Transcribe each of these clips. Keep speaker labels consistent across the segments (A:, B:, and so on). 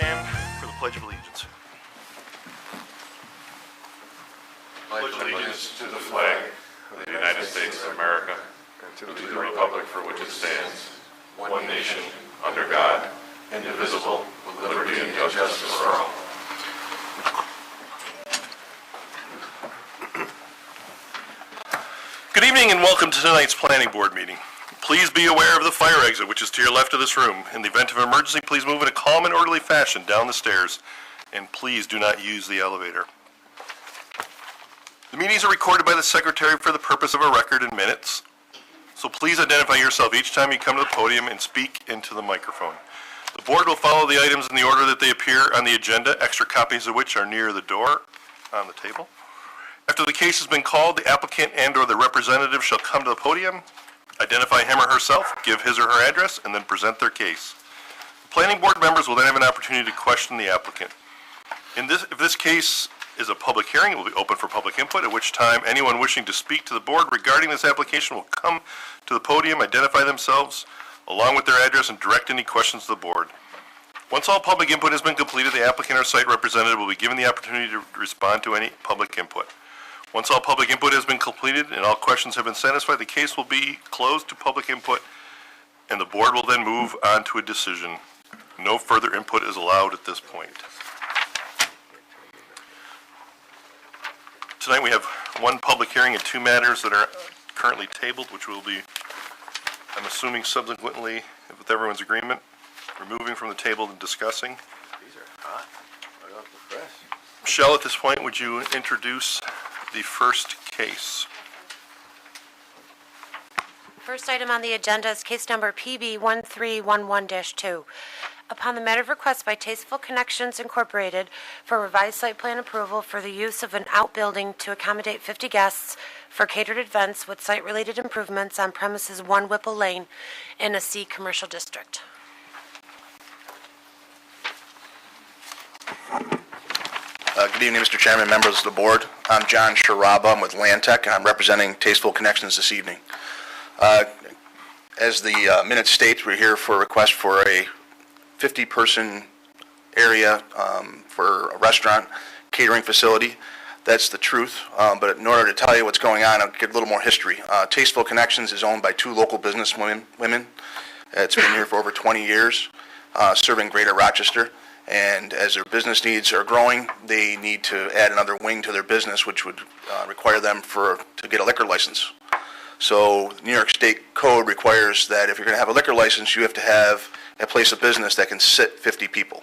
A: stand for the Pledge of Allegiance.
B: Pledge allegiance to the flag of the United States of America and to the republic for which it stands, one nation, under God, indivisible, with liberty and justice for all.
A: Good evening and welcome to tonight's planning board meeting. Please be aware of the fire exit, which is to your left of this room. In the event of emergency, please move in a calm and orderly fashion down the stairs, and please do not use the elevator. The meetings are recorded by the secretary for the purpose of a record in minutes, so please identify yourself each time you come to the podium and speak into the microphone. The board will follow the items in the order that they appear on the agenda, extra copies of which are near the door on the table. After the case has been called, the applicant and/or the representative shall come to the podium, identify him or herself, give his or her address, and then present their case. The planning board members will then have an opportunity to question the applicant. If this case is a public hearing, it will be open for public input, at which time anyone wishing to speak to the board regarding this application will come to the podium, identify themselves, along with their address, and direct any questions to the board. Once all public input has been completed, the applicant or site representative will be given the opportunity to respond to any public input. Once all public input has been completed and all questions have been satisfied, the case will be closed to public input, and the board will then move on to a decision. No further input is allowed at this point. Tonight we have one public hearing and two matters that are currently tabled, which will be, I'm assuming subsequently, with everyone's agreement, removing from the table and discussing.
B: These are hot, right off the press.
A: Michelle, at this point, would you introduce the first case?
C: First item on the agenda is case number PB 1311-2. Upon the matter of request by Tasteful Connections Incorporated for revised site plan approval for the use of an outbuilding to accommodate 50 guests for catered events with site-related improvements on premises 1 Whipple Lane in a C commercial district.
D: Good evening, Mr. Chairman, members of the board. I'm John Sharaba. I'm with Landtech. I'm representing Tasteful Connections this evening. As the minutes state, we're here for a request for a 50-person area for a restaurant catering facility. That's the truth, but in order to tell you what's going on, I'll give a little more history. Tasteful Connections is owned by two local business women. It's been here for over 20 years, serving Greater Rochester. And as their business needs are growing, they need to add another wing to their business, which would require them to get a liquor license. So New York State Code requires that if you're going to have a liquor license, you have to have a place of business that can sit 50 people.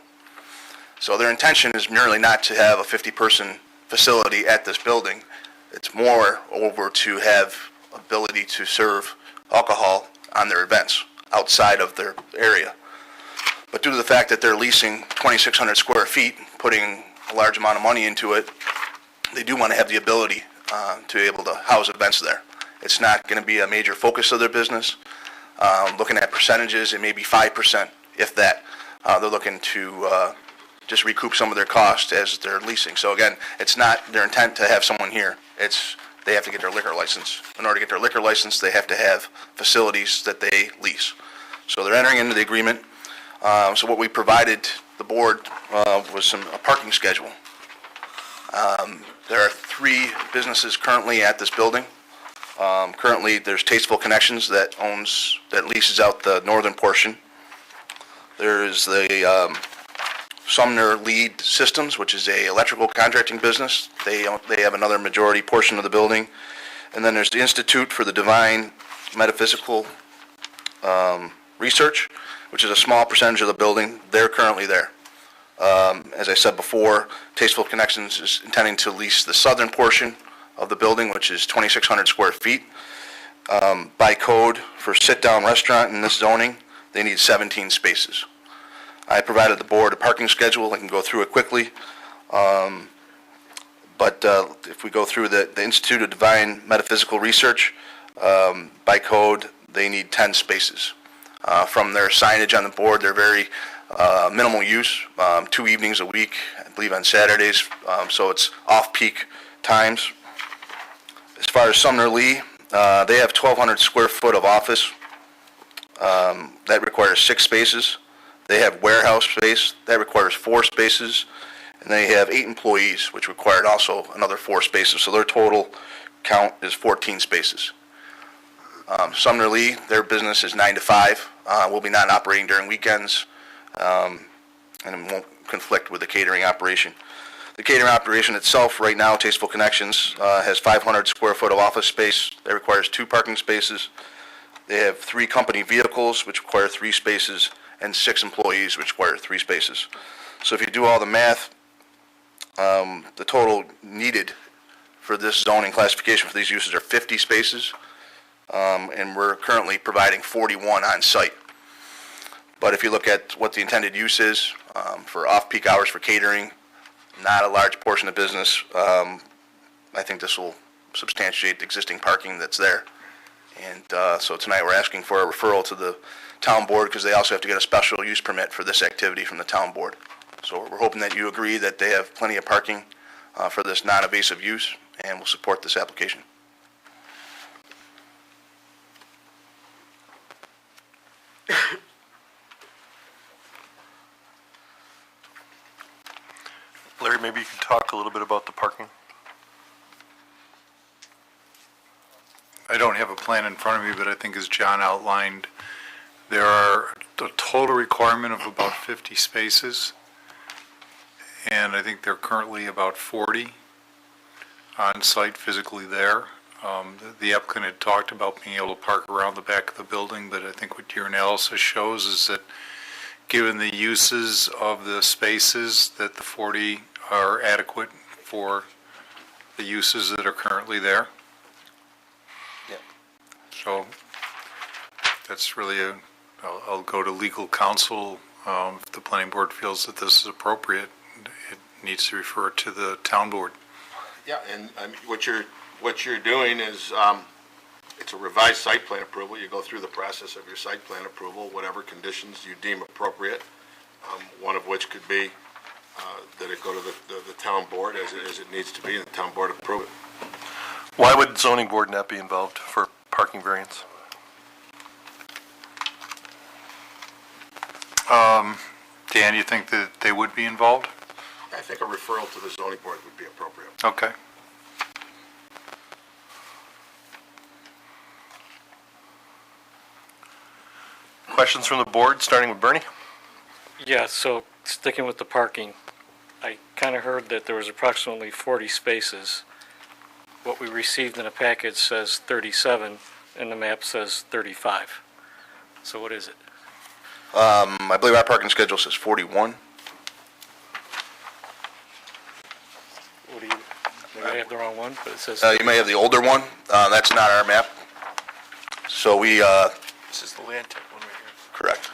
D: So their intention is merely not to have a 50-person facility at this building. It's more over to have ability to serve alcohol on their events outside of their area. But due to the fact that they're leasing 2,600 square feet, putting a large amount of money into it, they do want to have the ability to be able to house events there. It's not going to be a major focus of their business. Looking at percentages, it may be 5%, if that. They're looking to just recoup some of their costs as they're leasing. So again, it's not their intent to have someone here. They have to get their liquor license. In order to get their liquor license, they have to have facilities that they lease. So they're entering into the agreement. So what we provided the board was a parking schedule. There are 3 businesses currently at this building. Currently, there's Tasteful Connections that leases out the northern portion. There is the Sumner Lead Systems, which is a electrical contracting business. They have another majority portion of the building. And then there's the Institute for the Divine Metaphysical Research, which is a small percentage of the building. They're currently there. As I said before, Tasteful Connections is intending to lease the southern portion of the building, which is 2,600 square feet. By code, for sit-down restaurant in this zoning, they need 17 spaces. I provided the board a parking schedule. I can go through it quickly. But if we go through the Institute of Divine Metaphysical Research, by code, they need 10 spaces. From their signage on the board, they're very minimal use, 2 evenings a week, I believe on Saturdays, so it's off-peak times. As far as Sumner Lee, they have 1,200 square foot of office. That requires 6 spaces. They have warehouse space, that requires 4 spaces, and they have 8 employees, which required also another 4 spaces, so their total count is 14 spaces. Sumner Lee, their business is 9 to 5, will be not operating during weekends, and it won't conflict with the catering operation. The catering operation itself, right now, Tasteful Connections, has 500 square foot of office space. That requires 2 parking spaces. They have 3 company vehicles, which require 3 spaces, and 6 employees, which require 3 spaces. So if you do all the math, the total needed for this zoning classification for these uses are 50 spaces, and we're currently providing 41 on site. But if you look at what the intended use is for off-peak hours for catering, not a large portion of business, I think this will substantiate the existing parking that's there. And so tonight we're asking for a referral to the town board because they also have to get a special use permit for this activity from the town board. So we're hoping that you agree that they have plenty of parking for this non-invasive use, and will support this application.
A: Larry, maybe you could talk a little bit about the parking?
E: I don't have a plan in front of me, but I think as John outlined, there are a total requirement of about 50 spaces, and I think there are currently about 40 on site physically there. The applicant had talked about being able to park around the back of the building, but I think what your analysis shows is that given the uses of the spaces, that the 40 are adequate for the uses that are currently there.
D: Yeah.
E: So that's really I'll go to legal counsel. If the planning board feels that this is appropriate, it needs to refer it to the town board.
F: Yeah, and I mean, what you're doing is, it's a revised site plan approval. You go through the process of your site plan approval, whatever conditions you deem appropriate, one of which could be that it go to the town board as it needs to be, and the town board approve it.
A: Why would zoning board not be involved for parking variance?
E: Dan, you think that they would be involved?
F: I think a referral to the zoning board would be appropriate.
E: Okay.
A: Questions from the board, starting with Bernie?
G: Yeah, so sticking with the parking, I kind of heard that there was approximately 40 spaces. What we received in the package says 37, and the map says 35. So what is it?
D: I believe our parking schedule says 41.
G: What do you, maybe I have the wrong one, but it says,
D: You may have the older one. That's not our map. So we,
B: This is the land tech one right here.
D: correct.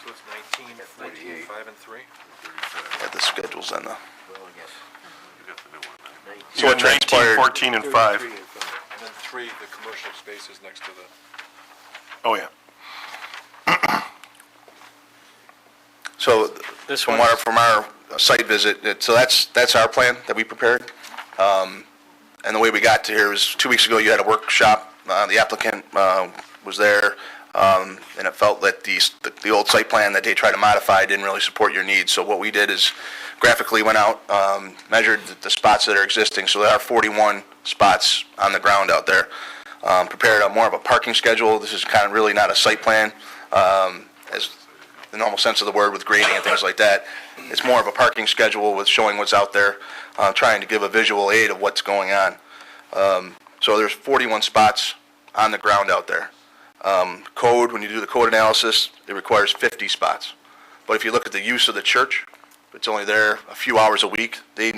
B: So it's 19, 5, and 3?
D: Yeah, the schedule's on the,
B: You got the new one then.
A: So
D: what
A: 19,
D: transpired-
A: 14, and 5.
B: And then 3, the commercial spaces next to the...
A: Oh, yeah.
D: so
G: this
D: from
G: one,
D: from our site visit, so that's our plan that we prepared. And the way we got to here was 2 weeks ago, you had a workshop. The applicant was there, and it felt that the old site plan that they tried to modify didn't really support your needs. So what we did is graphically went out, measured the spots that are existing. So there are 41 spots on the ground out there. Prepared more of a parking schedule. This is kind of really not a site plan, as the normal sense of the word with grading and things like that. It's more of a parking schedule with showing what's out there, trying to give a visual aid of what's going on. So there's 41 spots on the ground out there. Code, when you do the code analysis, it requires 50 spots. But if you look at the use of the church, it's only there a few hours a week. They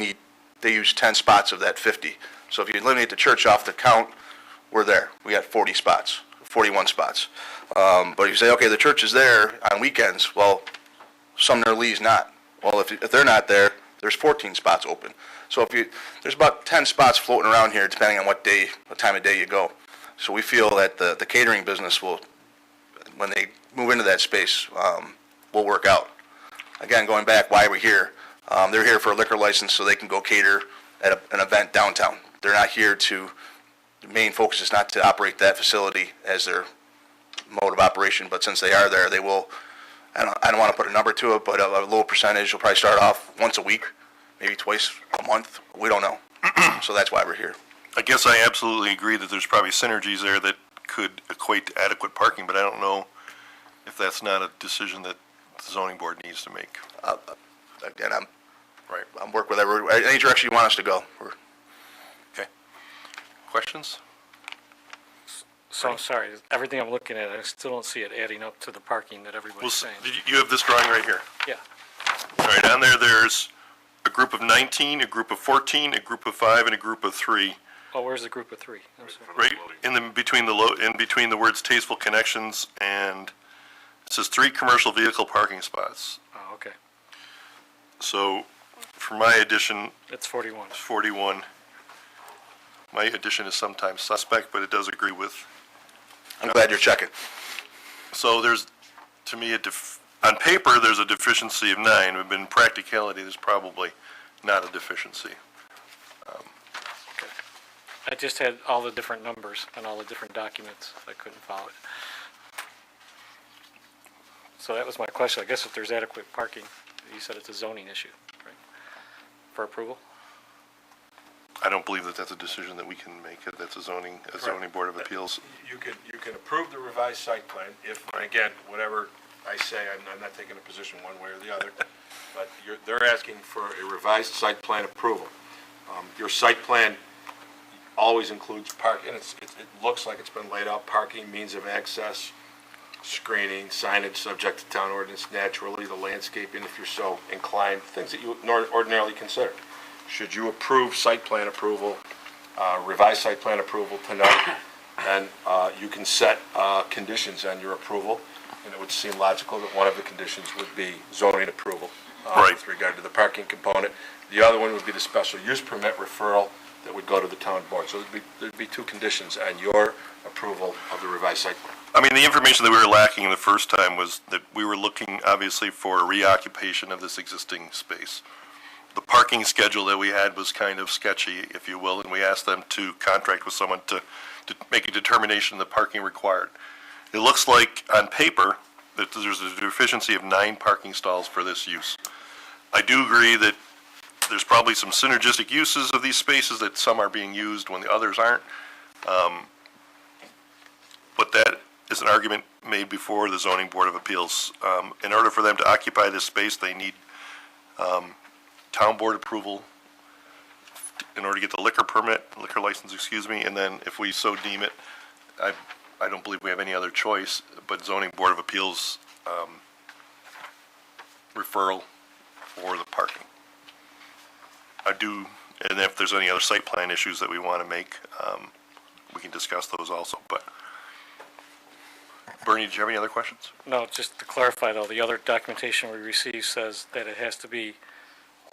D: use 10 spots of that 50. So if you eliminate the church off the count, we're there. We got 40 spots, 41 spots. But if you say, okay, the church is there on weekends, well, Sumner Lee's not. Well, if they're not there, there's 14 spots open. So there's about 10 spots floating around here, depending on what time of day you go. So we feel that the catering business will, when they move into that space, will work out. Again, going back, why we're here, they're here for a liquor license so they can go cater at an event downtown. They're not here the main focus is not to operate that facility as their mode of operation, but since they are there, they will I don't want to put a number to it, but a low percentage will probably start off once a week, maybe twice a month. We don't know. So that's why we're here.
A: I guess I absolutely agree that there's probably synergies there that could equate to adequate parking, but I don't know if that's not a decision that the zoning board needs to make.
D: Again,
A: Right.
D: I'm working with any direction you want us to go.
A: Okay. Questions?
G: So I'm sorry, everything I'm looking at, I still don't see it adding up to the parking that
A: Well,
G: everybody's saying.
A: you have this drawing right here.
G: Yeah,
A: All right, on there, there's a group of 19, a group of 14, a group of 5, and a group of 3.
G: oh, where's the group of three? I'm sorry.
A: Right in between the words tasteful connections, and it says 3 commercial vehicle parking spots.
G: Oh, okay,
A: So for my addition,
G: that's 41.
A: 41. My addition is sometimes suspect, but it does agree with.
D: I'm glad you're checking.
A: So there's, to me, on paper, there's a deficiency of 9, but in practicality, there's probably not a deficiency.
G: Okay. I just had all the different numbers and all the different documents. I couldn't follow it. So that was my question. I guess if there's adequate parking, you said it's a zoning issue, right? For approval?
A: I don't believe that that's a decision that we can make. That's a zoning board of appeals.
F: You can approve the revised site plan if, and again, whatever I say, I'm not taking a position one way or the other, but they're asking for a revised site plan approval. Your site plan always includes parking, and it looks like it's been laid out, parking, means of access, screening, signage subject to town ordinance, naturally, the landscaping, if you're so inclined, things that you ordinarily consider. Should you approve site plan approval, revised site plan approval tonight, then you can set conditions on your approval, and it would seem logical that one of the conditions would be zoning approval
A: Right.
F: with regard to the parking component. The other one would be the special use permit referral that would go to the town board. So there'd be 2 conditions on your approval of the revised site plan.
A: I mean, the information that we were lacking the first time was that we were looking, obviously, for a reoccupation of this existing space. The parking schedule that we had was kind of sketchy, if you will, and we asked them to contract with someone to make a determination of the parking required. It looks like, on paper, that there's a deficiency of 9 parking stalls for this use. I do agree that there's probably some synergistic uses of these spaces, that some are being used when the others aren't. But that is an argument made before the zoning board of appeals. In order for them to occupy this space, they need town board approval in order to get the liquor license, and then if we so deem it, I don't believe we have any other choice, but zoning board of appeals referral for the parking. And if there's any other site plan issues that we want to make, we can discuss those also, but. Bernie, did you have any other questions?
G: No, just to clarify though, the other documentation we received says that it has to be,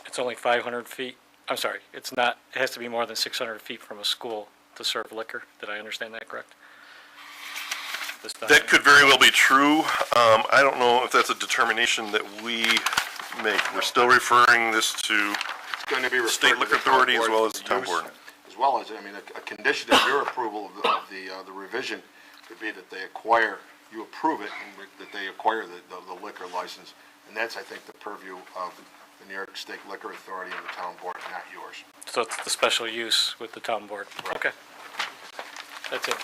G: it's only 500 feet. I'm sorry, it has to be more than 600 feet from a school to serve liquor. Did I understand that correct?
A: That could very well be true. I don't know if that's a determination that we make. We're still referring this to
F: It's going to be referred
A: State
F: to
A: Liquor
F: the town
A: Authority as
F: board
A: well as
F: for
A: the town
F: use,
A: board.
F: As well as, a condition of your approval of the revision could be that you approve it, and that they acquire the liquor license. And that's, I think, the purview of the New York State Liquor Authority and the town board, not yours.
G: So it's the special use with the town board. Okay. That's it.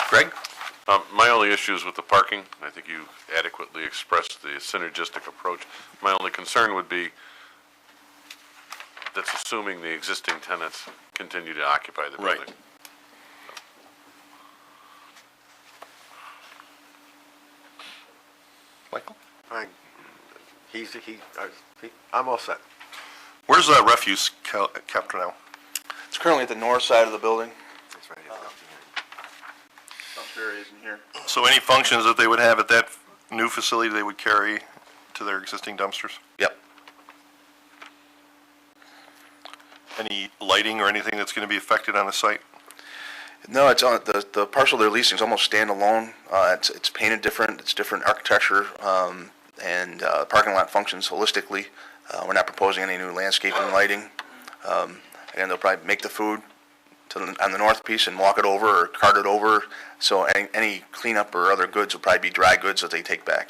A: Greg?
B: My only issue is with the parking. I think you adequately expressed the synergistic approach. My only concern would be that's assuming the existing tenants continue to occupy the
A: Right.
B: building.
A: Michael?
H: I'm all set.
A: Where's refuse kept now?
D: It's currently at the north side of the building.
H: That's right.
D: Dumpster area is in here.
A: So any functions that they would have at that new facility, they would carry to their existing dumpsters?
D: Yep.
A: Any lighting or anything that's going to be affected on the site?
D: No, it's on, the parcel they're leasing is almost standalone. It's painted different, it's different architecture, and the parking lot functions holistically. We're not proposing any new landscaping and lighting. Again, they'll probably make the food, on the north piece and walk it over or cart it over. So any cleanup or other goods will probably be dry goods that they take back.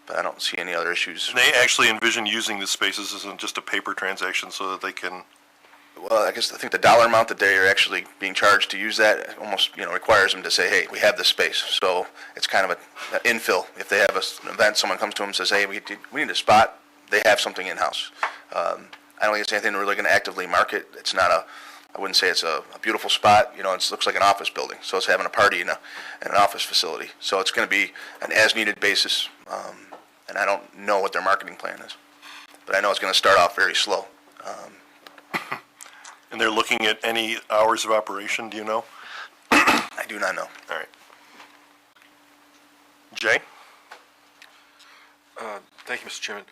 D: But I don't see any other issues.
A: And they actually envision using the spaces as just a paper transaction so that they can,
D: Well, I think the dollar amount that they are actually being charged to use that almost, requires them to say, hey, we have this space. So it's kind of an infill. If they have an event, someone comes to them and says, hey, we need a spot, they have something in-house. I don't think it's anything they're really going to actively market. It's not I wouldn't say it's a beautiful spot. It looks like an office building. So it's having a party in an office facility. So it's going to be an as-needed basis. And I don't know what their marketing plan is. But I know it's going to start off very slow.
A: and they're looking at any hours of operation, do you know?
D: I do not know.
A: All right. Jay?
B: Thank you, Mr. Chairman.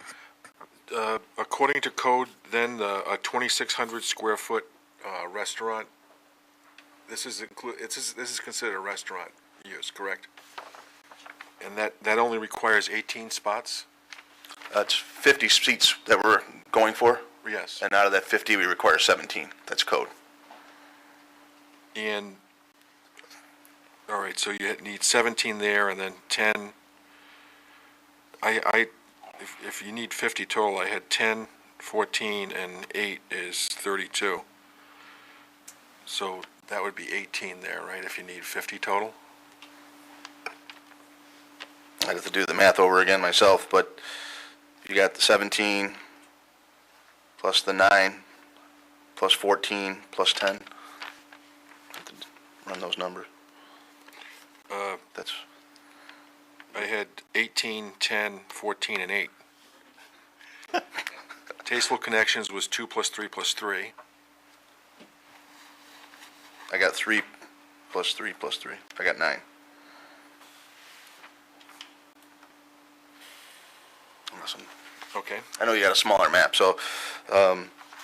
B: According to code, then, a 2,600 square foot restaurant, this is considered a restaurant use, correct? And that only requires 18 spots?
D: That's 50 seats that we're going for.
B: Yes.
D: And out of that 50, we require 17. That's code.
B: And, all right, so you need 17 there and then 10. If you need 50 total, I had 10, 14, and 8 is 32. So that would be 18 there, right, if you need 50 total?
D: I'd have to do the math over again myself, but you got the 17 plus the 9 plus 14 plus 10. I have to run those numbers. That's
B: I had 18, 10, 14, and 8. Tasteful Connections was 2 plus 3 plus 3.
D: I got 3 plus 3 plus 3. I got 9. Listen,
B: Okay.
D: I know you got a smaller map, so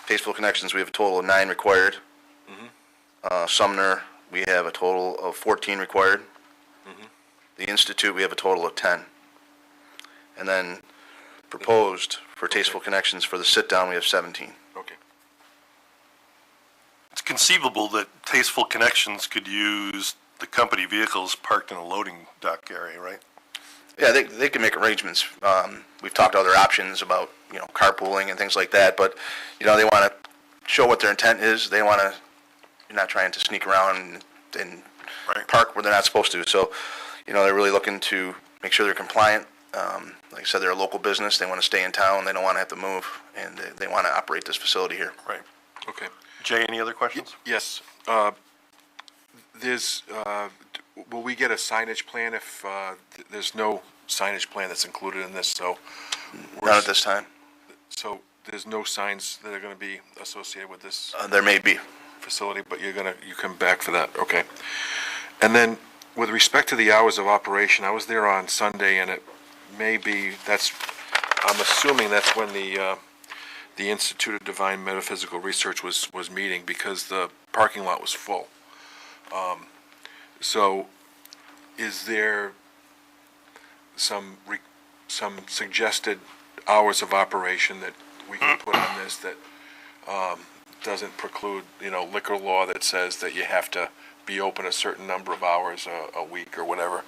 D: Tasteful Connections, we have a total of 9 required. Sumner, we have a total of 14 required. The Institute, we have a total of 10. And then proposed for Tasteful Connections for the sit-down, we have 17.
B: Okay.
A: It's conceivable that Tasteful Connections could use the company vehicles parked in a loading dock area, right?
D: Yeah, they can make arrangements. We've talked other options about, carpooling and things like that, but, they want to show what their intent is. They want to, you're not trying to sneak around and
A: Right.
D: park where they're not supposed to. So, they're really looking to make sure they're compliant. Like I said, they're a local business. They want to stay in town. They don't want to have to move, and they want to operate this facility here.
A: Right.
B: Okay.
A: Jay, any other questions?
B: Yes. Will we get a signage plan if there's no signage plan that's included in this? So,
D: Not at this time.
B: so there's no signs that are going to be associated with this
D: There may be.
B: facility, but you come back for that, okay. And then, with respect to the hours of operation, I was there on Sunday, and it may be, I'm assuming that's when the Institute of Divine Metaphysical Research was meeting, because the parking lot was full. So, is there some suggested hours of operation that we can put on this that doesn't preclude, liquor law that says that you have to be open a certain number of hours a week or whatever?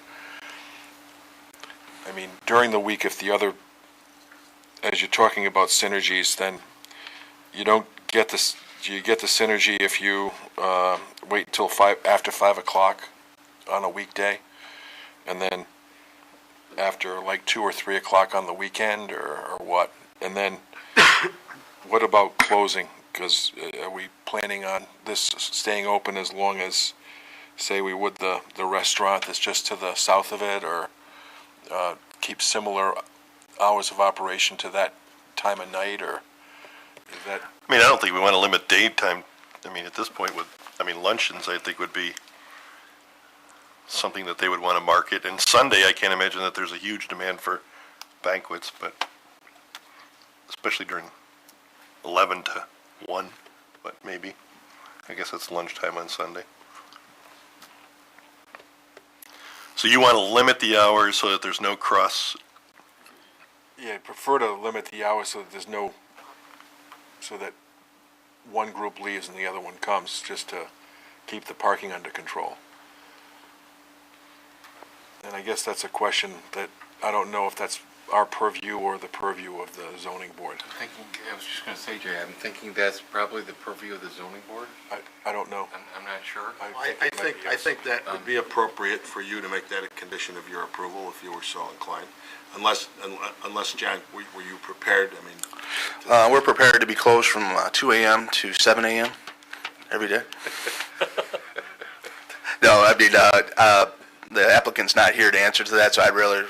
B: I mean, during the week, if the other, as you're talking about synergies, then you don't get this, do you get the synergy if you wait till after 5 o'clock on a weekday? And then after like 2 or 3 o'clock on the weekend, or what? And then what about closing? Because are we planning on this staying open as long as, say, we would the restaurant that's just to the south of it, or keep similar hours of operation to that time of night, or is that?
A: I don't think we want to limit daytime. At this point luncheons, I think, would be something that they would want to market. And Sunday, I can't imagine that there's a huge demand for banquets, but especially during 11 to 1, but maybe. I guess it's lunchtime on Sunday. So you want to limit the hours so that there's no cross.
B: Yeah, I prefer to limit the hours so that there's no, so that
I: one group leaves and the other one comes, just to keep the parking under control. And I guess that's a question that I don't know if that's our purview or the purview of the zoning board.
B: I was just going to say, Jay, I'm thinking that's probably the purview of the zoning board.
I: I don't know.
B: I'm not sure.
F: I think that would be appropriate for you to make that a condition of your approval if you were so inclined. Unless, John, were you prepared? I mean,
D: We're prepared to be closed from 2 a.m. to 7 a.m. every day. No, I mean, the applicant's not here to answer to that, so I'd rather,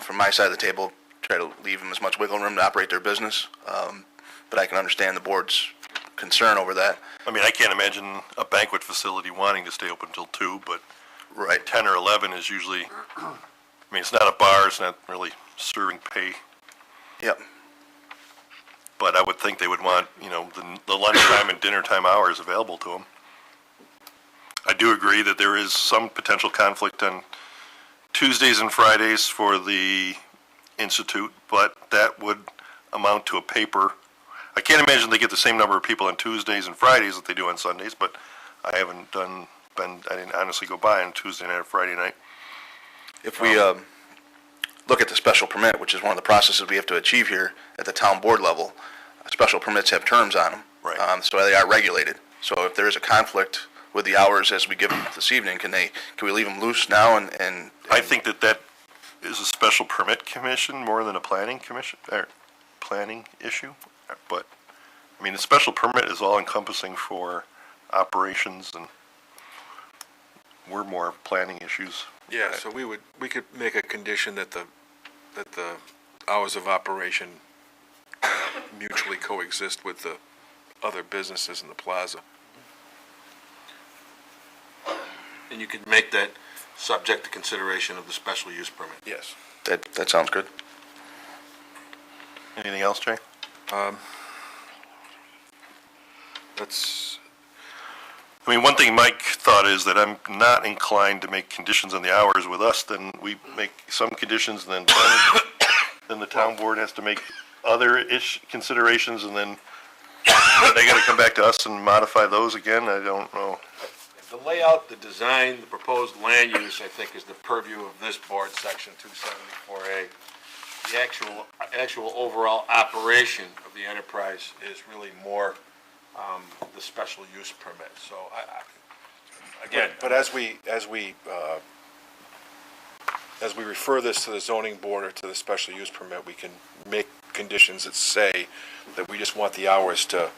D: from my side of the table, try to leave them as much wiggle room to operate their business. But I can understand the board's concern over that.
A: I mean, I can't imagine a banquet facility wanting to stay open until 2, but
D: Right.
A: 10 or 11 is usually, I mean, it's not a bar, it's not really serving pay,
D: Yep.
A: but I would think they would want, the lunchtime and dinner time hours available to them. I do agree that there is some potential conflict on Tuesdays and Fridays for the Institute, but that would amount to a paper. I can't imagine they get the same number of people on Tuesdays and Fridays that they do on Sundays, but I haven't I didn't honestly go by on Tuesday night or Friday night.
D: If we look at the special permit, which is one of the processes we have to achieve here at the town board level, special permits have terms on them.
A: Right.
D: So they are regulated. So if there is a conflict with the hours as we give them this evening, can we leave them loose now and
A: I think that is a special permit commission more than a planning commission, or planning issue. But, I mean, the special permit is all encompassing for operations, and we're more planning issues.
I: Yeah, so we could make a condition that the hours of operation mutually coexist with the other businesses in the plaza.
F: and you could make that subject to consideration of the special use permit.
I: Yes.
D: That sounds good.
A: Anything else, Jay?
I: That's,
A: I mean, one thing Mike thought is that I'm not inclined to make conditions on the hours with us, then we make some conditions, and then the town board has to make other considerations, and then they gotta come back to us and modify those again, I don't know.
F: The layout, the design, the proposed land use, I think, is the purview of this board, section 274A. The actual overall operation of the enterprise is really more the special use permit. So again,
I: but as we refer this to the zoning board or to the special use permit, we can make conditions that say that we just want the hours to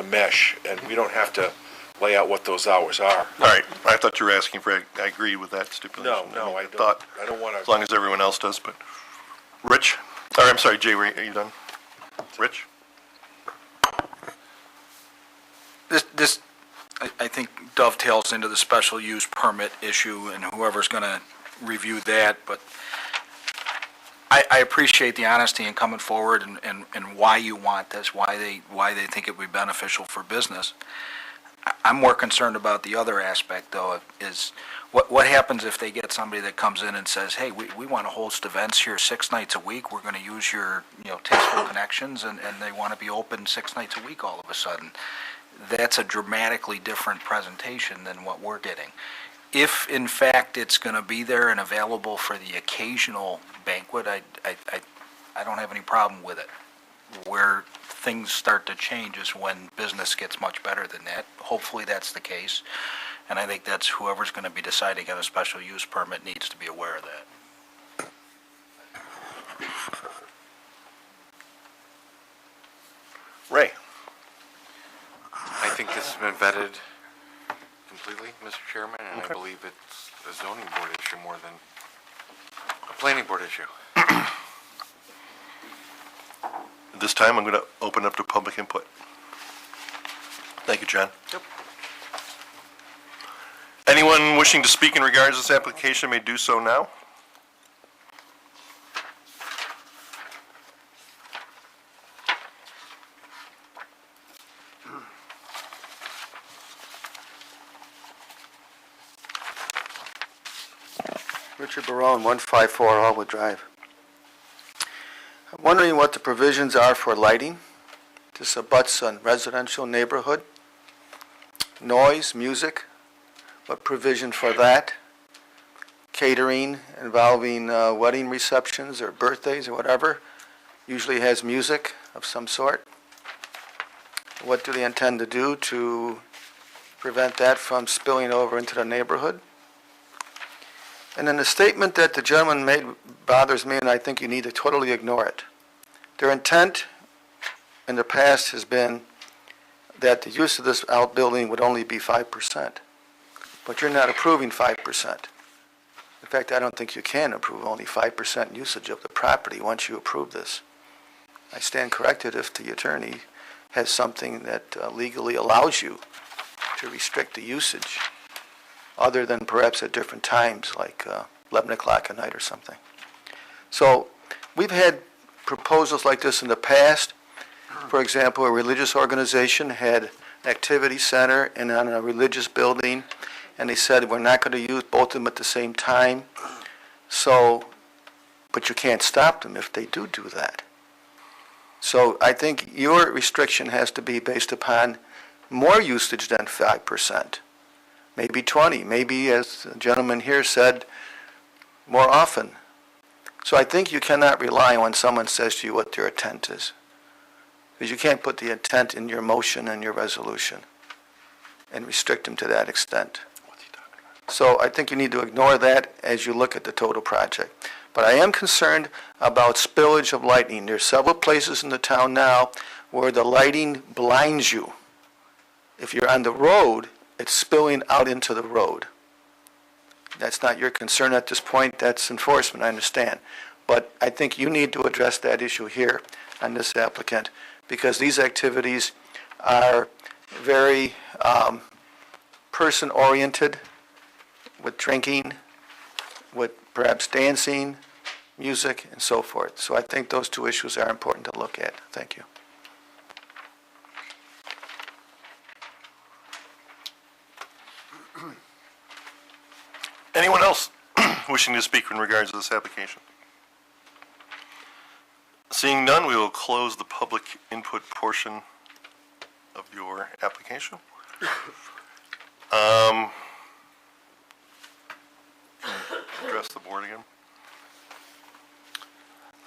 I: mesh, and we don't have to lay out what those hours are.
A: All right, I thought you were asking for, I agreed with that stipulation.
I: No, I
A: thought,
I: don't want
A: as
I: to.
A: long as everyone else does, but, Rich? Or, I'm sorry, Jay, are you done? Rich?
J: This, I think dovetails into the special use permit issue and whoever's going to review that, but I appreciate the honesty in coming forward and why you want this, why they think it would be beneficial for business. I'm more concerned about the other aspect, though, is what happens if they get somebody that comes in and says, hey, we want to host events here 6 nights a week, we're going to use your, Tasteful Connections, and they want to be open 6 nights a week all of a sudden. That's a dramatically different presentation than what we're getting. If, in fact, it's going to be there and available for the occasional banquet, I don't have any problem with it. Where things start to change is when business gets much better than that. Hopefully that's the case, and I think that's whoever's going to be deciding on a special use permit needs to be aware of that.
A: Ray?
B: I think this has been vetted completely, Mr. Chairman, and I believe it's a zoning board issue more than a planning board issue.
A: At this time, I'm going to open up to public input. Thank you, John.
B: Yep.
A: Anyone wishing to speak in regards to this application may do so now.
K: Richard Barone, 154 Hallwood Drive. I'm wondering what the provisions are for lighting. This abuts a residential neighborhood. Noise, music, what provision for that? Catering involving wedding receptions or birthdays or whatever, usually has music of some sort. What do they intend to do to prevent that from spilling over into the neighborhood? And then the statement that the gentleman made bothers me, and I think you need to totally ignore it. Their intent in the past has been that the use of this outbuilding would only be 5%. But you're not approving 5%. In fact, I don't think you can approve only 5% usage of the property once you approve this. I stand corrected if the attorney has something that legally allows you to restrict the usage, other than perhaps at different times, like 11 o'clock at night or something. So we've had proposals like this in the past. For example, a religious organization had an activity center and on a religious building, and they said, we're not going to use both of them at the same time. So, but you can't stop them if they do that. So I think your restriction has to be based upon more usage than 5%, maybe 20, maybe, as the gentleman here said, more often. So I think you cannot rely on when someone says to you what their intent is, because you can't put the intent in your motion and your resolution and restrict them to that extent. So I think you need to ignore that as you look at the total project. But I am concerned about spillage of lighting. There's several places in the town now where the lighting blinds you. If you're on the road, it's spilling out into the road. That's not your concern at this point. That's enforcement, I understand. But I think you need to address that issue here on this applicant, because these activities are very person-oriented, with drinking, with perhaps dancing, music, and so forth. So I think those two issues are important to look at. Thank you.
A: Anyone else wishing to speak in regards to this application? Seeing none, we will close the public input portion of your application. Address the board again.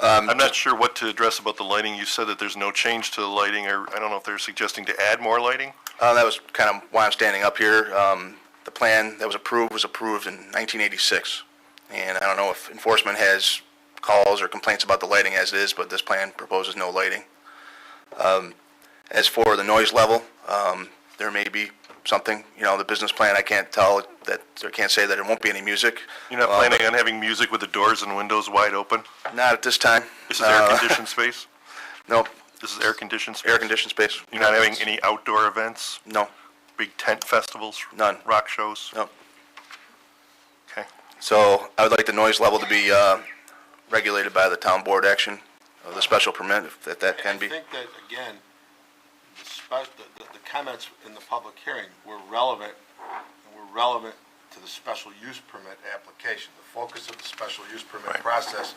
A: I'm not sure what to address about the lighting. You said that there's no change to the lighting, or I don't know if they're suggesting to add more lighting?
D: That was kind of why I'm standing up here. The plan that was approved in 1986. And I don't know if enforcement has calls or complaints about the lighting as is, but this plan proposes no lighting. As for the noise level, there may be something, the business plan, I can't tell that, or can't say that there won't be any music.
A: You're not planning on having music with the doors and windows wide open?
D: Not at this time.
A: This is air-conditioned space?
D: Nope,
A: This is air-conditioned space?
D: air-conditioned space.
A: You're not having any outdoor events?
D: No,
A: Big tent festivals?
D: None.
A: Rock shows?
D: no.
A: Okay.
D: So I would like the noise level to be regulated by the town board action, the special permit, if that can be.
F: I think that, again, the comments in the public hearing were relevant, to the special use permit application. The focus of the special use permit
A: Right.
F: process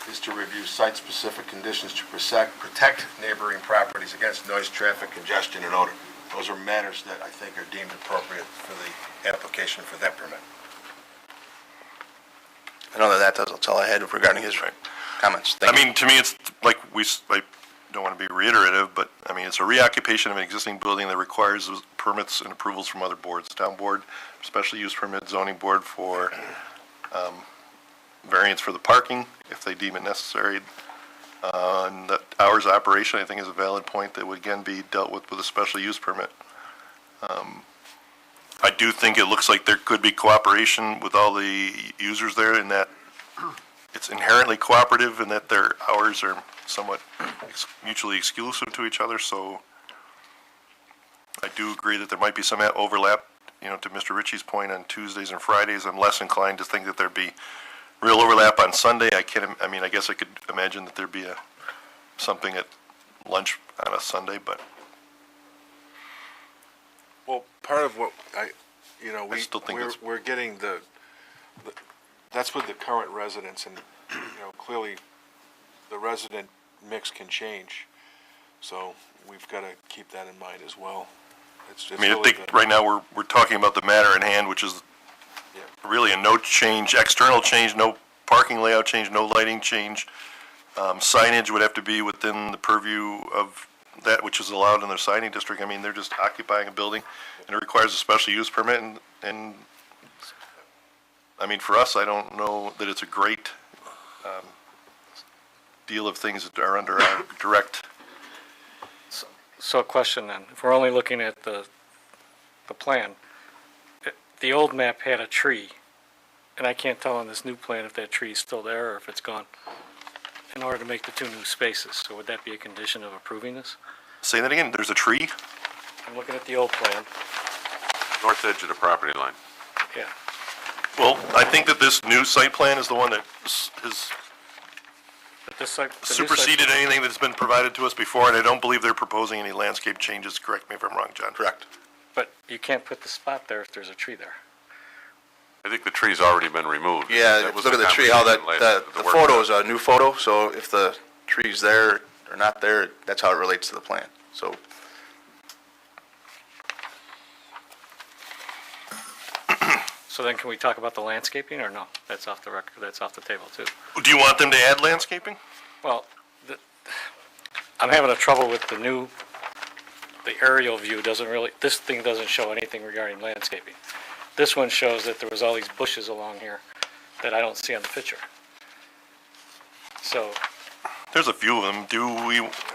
F: is to review site-specific conditions to protect neighboring properties against noise, traffic, congestion, and odor. Those are matters that I think are deemed appropriate for the application for that permit.
D: I know that's all I had regarding his comments.
A: I
D: Thank you.
A: mean, to me, it's like I don't want to be reiterative, but, I mean, it's a reoccupation of an existing building that requires permits and approvals from other boards. Town board, special use permit, zoning board for variance for the parking, if they deem it necessary. And the hours of operation, I think, is a valid point that would, again, be dealt with a special use permit. I do think it looks like there could be cooperation with all the users there, in that it's inherently cooperative and that their hours are somewhat mutually exclusive to each other, so I do agree that there might be some overlap. To Mr. Ritchie's point, on Tuesdays and Fridays, I'm less inclined to think that there'd be real overlap on Sunday. I guess I could imagine that there'd be something at lunch on a Sunday, but
I: Well, part of what
A: I still think it's-
I: we're getting that's with the current residents, and, clearly the resident mix can change. So we've got to keep that in mind as well.
A: I mean, I think right now we're talking about the matter in hand, which is really a no change, external change, no parking layout change, no lighting change. Signage would have to be within the purview of that which is allowed in their signing district. I mean, they're just occupying a building, and it requires a special use permit, and I mean, for us, I don't know that it's a great deal of things that are under our direct.
G: So a question then, if we're only looking at the plan, the old map had a tree, and I can't tell on this new plan if that tree is still there or if it's gone, in order to make the two new spaces. So would that be a condition of approving this?
A: Say that again, there's a tree?
G: I'm looking at the old plan.
B: North edge of the property line.
G: Yeah.
A: Well, I think that this new site plan is the one that has
G: But this site, the new site-
A: superseded anything that's been provided to us before, and I don't believe they're proposing any landscape changes. Correct me if I'm wrong, John.
D: Correct.
G: But you can't put the spot there if there's a tree there.
B: I think the tree's already been removed.
D: Yeah,
B: That was
D: look at the tree, how that,
B: conversation last-
D: the
B: workshop.
D: photo is a new photo, so if the tree's there or not there, that's how it relates to the plan. So
G: So then can we talk about the landscaping or no? That's off the record, that's off the table too.
A: Do you want them to add landscaping?
G: Well, I'm having a trouble with the aerial view doesn't really, this thing doesn't show anything regarding landscaping. This one shows that there was all these bushes along here that I don't see on the picture. So,
A: There's a few of them.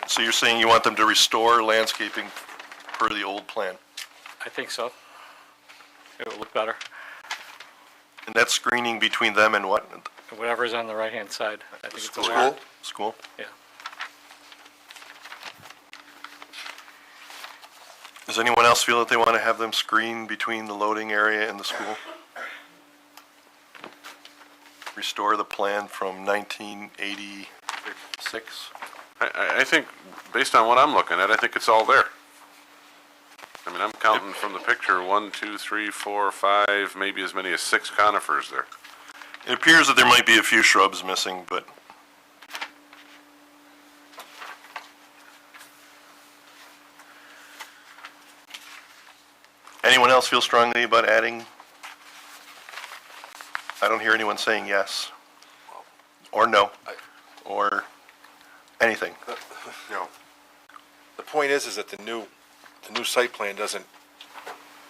A: So you're saying you want them to restore landscaping per the old plan?
G: I think so. It would look better,
A: And that's screening between them and what?
G: whatever's on the right-hand side. I think it's a
A: School? School?
G: Yeah.
A: Does anyone else feel that they want to have them screen between the loading area and the school? Restore the plan from 1986?
B: I think, based on what I'm looking at, I think it's all there. I mean, I'm counting from the picture, 1, 2, 3, 4, 5, maybe as many as 6 conifers there.
A: It appears that there might be a few shrubs missing, but anyone else feel strongly about adding? I don't hear anyone saying yes, or no, or anything.
I: No. The point is that the new site plan doesn't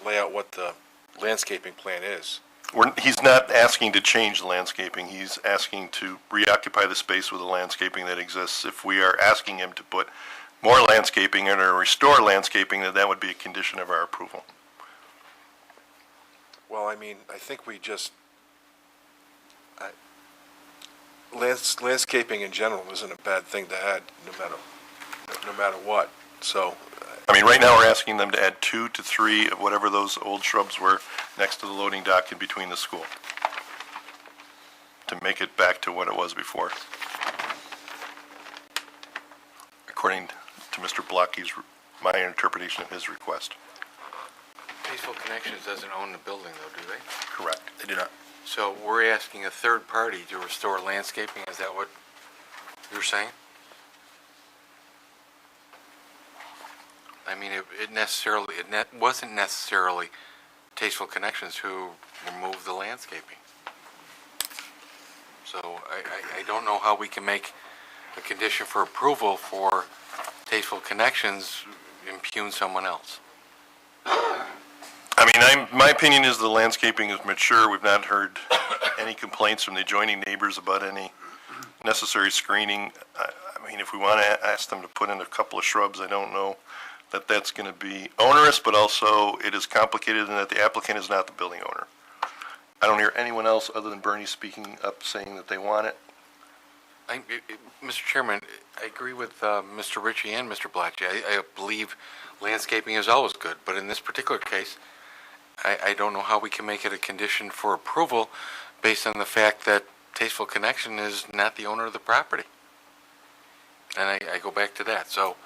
I: lay out what the landscaping plan is.
A: He's not asking to change the landscaping, he's asking to reoccupy the space with the landscaping that exists. If we are asking him to put more landscaping in or restore landscaping, then that would be a condition of our approval.
I: Well, I mean, I think we just, landscaping in general isn't a bad thing to add, no matter what, so.
A: I mean, right now, we're asking them to add 2 to 3 of whatever those old shrubs were next to the loading dock and between the school, to make it back to what it was before, according to Mr. Blocky's, my interpretation of his request.
H: Tasteful Connections doesn't own the building though, do they?
A: Correct.
D: they do not.
H: So we're asking a third party to restore landscaping, is that what you're saying? I mean, it wasn't necessarily Tasteful Connections who removed the landscaping. So I don't know how we can make a condition for approval for Tasteful Connections impugn someone else.
A: I mean, my opinion is the landscaping is mature. We've not heard any complaints from the adjoining neighbors about any necessary screening. I mean, if we want to ask them to put in a couple of shrubs, I don't know that that's going to be onerous, but also it is complicated in that the applicant is not the building owner. I don't hear anyone else other than Bernie speaking up saying that they want it.
H: Mr. Chairman, I agree with Mr. Ritchie and Mr. Blatchy. I believe landscaping is always good, but in this particular case, I don't know how we can make it a condition for approval based on the fact that Tasteful Connection is not the owner of the property. And I go back to that. So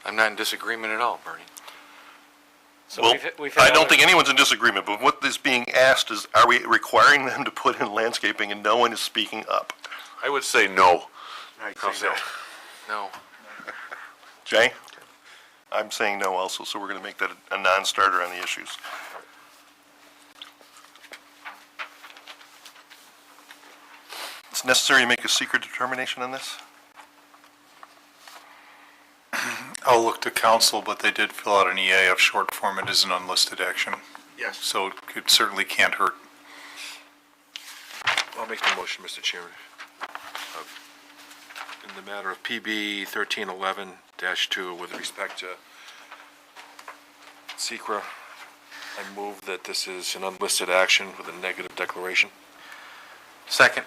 H: I'm not in disagreement at all, Bernie.
G: So
A: Well,
G: we've had
A: I don't
G: other-
A: think anyone's in disagreement, but what is being asked is, are we requiring them to put in landscaping, and no one is speaking up?
B: I would say no.
I: I'd say no.
H: No.
A: Jay? I'm saying no also, so we're going to make that a non-starter on the issues. It's necessary to make a secret determination on this?
E: I'll look to council, but they did fill out an EAF short form. It is an unlisted action,
F: Yes.
E: so it certainly can't hurt.
I: I'll make the motion, Mr. Chairman. In the matter of PB 1311-2, with respect to Secra, I move that this is an unlisted action with a negative declaration.
H: Second.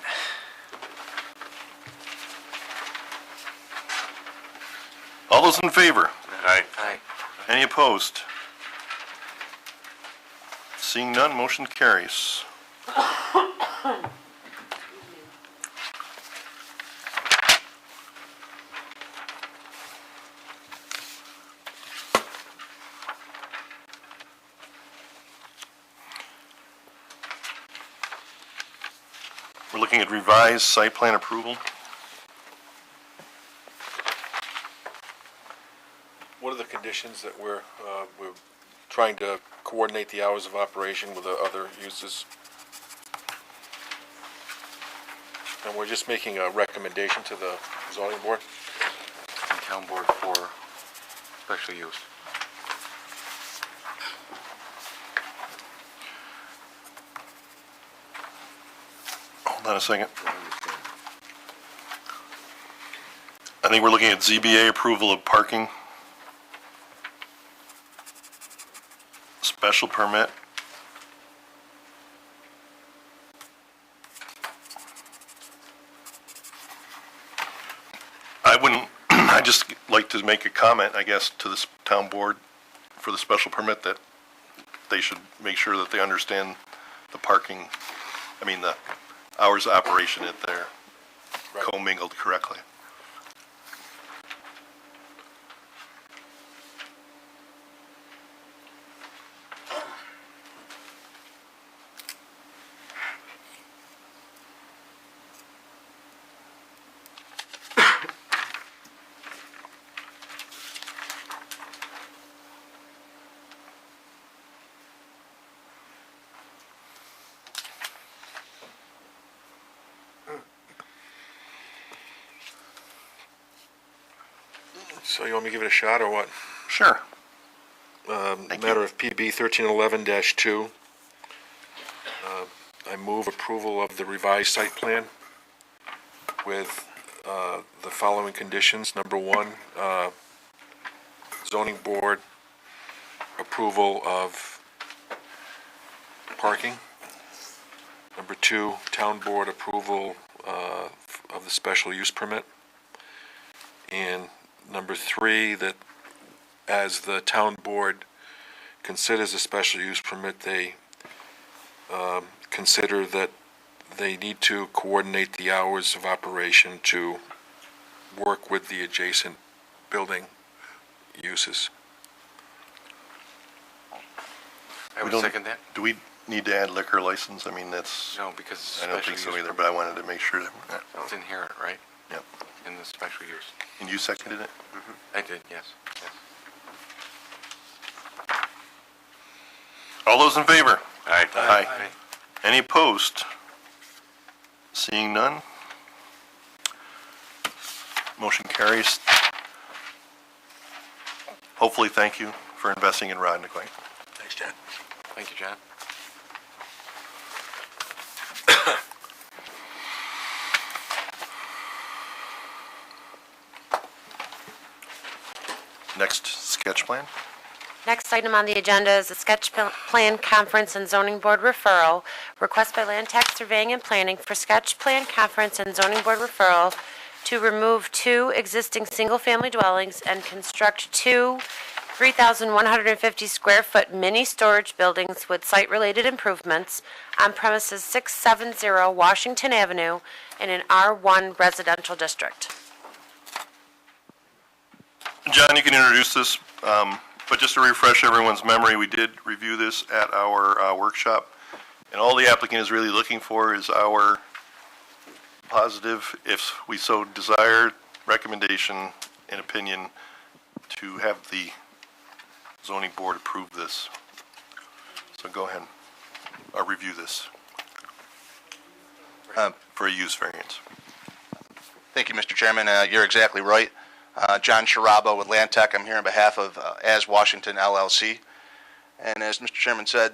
A: All those in favor?
B: Aye.
H: Aye.
A: Any opposed? Seeing none, motion carries. We're looking at revised site plan approval.
I: What are the conditions that we're trying to coordinate the hours of operation with the other uses? And we're just making a recommendation to the zoning board?
H: And town board for special use.
A: Hold on a second. I think we're looking at ZBA approval of parking. Special permit. I'd just like to make a comment, I guess, to this town board for the special permit that they should make sure that they understand the parking, the hours of operation that they're commingled correctly.
I: So you want me to give it a shot, or what?
A: Sure. Thank you.
I: Matter of PB 1311-2. I move approval of the revised site plan with the following conditions. Number one, zoning board approval of parking. Number two, town board approval of the special use permit. And number three, that as the town board considers a special use permit, they consider that they need to coordinate the hours of operation to work with the adjacent building uses.
H: I would
A: don't-
H: second that.
A: Do we need to add liquor license? That's,
H: No, because it's
A: I don't
H: special
A: think so
H: use
A: either, but I wanted to make sure that,
H: It's inherent, right,
A: yep.
H: in the special use.
A: And you seconded it?
H: I did, yes, yes.
A: All those in favor?
B: Aye.
A: Aye. Any opposed? Seeing none? Motion carries. Hopefully, thank you for investing in Rod and McLean.
I: Thanks, John.
H: Thank you, John.
A: Next sketch plan.
C: Next item on the agenda is a sketch plan conference and zoning board referral. Request by Land Tax Surveying and Planning for sketch plan conference and zoning board referral to remove 2 existing single-family dwellings and construct 2 3,150 square foot mini storage buildings with site-related improvements on premises 670 Washington Avenue in an R1 residential district.
A: John, you can introduce this, but just to refresh everyone's memory, we did review this at our workshop, and all the applicant is really looking for is our positive, if we so desire, recommendation and opinion to have the zoning board approve this. So go ahead, review this for a use variance.
D: Thank you, Mr. Chairman. You're exactly right. John Sharaba with Land Tech. I'm here on behalf of As Washington LLC. And as Mr. Chairman said,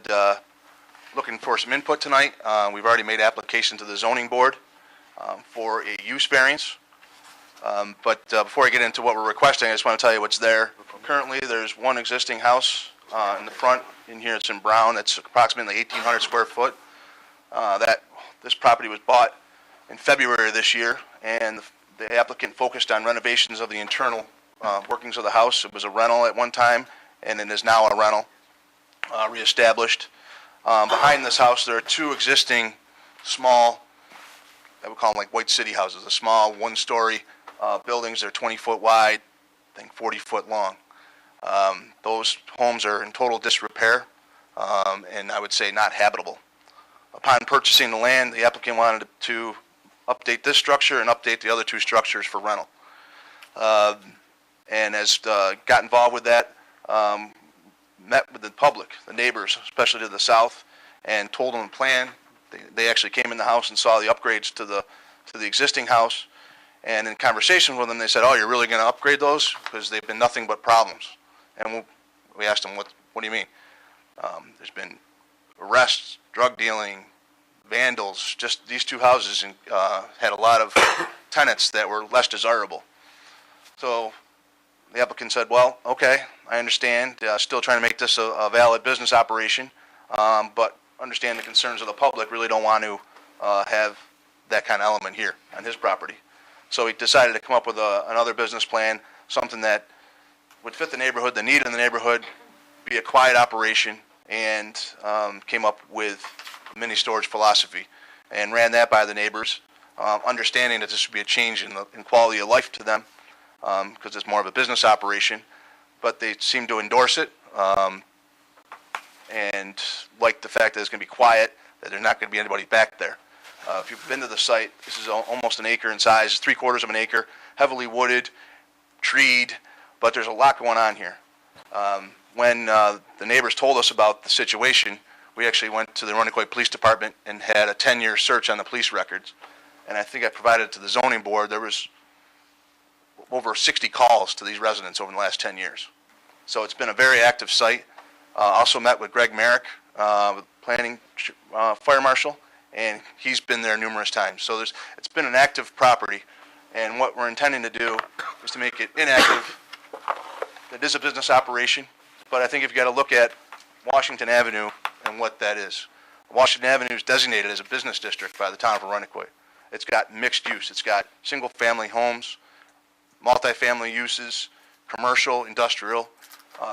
D: looking for some input tonight. We've already made application to the zoning board for a use variance. But before I get into what we're requesting, I just want to tell you what's there. Currently, there's one existing house in the front. In here, it's in brown. It's approximately 1,800 square foot. This property was bought in February of this year, and the applicant focused on renovations of the internal workings of the house. It was a rental at one time, and it is now a rental, reestablished. Behind this house, there are two existing small, I would call them like White City houses, a small one-story buildings. They're 20-foot wide, I think 40-foot long. Those homes are in total disrepair, and I would say not habitable. Upon purchasing the land, the applicant wanted to update this structure and update the other two structures for rental. And as got involved with that, met with the public, the neighbors, especially to the south, and told them the plan. They actually came in the house and saw the upgrades to the existing house. And in conversation with them, they said, "Oh, you're really going to upgrade those? Because they've been nothing but problems." And we asked them, "What do you mean?" There's been arrests, drug dealing, vandals. Just these two houses had a lot of tenants that were less desirable. So the applicant said, "Well, okay, I understand. Still trying to make this a valid business operation, but understand the concerns of the public. Really don't want to have that kind of element here on his property." So he decided to come up with another business plan, something that would fit the neighborhood, the need in the neighborhood, be a quiet operation, and came up with a mini storage philosophy and ran that by the neighbors, understanding that this would be a change in quality of life to them because it's more of a business operation. But they seem to endorse it and like the fact that it's going to be quiet, that there's not going to be anybody back there. If you've been to the site, this is almost an acre in size, 3/4 of an acre, heavily wooded, treed, but there's a lot going on here. When the neighbors told us about the situation, we actually went to the Arundecoit Police Department and had a 10-year search on the police records. And I think I provided it to the zoning board. There was over 60 calls to these residents over the last 10 years. So it's been a very active site. Also met with Greg Merrick, with planning fire marshal, and he's been there numerous times. So it's been an active property, and what we're intending to do is to make it inactive. It is a business operation, but I think if you got to look at Washington Avenue and what that is. Washington Avenue is designated as a business district by the town of Arundecoit. It's got mixed use. It's got single-family homes, multifamily uses, commercial, industrial.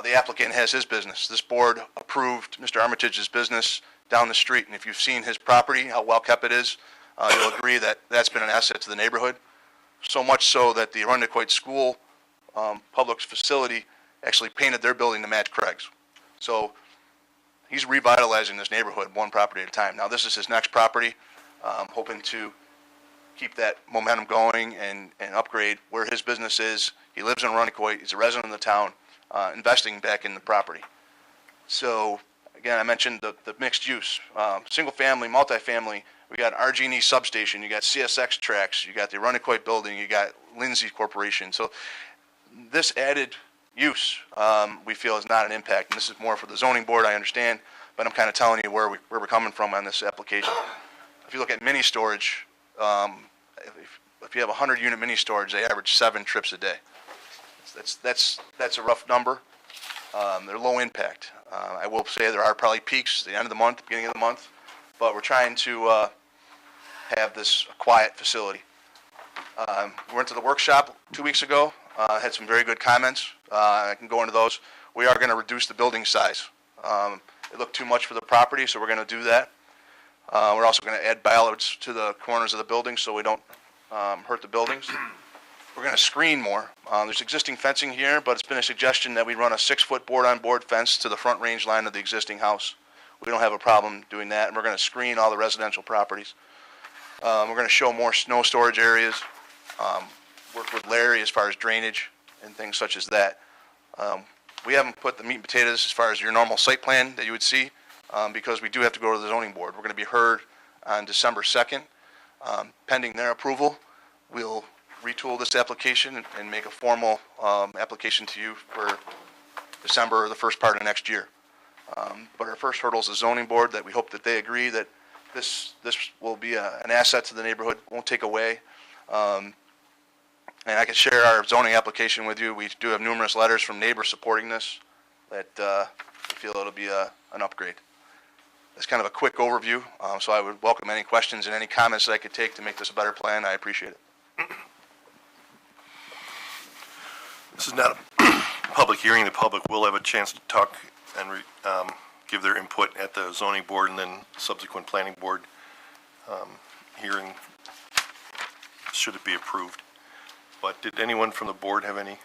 D: The applicant has his business. This board approved Mr. Armitage's business down the street, and if you've seen his property, how well kept it is, you'll agree that that's been an asset to the neighborhood. So much so that the Arundecoit School public facility actually painted their building to match Craig's. So he's revitalizing this neighborhood one property at a time. Now, this is his next property, hoping to keep that momentum going and upgrade where his business is. He lives in Arundecoit. He's a resident of the town, investing back in the property. So, again, I mentioned the mixed use, single-family, multifamily. We got RG&E substation. You got CSX tracks. You got the Arundecoit building. You got Lindsay Corporation. So this added use, we feel, is not an impact. And this is more for the zoning board, I understand, but I'm kind of telling you where we're coming from on this application. If you look at mini storage, if you have 100-unit mini storage, they average 7 trips a day. That's a rough number. They're low impact. I will say there are probably peaks at the end of the month, beginning of the month, but we're trying to have this quiet facility. We went to the workshop 2 weeks ago, had some very good comments. I can go into those. We are going to reduce the building size. It looked too much for the property, so we're going to do that. We're also going to add bollards to the corners of the building so we don't hurt the buildings. We're going to screen more. There's existing fencing here, but it's been a suggestion that we run a 6-foot board-on-board fence to the front range line of the existing house. We don't have a problem doing that, and we're going to screen all the residential properties. We're going to show more snow storage areas, work with Larry as far as drainage and things such as that. We haven't put the meat and potatoes as far as your normal site plan that you would see, because we do have to go to the zoning board. We're going to be heard on December 2nd. Pending their approval, we'll retool this application and make a formal application to you for December or the first part of next year. But our first hurdle is the zoning board, that we hope that they agree that this will be an asset to the neighborhood, won't take away. And I can share our zoning application with you. We do have numerous letters from neighbors supporting this, that we feel it'll be an upgrade. That's kind of a quick overview, so I would welcome any questions and any comments that I could take to make this a better plan. I appreciate it.
A: This is not a public hearing. The public will have a chance to talk and give their input at the zoning board and then subsequent planning board hearing, should it be approved. But did anyone from the board have any?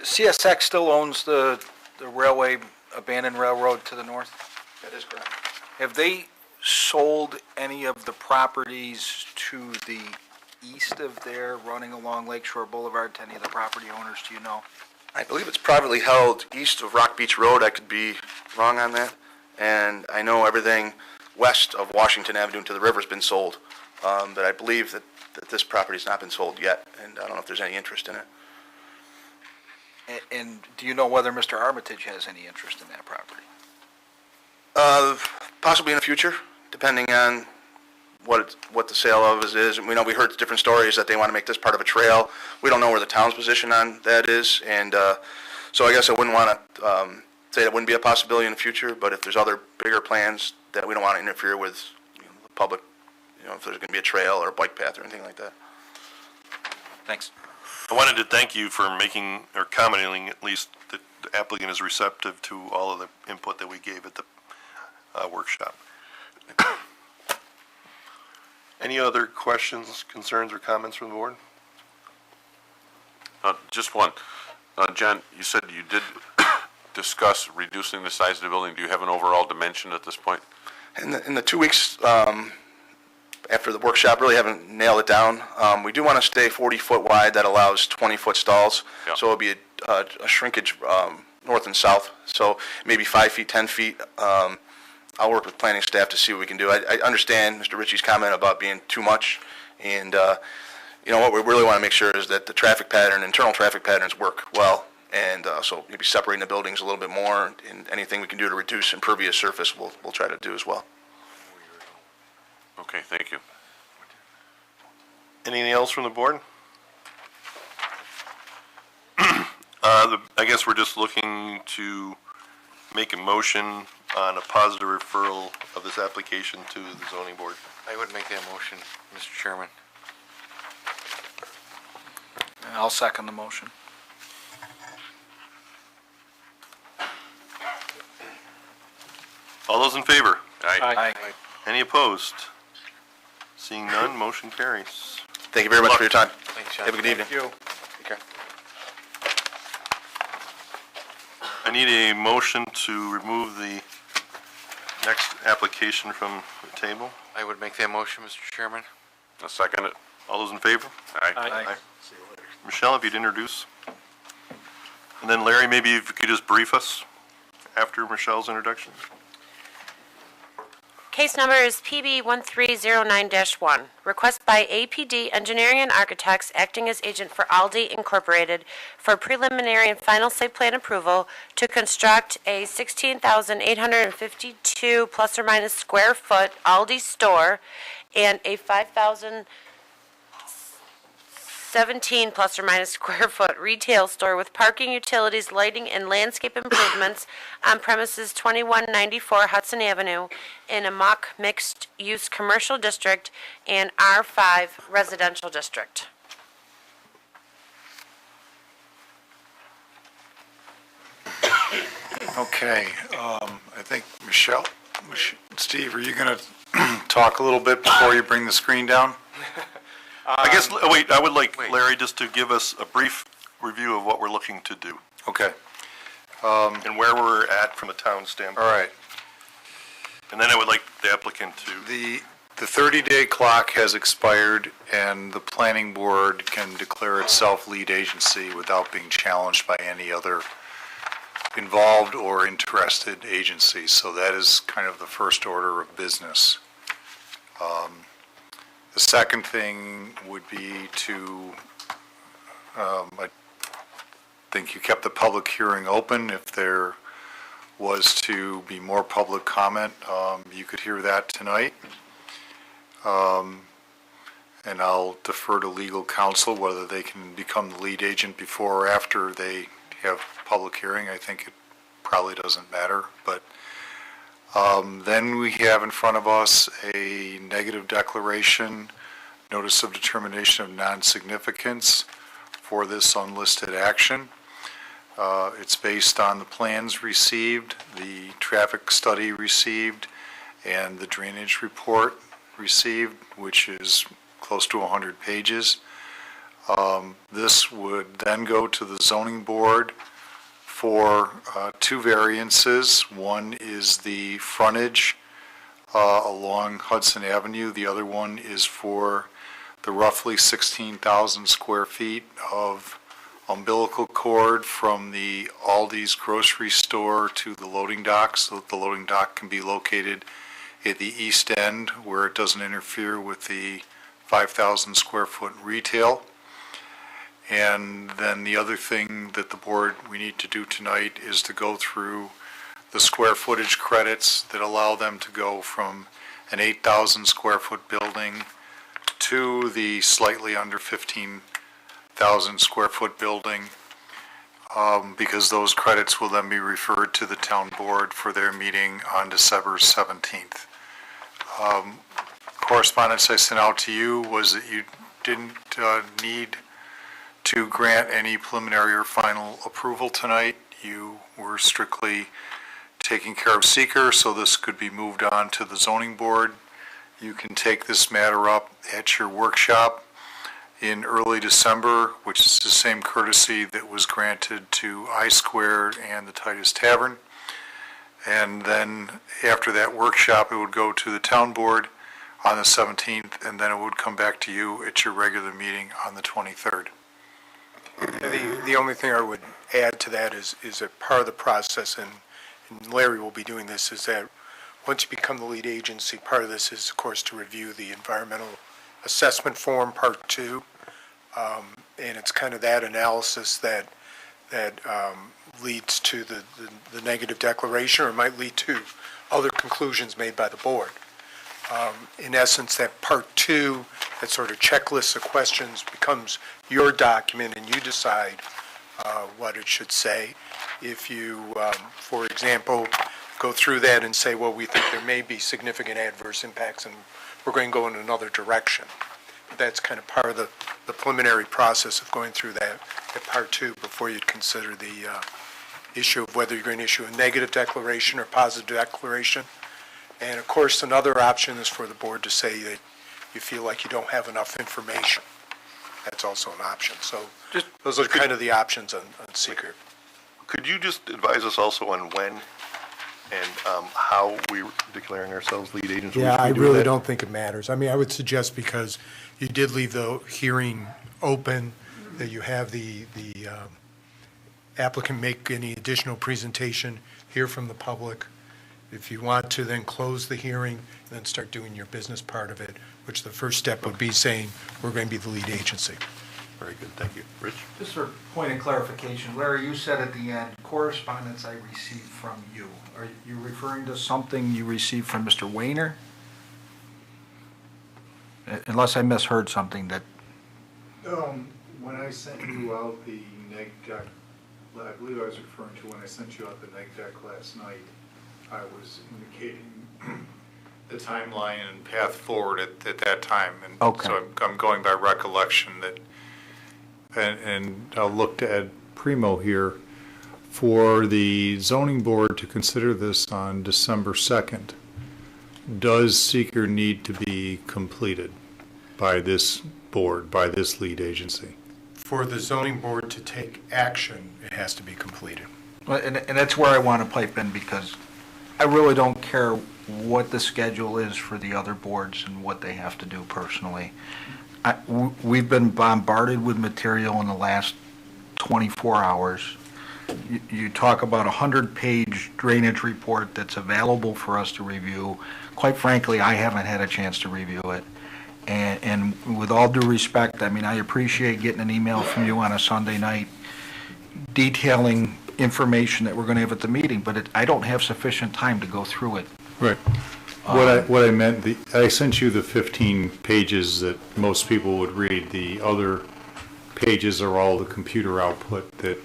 J: CSX still owns the railway, abandoned railroad to the north?
D: That is correct.
J: Have they sold any of the properties to the east of there, running along Lakeshore Boulevard, to any of the property owners, do you know?
D: I believe it's privately held east of Rock Beach Road. I could be wrong on that. And I know everything west of Washington Avenue to the river's been sold. But I believe that this property's not been sold yet, and I don't know if there's any interest in it.
J: And do you know whether Mr. Armitage has any interest in that property?
D: Possibly in the future, depending on what the sale of it is. We know we heard different stories that they want to make this part of a trail. We don't know where the town's position on that is, and so I guess I wouldn't want to say that wouldn't be a possibility in the future, but if there's other bigger plans that we don't want to interfere with, the public, if there's going to be a trail or a bike path or anything like that.
J: Thanks.
A: I wanted to thank you for making, or commenting at least, that the applicant is receptive to all of the input that we gave at the workshop. Any other questions, concerns, or comments from the board?
B: Just one. John, you said you did discuss reducing the size of the building. Do you have an overall dimension at this point?
D: In the 2 weeks after the workshop, really haven't nailed it down. We do want to stay 40-foot wide. That allows 20-foot stalls.
B: Yeah.
D: So it'll be a shrinkage north and south. So maybe 5 feet, 10 feet. I'll work with planning staff to see what we can do. I understand Mr. Ritchie's comment about being too much. And, what we really want to make sure is that the traffic pattern, internal traffic patterns work well. And so maybe separating the buildings a little bit more, and anything we can do to reduce impervious surface, we'll try to do as well.
B: Okay, thank you.
A: Anything else from the board? I guess we're just looking to make a motion on a positive referral of this application to the zoning board.
H: I would make that motion, Mr. Chairman.
J: And I'll second the motion.
A: All those in favor?
G: Aye.
A: Any opposed? Seeing none, motion carries.
D: Thank you very much for your time.
H: Thanks, John.
D: Have a good evening.
J: Thank you.
D: Take care.
A: I need a motion to remove the next application from the table.
H: I would make that motion, Mr. Chairman.
B: I'll second it.
A: All those in favor?
B: Aye.
G: Aye.
A: Michelle, if you'd introduce. And then Larry, maybe if you could just brief us after Michelle's introduction.
C: Case number is PB 1309-1. Request by APD Engineering and Architects acting as agent for Aldi Incorporated for preliminary and final site plan approval to construct a 16,852 plus or minus square foot Aldi store and a 5,017 plus or minus square foot retail store with parking, utilities, lighting, and landscape improvements on premises 2194 Hudson Avenue in a mock mixed-use commercial district and R5 residential district.
E: Okay, I think Steve, are you going to talk a little bit before you bring the screen down?
A: I guess, wait, I would like
H: Wait.
A: Larry just to give us a brief review of what we're looking to do
E: Okay,
A: and where we're at from a town standpoint.
E: all right.
A: And then I would like the applicant to,
E: The The 30-day clock has expired, and the planning board can declare itself lead agency without being challenged by any other involved or interested agency. So that is kind of the first order of business. The second thing would be to, I think you kept the public hearing open. If there was to be more public comment, you could hear that tonight. And I'll defer to legal counsel whether they can become the lead agent before or after they have public hearing. I think it probably doesn't matter. But then we have in front of us a negative declaration, notice of determination of non-significance for this unlisted action. It's based on the plans received, the traffic study received, and the drainage report received, which is close to 100 pages. This would then go to the zoning board for two variances. One is the frontage along Hudson Avenue. The other one is for the roughly 16,000 square feet of umbilical cord from the Aldi's grocery store to the loading dock, so that the loading dock can be located at the east end where it doesn't interfere with the 5,000 square foot retail. And then the other thing that the board, we need to do tonight is to go through the square footage credits that allow them to go from an 8,000 square foot building to the slightly under 15,000 square foot building, because those credits will then be referred to the town board for their meeting on December 17th. Correspondence I sent out to you was that you didn't need to grant any preliminary or final approval tonight. You were strictly taking care of seeker, so this could be moved on to the zoning board. You can take this matter up at your workshop in early December, which is the same courtesy that was granted to I Squared and the Titus Tavern. And then after that workshop, it would go to the town board on the 17th, and then it would come back to you at your regular meeting on the 23rd.
L: The only thing I would add to that is that part of the process, and Larry will be doing this, is that once you become the lead agency, part of this is, of course, to review the environmental assessment form, part 2. And it's kind of that analysis that leads to the negative declaration, or might lead to other conclusions made by the board. In essence, that part 2, that sort of checklist of questions, becomes your document, and you decide what it should say. If you, for example, go through that and say, well, we think there may be significant adverse impacts, and we're going to go in another direction. But that's kind of part of the preliminary process of going through that at part 2 before you'd consider the issue of whether you're going to issue a negative declaration or positive declaration. And of course, another option is for the board to say that you feel like you don't have enough information. That's also an option. So those are kind of the options on seeker.
A: Could you just advise us also on when and how we're declaring ourselves lead agency?
L: Yeah, I really don't think it matters. I mean, I would suggest, because you did leave the hearing open, that you have the applicant make any additional presentation, hear from the public. If you want to then close the hearing, and then start doing your business part of it, which the first step would be saying, we're going to be the lead agency.
A: Very good, thank you. Rich?
J: Just for point of clarification, Larry, you said at the end, correspondence I received from you. Are you referring to something you received from Mr. Wayner? Unless I misheard something that...
E: When I sent you out the neg deck, I believe I was referring to when I sent you out the neg deck last night, I was indicating the timeline and path forward at that time. And
J: Okay.
E: so I'm going by recollection that, and I'll look to Ed Primo here, for the zoning board to consider this on December 2nd. Does seeker need to be completed by this board, by this lead agency?
L: For the zoning board to take action, it has to be completed.
J: And that's where I want to pipe in, because I really don't care what the schedule is for the other boards and what they have to do personally. We've been bombarded with material in the last 24 hours. You talk about a 100-page drainage report that's available for us to review. Quite frankly, I haven't had a chance to review it. And with all due respect, I mean, I appreciate getting an email from you on a Sunday night detailing information that we're going to have at the meeting, but I don't have sufficient time to go through it.
E: Right. What I meant, I sent you the 15 pages that most people would read. The other pages are all the computer output that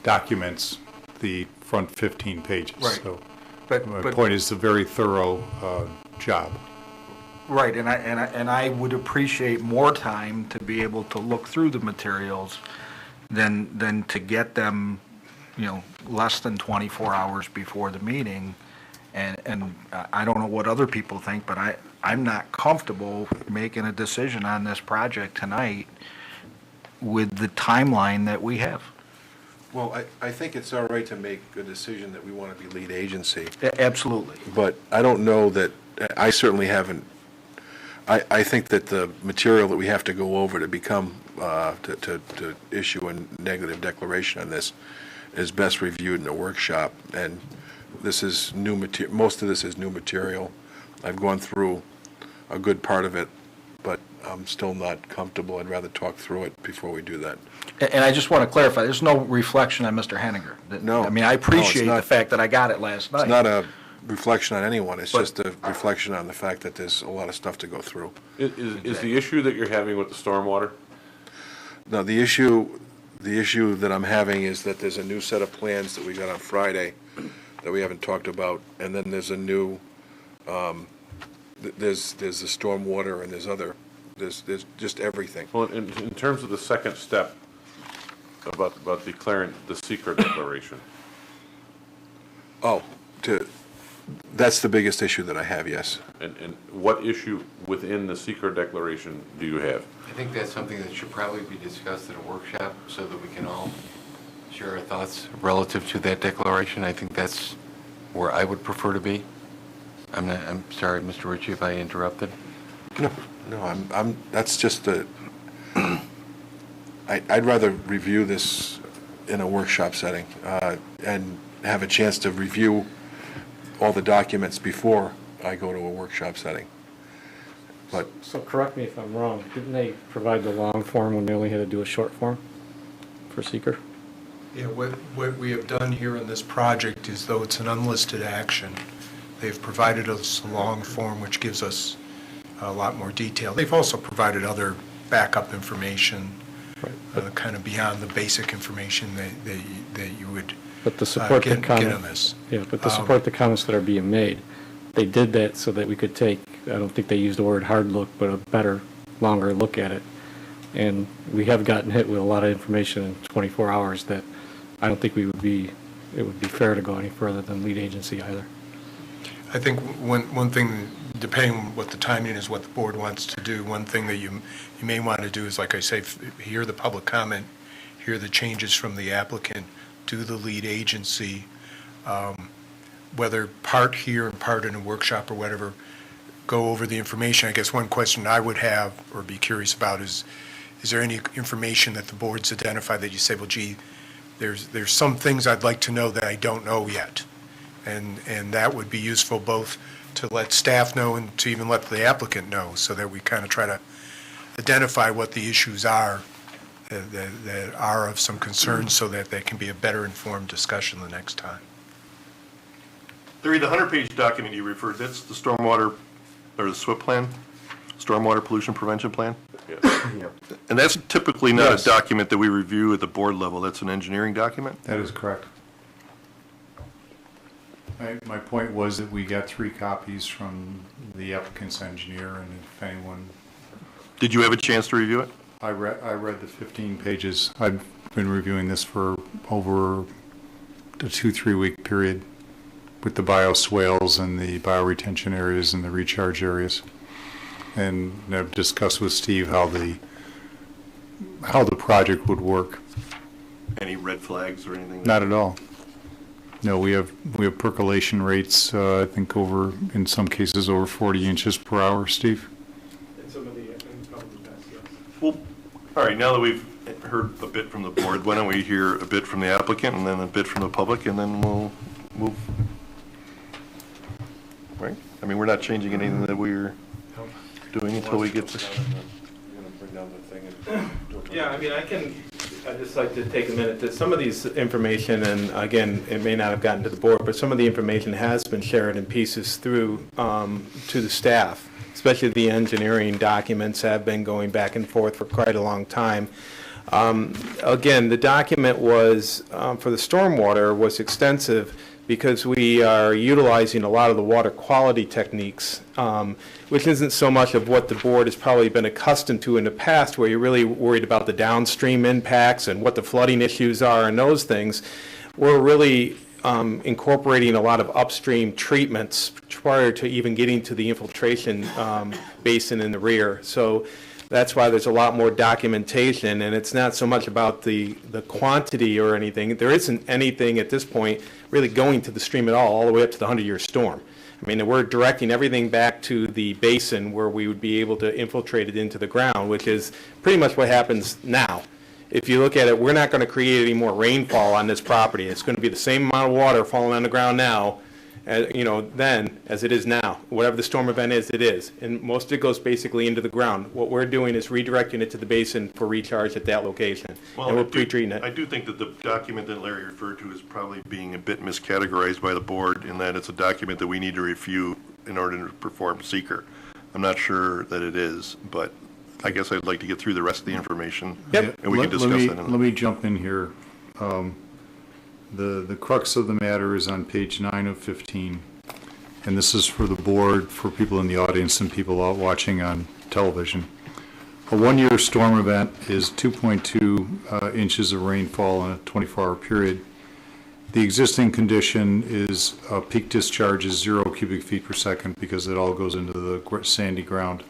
E: documents the front 15 pages.
J: Right.
E: So
J: But
E: my point is a very thorough job.
J: Right, and I would appreciate more time to be able to look through the materials than to get them, less than 24 hours before the meeting. And I don't know what other people think, but I'm not comfortable making a decision on this project tonight with the timeline that we have.
I: Well, I think it's all right to make a decision that we want to be lead agency,
J: Absolutely.
I: but I don't know that, I certainly haven't, I think that the material that we have to go over to become, to issue a negative declaration on this is best reviewed in a workshop, and this is new material, most of this is new material. I've gone through a good part of it, but I'm still not comfortable. I'd rather talk through it before we do that.
J: And I just want to clarify, there's no reflection on Mr. Henninger.
I: No.
J: I mean, I
I: No, it's
J: appreciate the
I: not.
J: fact that I got it last night.
I: It's not a reflection on anyone, it's
J: But-
I: just a reflection on the fact that there's a lot of stuff to go through.
B: Is the issue that you're having with the stormwater?
I: No, the issue that I'm having is that there's a new set of plans that we got on Friday that we haven't talked about, and then there's a new, there's the stormwater and there's just everything.
B: Well, in terms of the second step about declaring the secret declaration,
I: Oh, that's the biggest issue that I have, yes.
B: and what issue within the secret declaration do you have?
H: I think that's something that should probably be discussed at a workshop so that we can all share our thoughts relative to that declaration. I think that's where I would prefer to be. I'm sorry, Mr. Ritchie, if I interrupted.
I: No, that's just I'd rather review this in a workshop setting, and have a chance to review all the documents before I go to a workshop setting. But,
G: So correct me if I'm wrong, didn't they provide the long form when they only had to do a short form for seeker?
L: Yeah, what we have done here in this project is, though it's an unlisted action, they've provided us a long form which gives us a lot more detail. They've also provided other backup information, kind of beyond the basic information that you would
G: But to support the
L: get
G: comment.
L: on this.
G: Yeah, but to support the comments that are being made, they did that so that we could take, I don't think they used the word hard look, but a better, longer look at it. And we have gotten hit with a lot of information in 24 hours that I don't think it would be fair to go any further than lead agency either.
L: I think one thing, depending on what the timing is, what the board wants to do, one thing that you may want to do is, like I say, hear the public comment, hear the changes from the applicant, do the lead agency, whether part here and part in a workshop or whatever, go over the information. I guess one question I would have or be curious about is there any information that the board's identified that you say, well, gee, there's some things I'd like to know that I don't know yet? And that would be useful both to let staff know and to even let the applicant know, so that we kind of try to identify what the issues are that are of some concern, so that there can be a better informed discussion the next time.
A: Larry, the 100-page document you referred, that's the stormwater, or the SWIP plan? Stormwater Pollution Prevention Plan?
B: Yeah.
A: And that's typically not
E: Yes.
A: a document that we review at the board level, that's an engineering document?
E: That is correct. My point was that we got 3 copies from the applicant's engineer, and if anyone,
A: Did you have a chance to review it?
E: I read the 15 pages. I've been reviewing this for over a 2-3 week period with the bioswales and the bioretention areas and the recharge areas. And I've discussed with Steve how the project would work.
A: Any red flags or anything?
E: Not at all. No, we have percolation rates, I think in some cases, over 40 inches per hour, Steve.
A: Well, all right, now that we've heard a bit from the board, why don't we hear a bit from the applicant and then a bit from the public, and then we'll move. Right? I mean, we're not changing anything that we're doing until we get to.
M: Yeah, I mean, I'd just like to take a minute, that some of these information, and again, it may not have gotten to the board, but some of the information has been shared in pieces through, to the staff, especially the engineering documents have been going back and forth for quite a long time. Again, the document was, for the stormwater, was extensive because we are utilizing a lot of the water quality techniques, which isn't so much of what the board has probably been accustomed to in the past, where you're really worried about the downstream impacts and what the flooding issues are and those things. We're really incorporating a lot of upstream treatments prior to even getting to the infiltration basin in the rear. So that's why there's a lot more documentation, and it's not so much about the quantity or anything. There isn't anything at this point really going to the stream at all the way up to the 100-year storm. I mean, we're directing everything back to the basin where we would be able to infiltrate it into the ground, which is pretty much what happens now. If you look at it, we're not going to create any more rainfall on this property. It's going to be the same amount of water falling on the ground now, then as it is now. Whatever the storm event is, it is. And most of it goes basically into the ground. What we're doing is redirecting it to the basin for recharge at that location. And we're pre-treating it.
A: I do think that the document that Larry referred to is probably being a bit miscategorized by the board in that it's a document that we need to review in order to perform seeker. I'm not sure that it is, but I guess I'd like to get through the rest of the information.
E: Yep.
A: And we can discuss that.
E: Let me jump in here. The crux of the matter is on page 9 of 15, and this is for the board, for people in the audience and people out watching on television. A one-year storm event is 2.2 inches of rainfall in a 24-hour period. The existing condition is peak discharge is 0 cubic feet per second because it all goes into the sandy ground,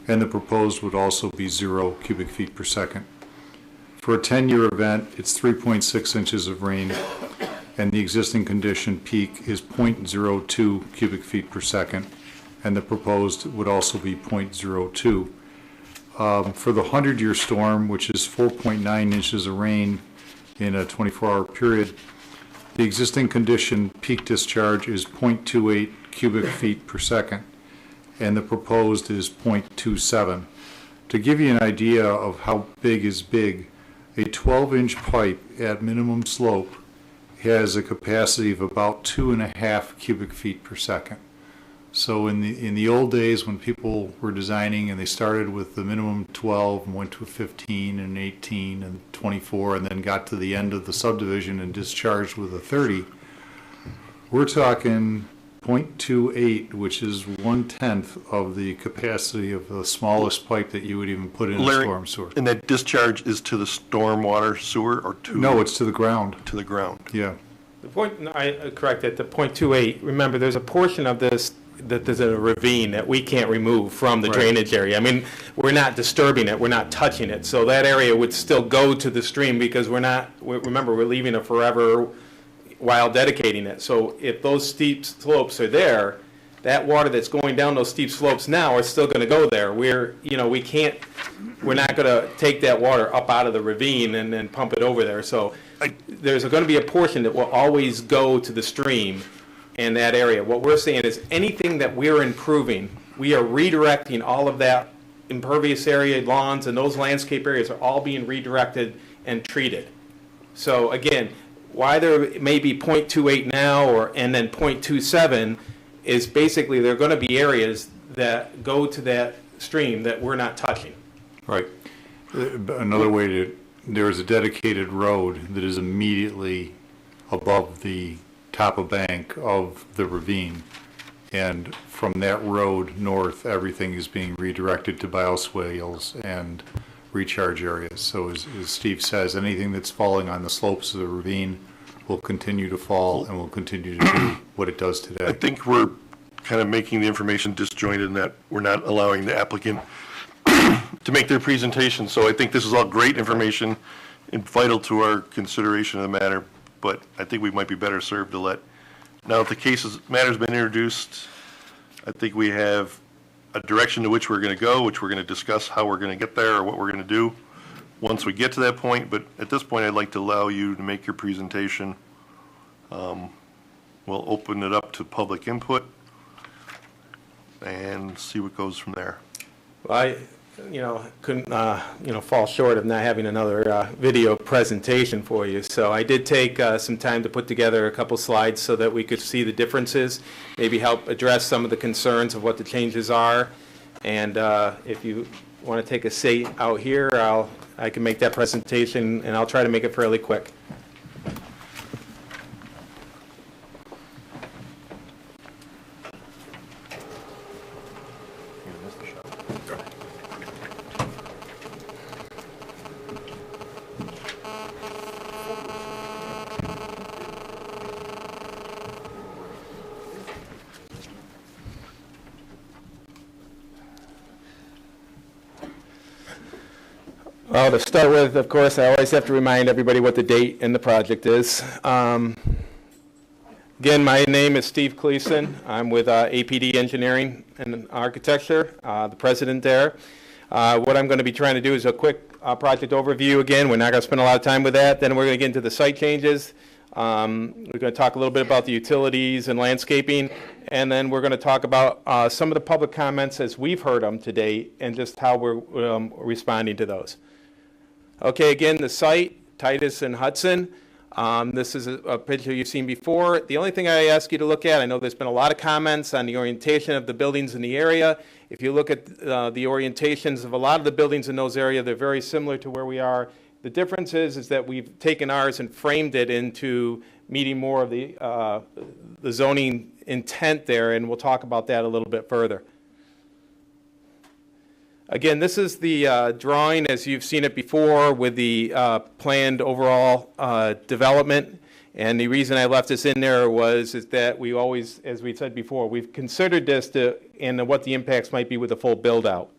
E: and the proposed would also be 0 cubic feet per second. For a 10-year event, it's 3.6 inches of rain, and the existing condition peak is 0.02 cubic feet per second, and the proposed would also be 0.02. For the 100-year storm, which is 4.9 inches of rain in a 24-hour period, the existing condition peak discharge is 0.28 cubic feet per second, and the proposed is 0.27. To give you an idea of how big is big, a 12-inch pipe at minimum slope has a capacity of about 2.5 cubic feet per second. So in the old days when people were designing and they started with the minimum 12 and went to 15 and 18 and 24 and then got to the end of the subdivision and discharged with a 30, we're talking 0.28, which is 1/10 of the capacity of the smallest pipe that you would even put in a storm sewer.
A: And that discharge is to the stormwater sewer or to?
E: No, it's to the ground.
A: To the ground.
E: Yeah.
M: The point, I correct that, the .28, remember, there's a portion of this that there's a ravine that we can't remove from the drainage area. I mean, we're not disturbing it, we're not touching it, so that area would still go to the stream because remember, we're leaving it forever while dedicating it. So if those steep slopes are there, that water that's going down those steep slopes now is still going to go there. We're not going to take that water up out of the ravine and then pump it over there. So there's going to be a portion that will always go to the stream in that area. What we're saying is anything that we're improving, we are redirecting all of that impervious area, lawns, and those landscape areas are all being redirected and treated. So again, why there may be .28 now and then .27 is basically there are going to be areas that go to that stream that we're not touching.
E: Right. Another way there is a dedicated road that is immediately above the top of bank of the ravine. And from that road north, everything is being redirected to bioswales and recharge areas. So as Steve says, anything that's falling on the slopes of the ravine will continue to fall and will continue to do what it does today.
A: I think we're kind of making the information disjointed in that we're not allowing the applicant to make their presentation. So I think this is all great information and vital to our consideration of the matter. but I think we might be better served to let, now that the matter's been introduced, I think we have a direction to which we're going to go, which we're going to discuss how we're going to get there or what we're going to do once we get to that point. But at this point, I'd like to allow you to make your presentation. We'll open it up to public input and see what goes from there.
M: Well, I, couldn't, fall short of not having another video presentation for you. So I did take some time to put together a couple slides so that we could see the differences, maybe help address some of the concerns of what the changes are. And if you want to take a seat out here, I can make that presentation, and I'll try to make it fairly quick. Well, to start with, of course, I always have to remind everybody what the date in the project is. Again, my name is Steve Cleason. I'm with APD Engineering and Architecture, the president there. What I'm going to be trying to do is a quick project overview again. We're not going to spend a lot of time with that. Then we're going to get into the site changes. We're going to talk a little bit about the utilities and landscaping. And then we're going to talk about some of the public comments as we've heard them to date and just how we're responding to those. Okay, again, the site, Titus and Hudson. This is a picture you've seen before. The only thing I ask you to look at, I know there's been a lot of comments on the orientation of the buildings in the area. If you look at the orientations of a lot of the buildings in those areas, they're very similar to where we are. The difference is that we've taken ours and framed it into meeting more of the zoning intent there, and we'll talk about that a little bit further. Again, this is the drawing as you've seen it before with the planned overall development. And the reason I left this in there is that we always, as we said before, we've considered this and what the impacts might be with a full build out.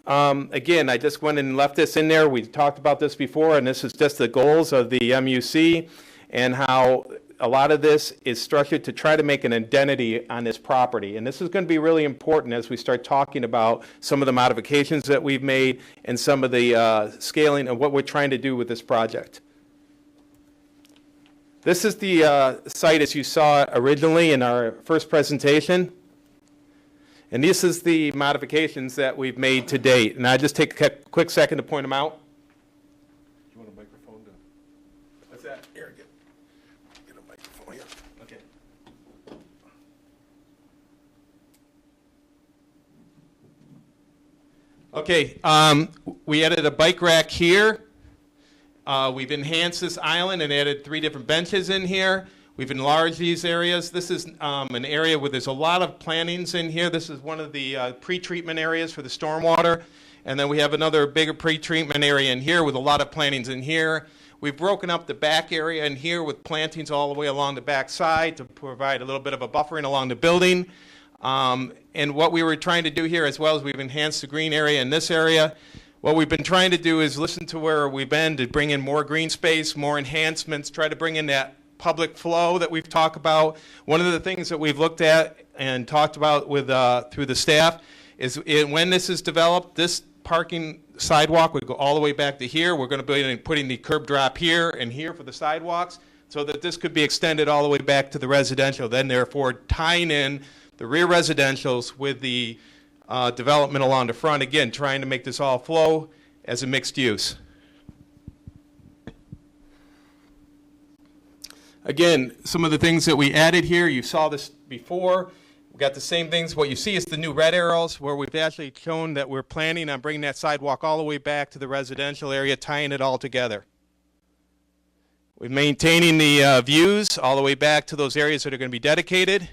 M: Again, I just went and left this in there. We talked about this before, and this is just the goals of the MUC and how a lot of this is structured to try to make an identity on this property. And this is going to be really important as we start talking about some of the modifications that we've made and some of the scaling of what we're trying to do with this project. This is the site as you saw originally in our first presentation. And this is the modifications that we've made to date. And I'll just take a quick second to point them out.
L: You want a microphone? What's that? Here, get a microphone here.
M: Okay. Okay, we added a bike rack here. We've enhanced this island and added 3 different benches in here. We've enlarged these areas. This is an area where there's a lot of plantings in here. This is one of the pre-treatment areas for the stormwater. And then we have another bigger pre-treatment area in here with a lot of plantings in here. We've broken up the back area in here with plantings all the way along the back side to provide a little bit of a buffering along the building. And what we were trying to do here, as well as we've enhanced the green area in this area, what we've been trying to do is listen to where we've been to bring in more green space, more enhancements, try to bring in that public flow that we've talked about. One of the things that we've looked at and talked about with through the staff is when this is developed, this parking sidewalk would go all the way back to here. We're going to be putting the curb drop here and here for the sidewalks so that this could be extended all the way back to the residential, then therefore tying in the rear residentials with the development along the front, again, trying to make this all flow as a mixed use. Again, some of the things that we added here, you saw this before. We've got the same things. What you see is the new red arrows where we've actually shown that we're planning on bringing that sidewalk all the way back to the residential area, tying it all together. We're maintaining the views all the way back to those areas that are going to be dedicated.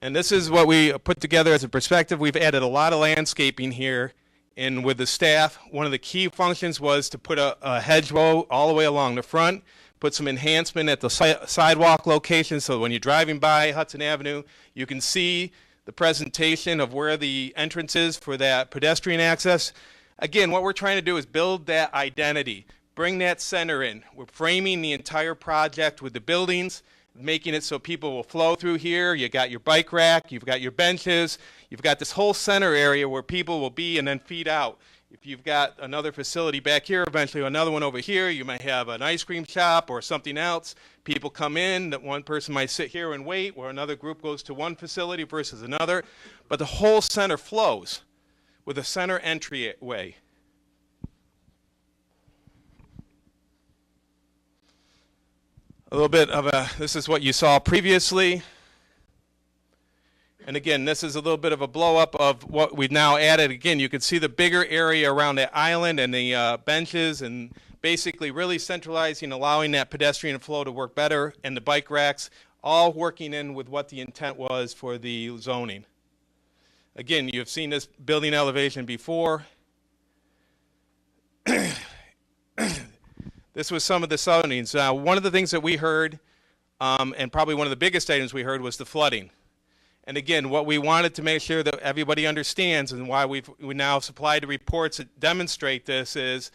M: And this is what we put together as a perspective. We've added a lot of landscaping here. And with the staff, one of the key functions was to put a hedgerow all the way along the front, put some enhancement at the sidewalk location so when you're driving by Hudson Avenue, you can see the presentation of where the entrance is for that pedestrian access. again, what we're trying to do is build that identity, bring that center in. We're framing the entire project with the buildings, making it so people will flow through here. You got your bike rack, you've got your benches, you've got this whole center area where people will be and then feed out. If you've got another facility back here, eventually another one over here, you might have an ice cream shop or something else. People come in, that one person might sit here and wait, or another group goes to one facility versus another. But the whole center flows with a center entryway. A little bit of this is what you saw previously. And again, this is a little bit of a blow up of what we've now added. Again, you can see the bigger area around the island and the benches, and basically really centralizing, allowing that pedestrian flow to work better, and the bike racks, all working in with what the intent was for the zoning. Again, you've seen this building elevation before. This was some of the zonings. One of the things that we heard, and probably one of the biggest items we heard, was the flooding. And again, what we wanted to make sure that everybody understands, and why we now supplied the reports that demonstrate this, is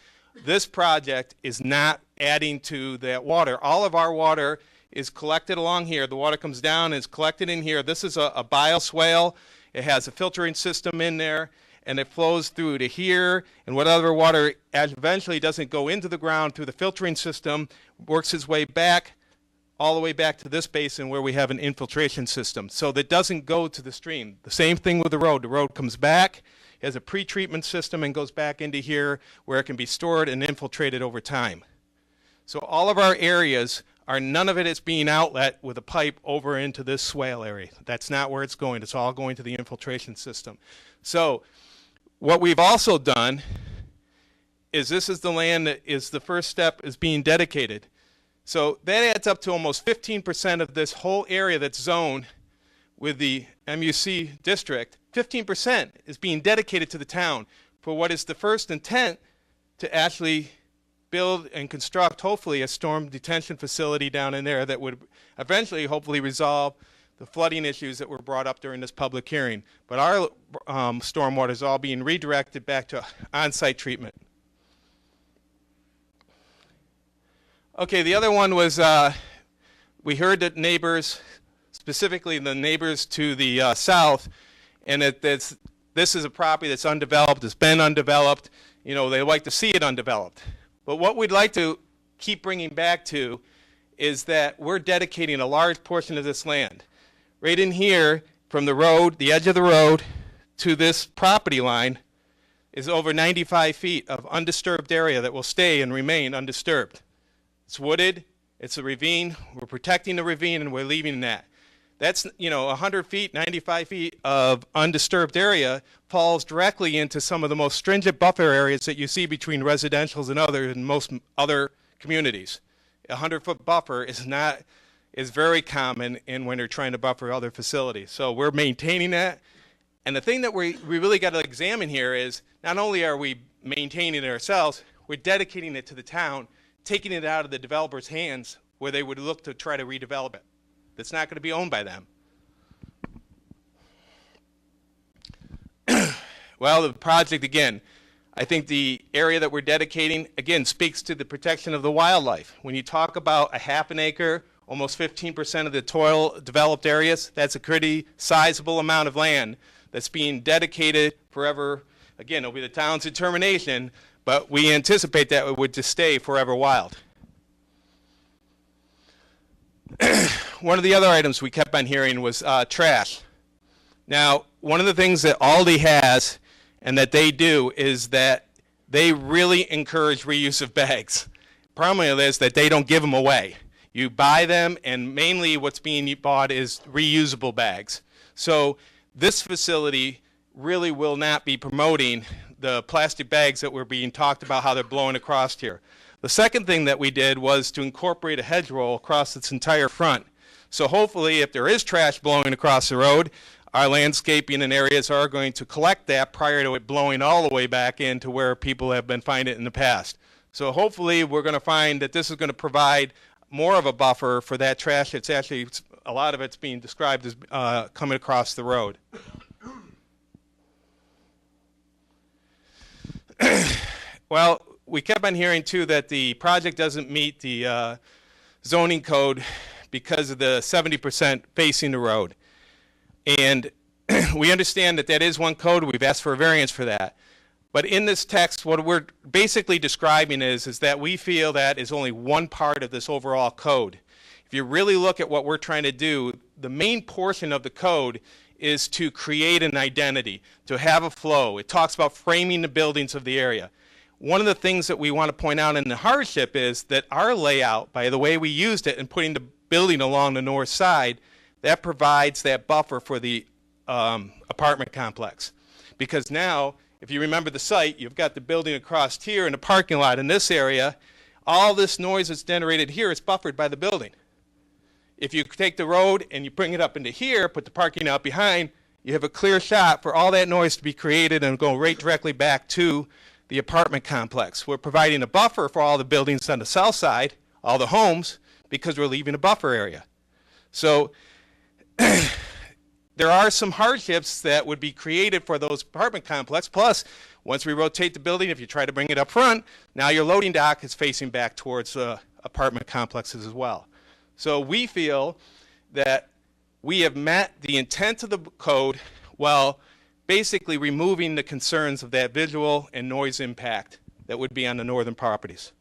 M: this project is not adding to that water. All of our water is collected along here. The water comes down and is collected in here. This is a bioswale. It has a filtering system in there, and it flows through to here. And whatever water eventually doesn't go into the ground through the filtering system works its way back, all the way back to this basin where we have an infiltration system. So that doesn't go to the stream. The same thing with the road. The road comes back, has a pre-treatment system, and goes back into here where it can be stored and infiltrated over time. So all of our areas are, none of it is being outlet with a pipe over into this swale area. That's not where it's going. It's all going to the infiltration system. So what we've also done is, this is the land that is the first step is being dedicated. So that adds up to almost 15% of this whole area that's zoned with the MUC district. 15% is being dedicated to the town for what is the first intent to actually build and construct, hopefully, a storm detention facility down in there that would eventually, hopefully, resolve the flooding issues that were brought up during this public hearing. But our stormwater is all being redirected back to on-site treatment. Okay, the other one was, we heard that neighbors, specifically the neighbors to the south, and that this is a property that's undeveloped, it's been undeveloped, you know, they like to see it undeveloped. But what we'd like to keep bringing back to is that we're dedicating a large portion of this land. Right in here, from the road, the edge of the road, to this property line is over 95 feet of undisturbed area that will stay and remain undisturbed. It's wooded, it's a ravine, we're protecting the ravine, and we're leaving that. That's, 100 feet, 95 feet of undisturbed area falls directly into some of the most stringent buffer areas that you see between residentials and most other communities. A 100-foot buffer is very common when you're trying to buffer other facilities. So we're maintaining that. And the thing that we really got to examine here is, not only are we maintaining it ourselves, we're dedicating it to the town, taking it out of the developer's hands where they would look to try to redevelop it. That's not going to be owned by them. Well, the project, again, I think the area that we're dedicating, again, speaks to the protection of the wildlife. When you talk about a half an acre, almost 15% of the total developed areas, that's a pretty sizable amount of land that's being dedicated forever. Again, it'll be the town's determination, but we anticipate that it would just stay forever wild. One of the other items we kept on hearing was trash. Now, one of the things that Aldi has and that they do is that they really encourage reuse of bags. Problem is that they don't give them away. You buy them, and mainly what's being bought is reusable bags. So this facility really will not be promoting the plastic bags that were being talked about, how they're blowing across here. The second thing that we did was to incorporate a hedgerow across its entire front. So hopefully, if there is trash blowing across the road, our landscaping and areas are going to collect that prior to it blowing all the way back into where people have been finding it in the past. So hopefully, we're going to find that this is going to provide more of a buffer for that trash. It's actually, a lot of it's being described as coming across the road. Well, we kept on hearing too that the project doesn't meet the zoning code because of the 70% facing the road. And we understand that that is one code. We've asked for a variance for that. But in this text, what we're basically describing is that we feel that is only one part of this overall code. If you really look at what we're trying to do, the main portion of the code is to create an identity, to have a flow. It talks about framing the buildings of the area. One of the things that we want to point out in the hardship is that our layout, by the way we used it and putting the building along the north side, that provides that buffer for the apartment complex. Because now, if you remember the site, you've got the building across here and the parking lot in this area. All this noise that's generated here is buffered by the building. If you take the road and you bring it up into here, put the parking out behind, you have a clear shot for all that noise to be created and go right directly back to the apartment complex. We're providing a buffer for all the buildings on the south side, all the homes, because we're leaving a buffer area. So there are some hardships that would be created for those apartment complex. Plus, once we rotate the building, if you try to bring it up front, now your loading dock is facing back towards apartment complexes as well. So we feel that we have met the intent of the code while basically removing the concerns of that visual and noise impact that would be on the northern properties.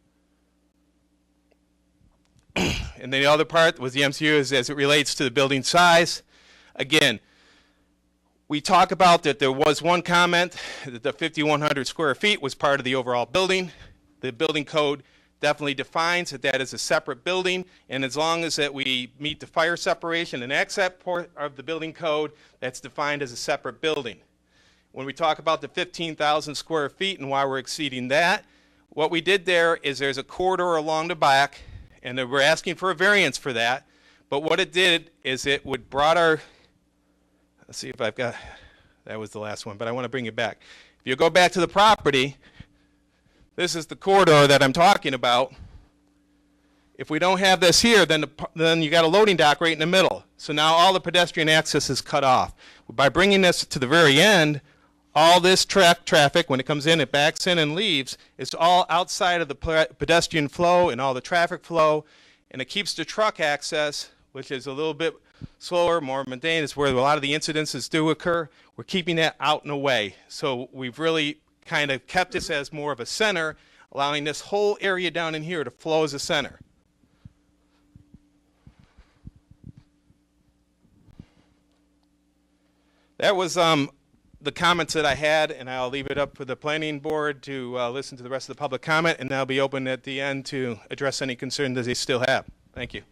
M: And then the other part was the MCU is as it relates to the building size. Again, we talk about that there was one comment that the 5,100 square feet was part of the overall building. The building code definitely defines that that is a separate building, and as long as that we meet the fire separation and access part of the building code, that's defined as a separate building. When we talk about the 15,000 square feet and why we're exceeding that, what we did there is there's a corridor along the back, and we're asking for a variance for that, but what it did is it would brought our, let's see if I've got, that was the last one, but I want to bring it back. If you go back to the property, this is the corridor that I'm talking about. If we don't have this here, then you got a loading dock right in the middle. So now all the pedestrian access is cut off. By bringing this to the very end, all this traffic, when it comes in, it backs in and leaves. It's all outside of the pedestrian flow and all the traffic flow, and it keeps the truck access, which is a little bit slower, more mundane. It's where a lot of the incidences do occur. We're keeping that out and away. So we've really kind of kept this as more of a center, allowing this whole area down in here to flow as a center. That was the comments that I had, and I'll leave it up for the planning board to listen to the rest of the public comment, and I'll be open at the end to address any concerns that they still have. Thank you.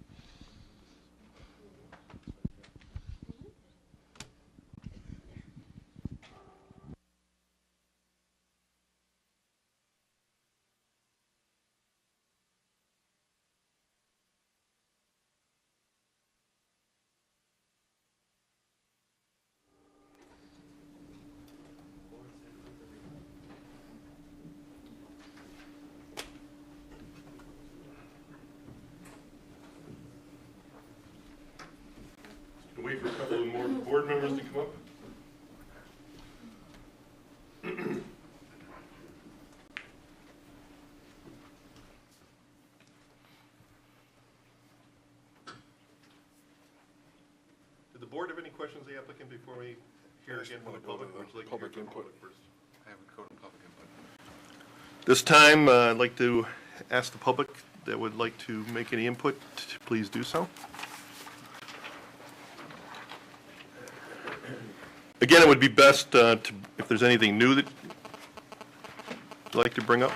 A: Wait for a couple of more board members to come up. Did the board have any questions of the applicant before we hear again from the public? Would you like to hear from the public first?
H: I would go to public input.
A: This time, I'd like to ask the public that would like to make any input, to please do so. Again, it would be best if there's anything new that you'd like to bring up.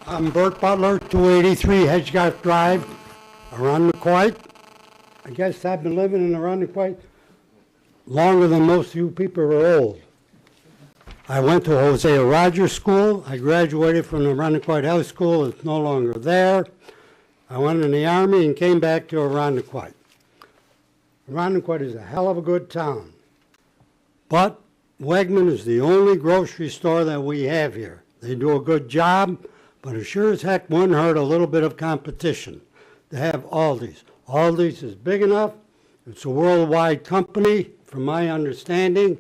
N: I'm Bert Butler, 283 Hedgecock Drive, Arundequite. I guess I've been living in Arundequite longer than most of you people are old. I went to Hosea Rogers School. I graduated from the Arundequite High School. It's no longer there. I went in the Army and came back to Arundequite. Arundequite is a hell of a good town. But Wegman is the only grocery store that we have here. They do a good job, but it sure as heck wouldn't hurt a little bit of competition to have Aldi's. Aldi's is big enough. It's a worldwide company, from my understanding,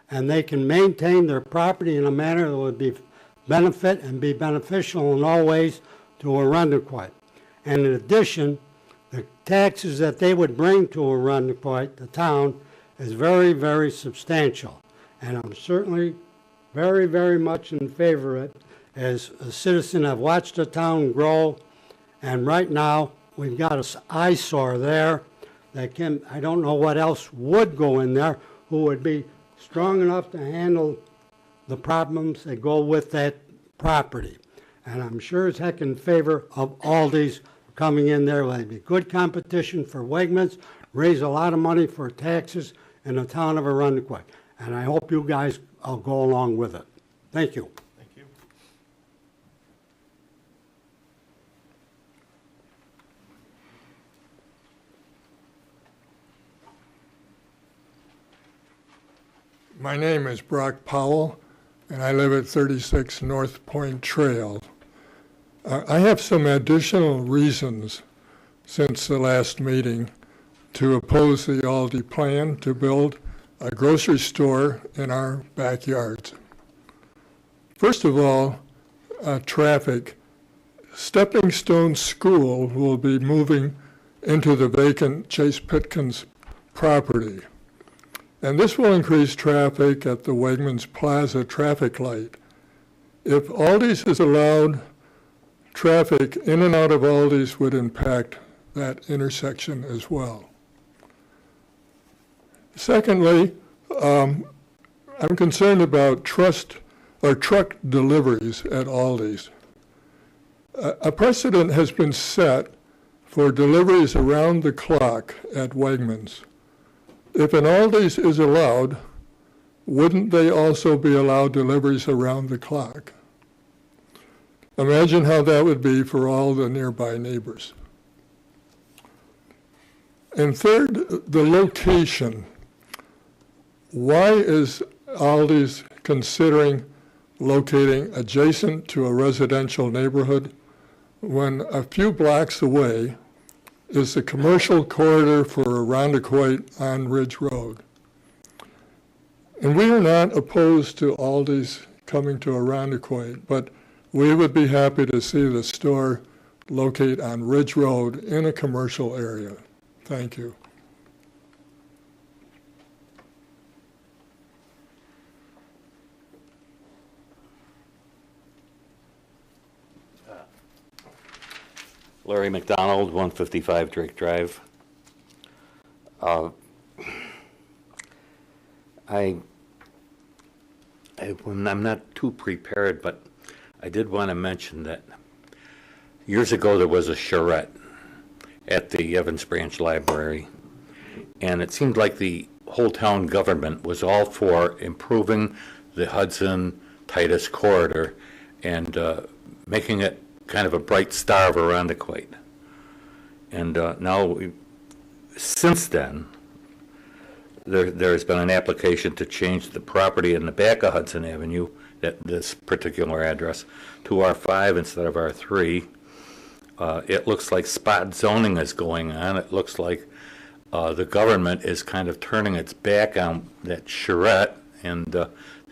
N: and they can maintain their property in a manner that would be benefit and be beneficial in all ways to Arundequoit. And in addition, the taxes that they would bring to Arundequoit, the town, is very, very substantial. And I'm certainly very, very much in favor of it. As a citizen, I've watched the town grow, and right now, we've got an eyesore there that I don't know what else would go in there, who would be strong enough to handle the problems that go with that property. And I'm sure as heck in favor of Aldi's coming in there. It'll be good competition for Wegmans, raise a lot of money for taxes in the town of Arundequoit. And I hope you guys will go along with it. Thank you.
A: Thank you.
O: My name is Brock Powell, and I live at 36 North Point Trail. I have some additional reasons since the last meeting to oppose the Aldi plan to build a grocery store in our backyards. First of all, traffic. Stepping Stone School will be moving into the vacant Chase Pitkins property. And this will increase traffic at the Wegmans Plaza traffic light. If Aldi's is allowed, traffic in and out of Aldi's would impact that intersection as well. Secondly, I'm concerned about truck deliveries at Aldi's. A precedent has been set for deliveries around the clock at Wegmans. If an Aldi's is allowed, wouldn't they also be allowed deliveries around the clock? Imagine how that would be for all the nearby neighbors. And third, the location. Why is Aldi's considering locating adjacent to a residential neighborhood when a few blocks away is the commercial corridor for Arundequoit on Ridge Road? And we are not opposed to Aldi's coming to Arundequoit, but we would be happy to see the store locate on Ridge Road in a commercial area. Thank you.
P: Larry McDonald, 155 Drake Drive. I'm not too prepared, but I did want to mention that years ago there was a charrette at the Evans Branch Library, and it seemed like the whole town government was all for improving the Hudson-Titus corridor and making it kind of a bright star of Arundequoit. And now, since then, there's been an application to change the property in the back of Hudson Avenue, at this particular address, to R5 instead of R3. It looks like spot zoning is going on. It looks like the government is kind of turning its back on that charrette and the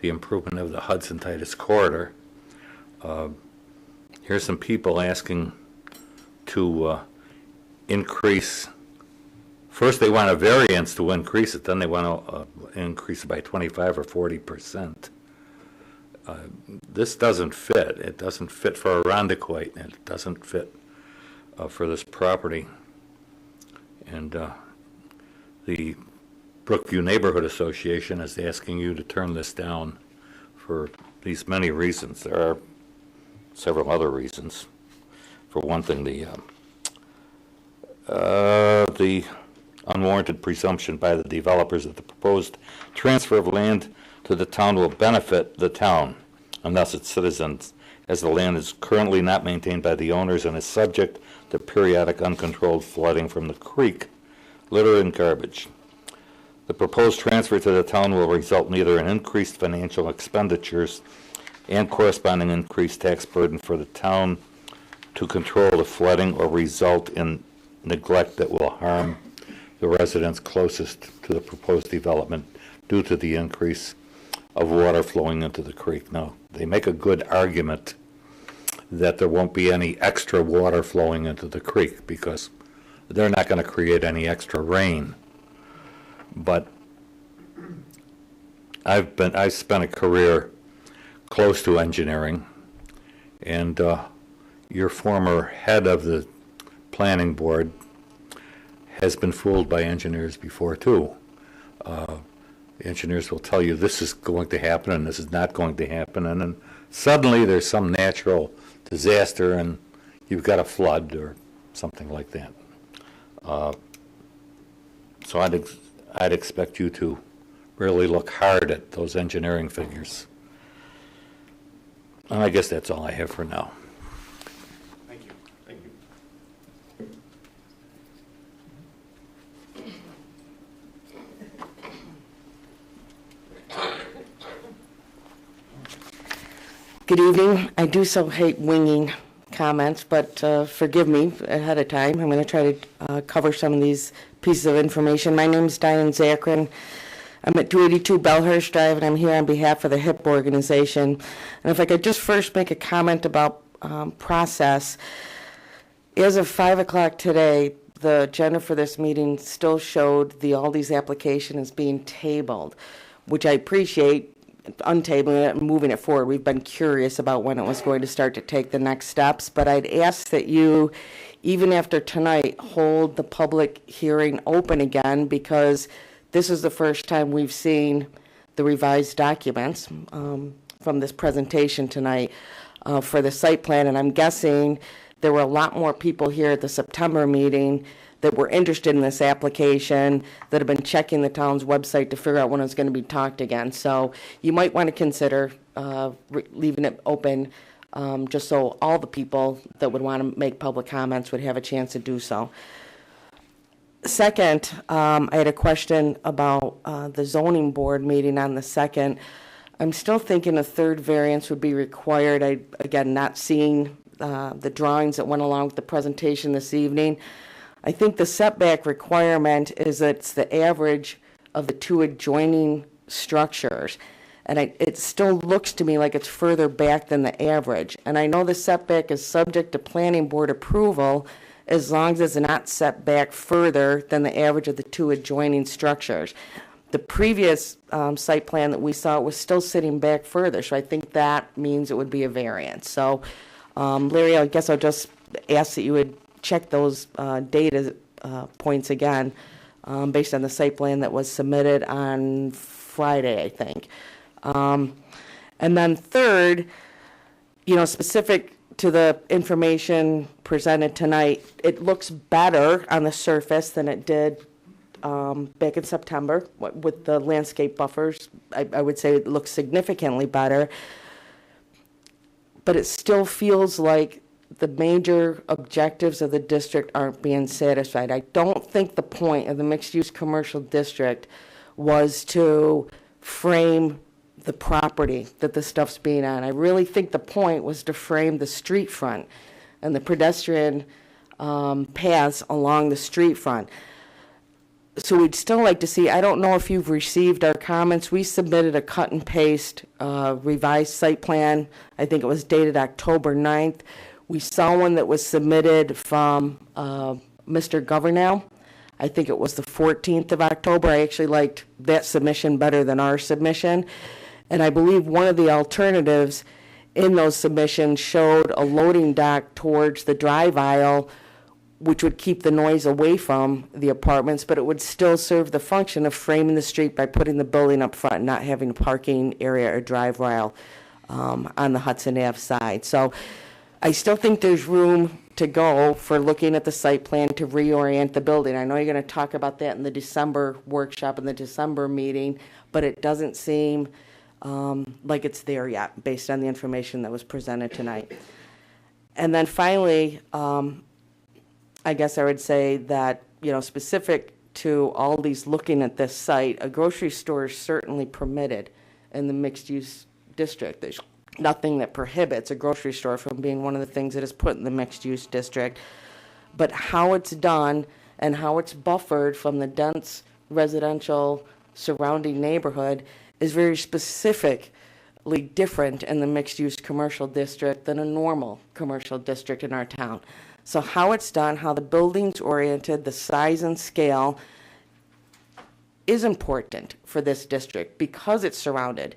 P: improvement of the Hudson-Titus corridor. Here's some people asking to increase. First, they want a variance to increase it. Then they want to increase it by 25 or 40%. This doesn't fit. It doesn't fit for Arundequoit. It doesn't fit for this property. And the Brookview Neighborhood Association is asking you to turn this down for these many reasons. There are several other reasons. For one thing, the unwarranted presumption by the developers that the proposed transfer of land to the town will benefit the town and thus its citizens, as the land is currently not maintained by the owners and is subject to periodic uncontrolled flooding from the creek, litter, and garbage. The proposed transfer to the town will result neither in increased financial expenditures and corresponding increased tax burden for the town to control the flooding or result in neglect that will harm the residents closest to the proposed development due to the increase of water flowing into the creek. Now, they make a good argument that there won't be any extra water flowing into the creek because they're not going to create any extra rain. But I've spent a career close to engineering, and your former head of the planning board has been fooled by engineers before too. The engineers will tell you this is going to happen and this is not going to happen, and then suddenly there's some natural disaster and you've got a flood or something like that. So I'd expect you to really look hard at those engineering figures. And I guess that's all I have for now.
A: Thank you. Thank you.
Q: Good evening. I do so hate winging comments, but forgive me ahead of time. I'm going to try to cover some of these pieces of information. My name is Diane Zachrin. I'm at 282 Bellhurst Drive, and I'm here on behalf of the HIP organization. And if I could just first make a comment about process. As of 5 o'clock today, the agenda for this meeting still showed the Aldi's application as being tabled, which I appreciate, untabling it and moving it forward. We've been curious about when it was going to start to take the next steps, but I'd ask that you, even after tonight, hold the public hearing open again, because this is the first time we've seen the revised documents from this presentation tonight for the site plan, and I'm guessing there were a lot more people here at the September meeting that were interested in this application, that have been checking the town's website to figure out when it's going to be talked again. So you might want to consider leaving it open just so all the people that would want to make public comments would have a chance to do so. Second, I had a question about the zoning board meeting on the 2nd. I'm still thinking a third variance would be required. Again, not seeing the drawings that went along with the presentation this evening. I think the setback requirement is that it's the average of the two adjoining structures. And it still looks to me like it's further back than the average. And I know the setback is subject to planning board approval as long as it's not set back further than the average of the two adjoining structures. The previous site plan that we saw was still sitting back further, so I think that means it would be a variance. So, Larry, I guess I'll just ask that you would check those data points again based on the site plan that was submitted on Friday, I think. And then third, specific to the information presented tonight, it looks better on the surface than it did back in September with the landscape buffers. I would say it looks significantly better, but it still feels like the major objectives of the district aren't being satisfied. I don't think the point of the mixed-use commercial district was to frame the property that the stuff's being on. I really think the point was to frame the street front and the pedestrian paths along the street front. So we'd still like to see, I don't know if you've received our comments. We submitted a cut and paste revised site plan. I think it was dated October 9th. We saw one that was submitted from Mr. Governale. I think it was the 14th of October. I actually liked that submission better than our submission. And I believe one of the alternatives in those submissions showed a loading dock towards the drive aisle, which would keep the noise away from the apartments, but it would still serve the function of framing the street by putting the building up front and not having a parking area or drive aisle on the Hudson Ave side. So I still think there's room to go for looking at the site plan to reorient the building. I know you're going to talk about that in the December workshop and the December meeting, but it doesn't seem like it's there yet based on the information that was presented tonight. And then finally, I guess I would say that, specific to Aldi's looking at this site, a grocery store is certainly permitted in the mixed-use district. There's nothing that prohibits a grocery store from being one of the things that is put in the mixed-use district. But how it's done and how it's buffered from the dense residential surrounding neighborhood is very specifically different in the mixed-use commercial district than a normal commercial district in our town. So how it's done, how the building's oriented, the size and scale is important for this district because it's surrounded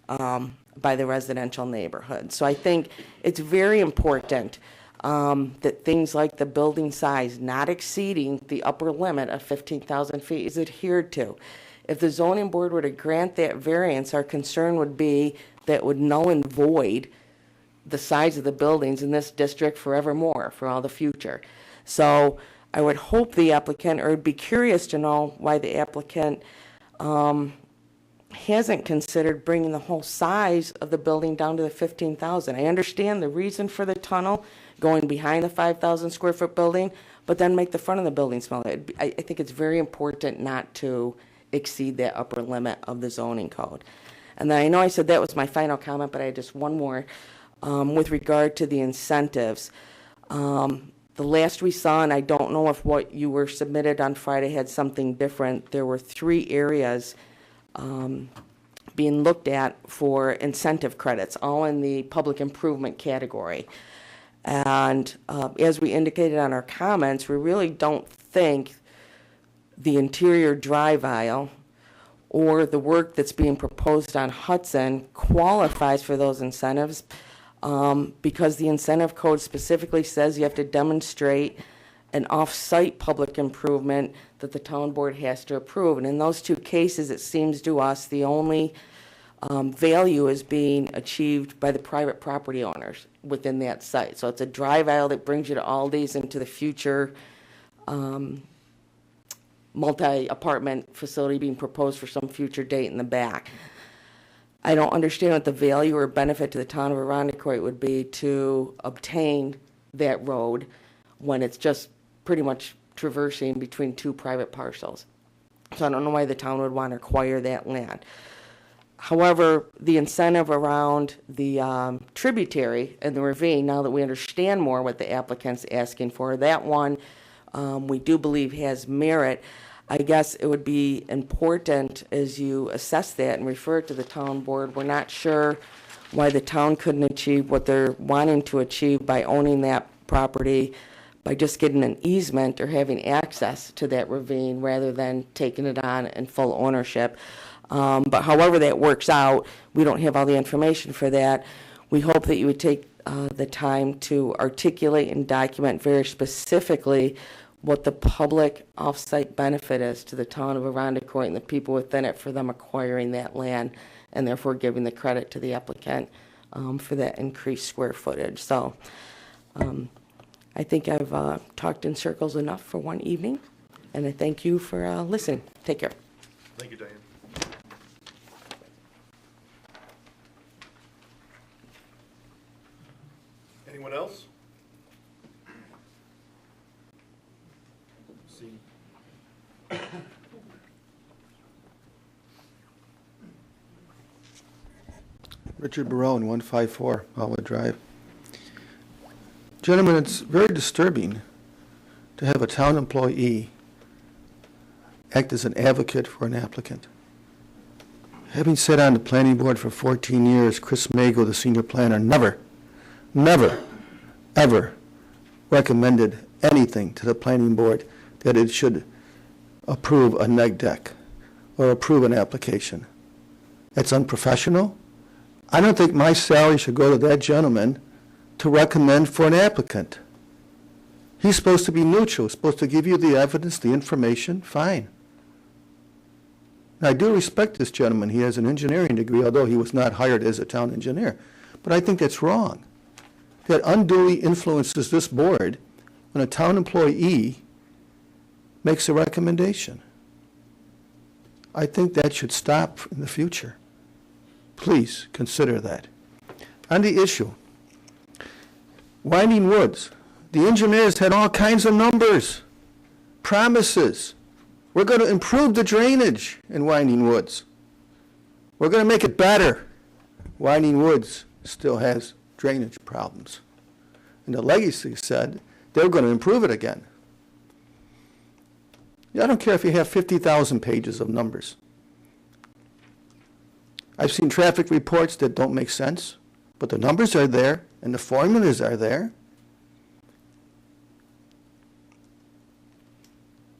Q: by the residential neighborhood. So I think it's very important that things like the building size not exceeding the upper limit of 15,000 feet is adhered to. If the zoning board were to grant that variance, our concern would be that it would null and void the size of the buildings in this district forevermore, for all the future. So I would hope the applicant, or would be curious to know why the applicant hasn't considered bringing the whole size of the building down to the 15,000. I understand the reason for the tunnel going behind the 5,000 square foot building, but then make the front of the building smaller. I think it's very important not to exceed that upper limit of the zoning code. And then I know I said that was my final comment, but I had just one more with regard to the incentives. The last we saw, and I don't know if what you were submitted on Friday had something different, there were 3 areas being looked at for incentive credits, all in the public improvement category. And as we indicated on our comments, we really don't think the interior drive aisle or the work that's being proposed on Hudson qualifies for those incentives because the incentive code specifically says you have to demonstrate an off-site public improvement that the town board has to approve. And in those 2 cases, it seems to us the only value is being achieved by the private property owners within that site. So it's a drive aisle that brings you to Aldi's and to the future multi-apartment facility being proposed for some future date in the back. I don't understand what the value or benefit to the town of Arundecoit would be to obtain that road when it's just pretty much traversing between 2 private parcels. So I don't know why the town would want to acquire that land. However, the incentive around the tributary and the ravine, now that we understand more what the applicant's asking for, that one we do believe has merit. I guess it would be important as you assess that and refer it to the town board. We're not sure why the town couldn't achieve what they're wanting to achieve by owning that property by just getting an easement or having access to that ravine rather than taking it on in full ownership. But however that works out, we don't have all the information for that. We hope that you would take the time to articulate and document very specifically what the public off-site benefit is to the town of Arundecoit and the people within it for them acquiring that land and therefore giving the credit to the applicant for that increased square footage. So I think I've talked in circles enough for one evening, and I thank you for listening. Take care.
A: Thank you, Diane. Anyone else?
K: Richard Barone, 154 Howard Drive. Gentlemen, it's very disturbing to have a town employee act as an advocate for an applicant. Having sat on the planning board for 14 years, Chris Mago, the senior planner, never, ever recommended anything to the planning board that it should approve a neg deck or approve an application. That's unprofessional. I don't think my salary should go to that gentleman to recommend for an applicant. He's supposed to be neutral, supposed to give you the evidence, the information, fine. Now, I do respect this gentleman. He has an engineering degree, although he was not hired as a town engineer. But I think that's wrong. That unduly influences this board when a town employee makes a recommendation. I think that should stop in the future. Please consider that. On the issue, Winding Woods, the engineers had all kinds of numbers, promises. We're going to improve the drainage in Winding Woods. We're going to make it better. Winding Woods still has drainage problems. And the legacy said they're going to improve it again. I don't care if you have 50,000 pages of numbers. I've seen traffic reports that don't make sense, but the numbers are there and the formulas are there.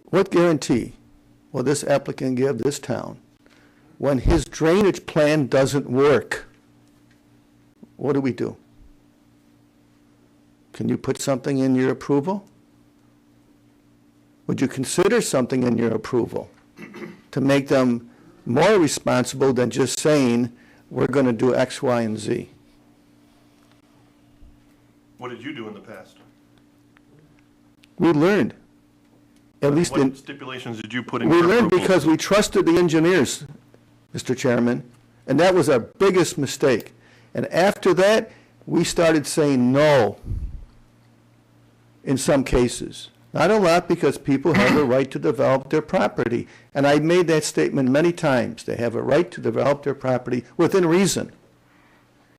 K: What guarantee will this applicant give this town when his drainage plan doesn't work? What do we do? Can you put something in your approval? Would you consider something in your approval to make them more responsible than just saying, we're going to do X, Y, and Z?
A: What did you do in the past?
K: We learned, at least in...
A: What stipulations did you put in
K: We
A: your
K: learned
A: approval?
K: because we trusted the engineers, Mr. Chairman, and that was our biggest mistake. And after that, we started saying no in some cases. Not a lot, because people have a right to develop their property. And I made that statement many times. They have a right to develop their property within reason.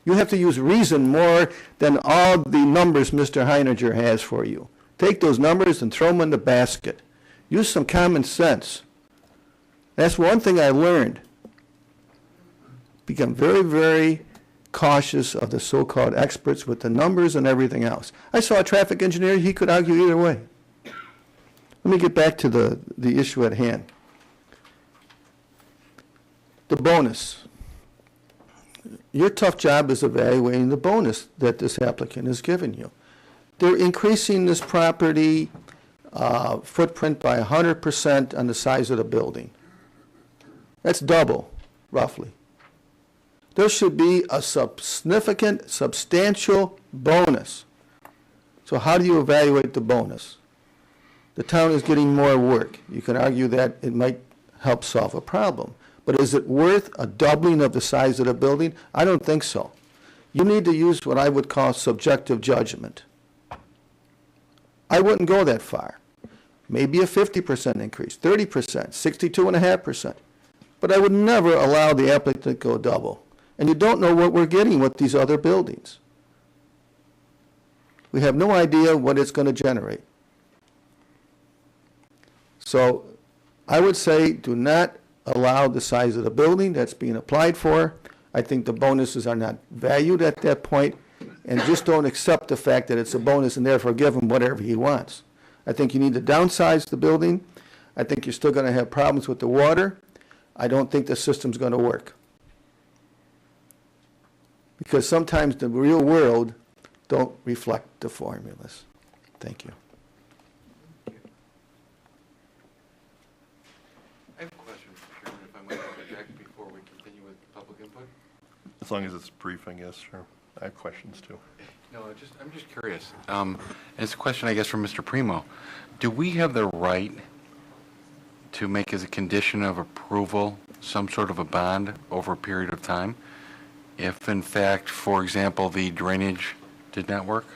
K: You have to use reason more than all the numbers Mr. Heininger has for you. Take those numbers and throw them in the basket. Use some common sense. That's one thing I learned. Become very, very cautious of the so-called experts with the numbers and everything else. I saw a traffic engineer, he could argue either way. Let me get back to the issue at hand. The bonus. Your tough job is evaluating the bonus that this applicant has given you. They're increasing this property footprint by 100% on the size of the building. That's double, roughly. There should be a significant, substantial bonus. So how do you evaluate the bonus? The town is getting more work. You can argue that it might help solve a problem. But is it worth a doubling of the size of the building? I don't think so. You need to use what I would call subjective judgment. I wouldn't go that far. Maybe a 50% increase, 30%, 62.5%. But I would never allow the applicant to go double. And you don't know what we're getting with these other buildings. We have no idea what it's going to generate. So I would say do not allow the size of the building that's being applied for. I think the bonuses are not valued at that point, and just don't accept the fact that it's a bonus and therefore give him whatever he wants. I think you need to downsize the building. I think you're still going to have problems with the water. I don't think the system's going to work. Because sometimes the real world don't reflect the formulas. Thank you.
H: I have a question, Mr. Chairman, if I might interject before we continue with public input?
A: As long as it's brief, I guess, sure. I have questions, too.
H: No, I'm just curious. It's a question, I guess, from Mr. Primo. Do we have the right to make as a condition of approval some sort of a bond over a period of time if, in fact, for example, the drainage did not work?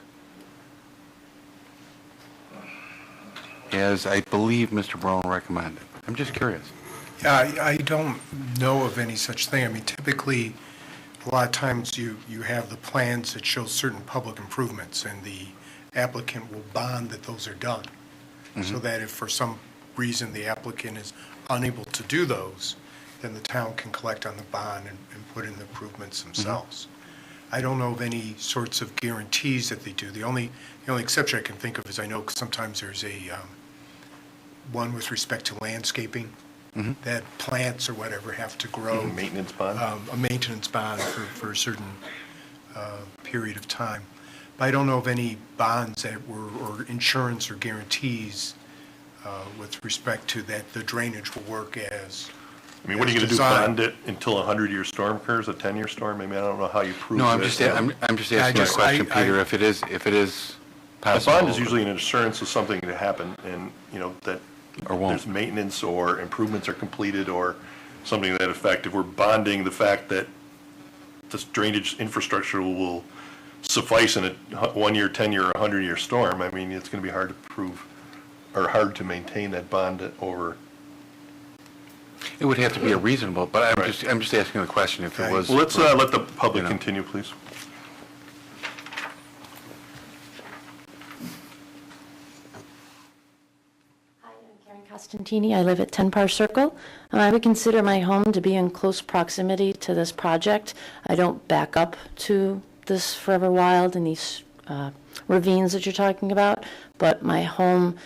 H: As I believe Mr. Brown recommended. I'm just curious.
L: Yeah, I don't know of any such thing. I mean, typically, a lot of times you have the plans that show certain public improvements, and the applicant will bond that those are done. So that if for some reason the applicant is unable to do those, then the town can collect on the bond and put in the improvements themselves. I don't know of any sorts of guarantees that they do. The only exception I can think of is I know sometimes there's a one with respect to landscaping, that plants or whatever have to grow.
A: Maintenance bond?
L: A maintenance bond for a certain period of time. But I don't know of any bonds that were, or insurance or guarantees with respect to that the drainage will work as
A: I mean, what are you going to do, bond it until a 100-year storm occurs, a 10-year storm? Maybe I don't know how you prove it.
H: No, I'm just asking a question, Peter, if it is
A: A
H: possible.
A: bond is usually an assurance of something to happen, and, you know, that
H: Or won't.
A: there's maintenance or improvements are completed or something to that effect. If we're bonding the fact that this drainage infrastructure will suffice in a 1-year, 10-year, or 100-year storm, I mean, it's going to be hard to prove, or hard to maintain that bond over.
H: It would have to be a reasonable, but I'm just asking the question if it was.
A: Well, let's let the public
H: you know.
A: continue, please.
R: Costantini. I live at 10 Par Circle. I would consider my home to be in close proximity to this project. I don't back up to this Forever Wild and these ravines that you're talking about, but my home,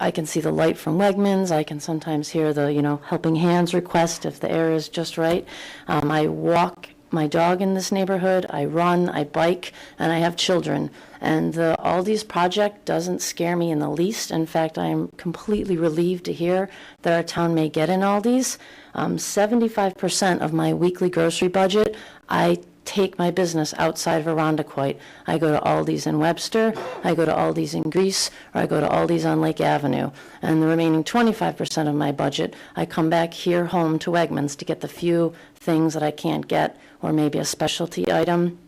R: I can see the light from Wegmans. I can sometimes hear the, helping hands request if the air is just right. I walk my dog in this neighborhood. I run, I bike, and I have children. And the Aldi's project doesn't scare me in the least. In fact, I am completely relieved to hear that our town may get an Aldi's. 75% of my weekly grocery budget, I take my business outside of Arundequoit. I go to Aldi's in Webster, I go to Aldi's in Greece, or I go to Aldi's on Lake Avenue. And the remaining 25% of my budget, I come back here home to Wegmans to get the few things that I can't get, or maybe a specialty item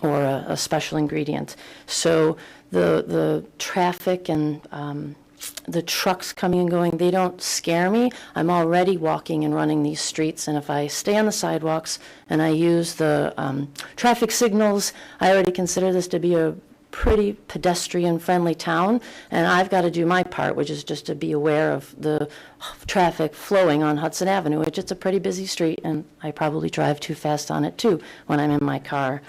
R: or a special ingredient. So the traffic and the trucks coming and going, they don't scare me. I'm already walking and running these streets, and if I stay on the sidewalks and I use the traffic signals, I already consider this to be a pretty pedestrian-friendly town, and I've got to do my part, which is just to be aware of the traffic flowing on Hudson Avenue, which it's a pretty busy street, and I probably drive too fast on it, too, when I'm in my car.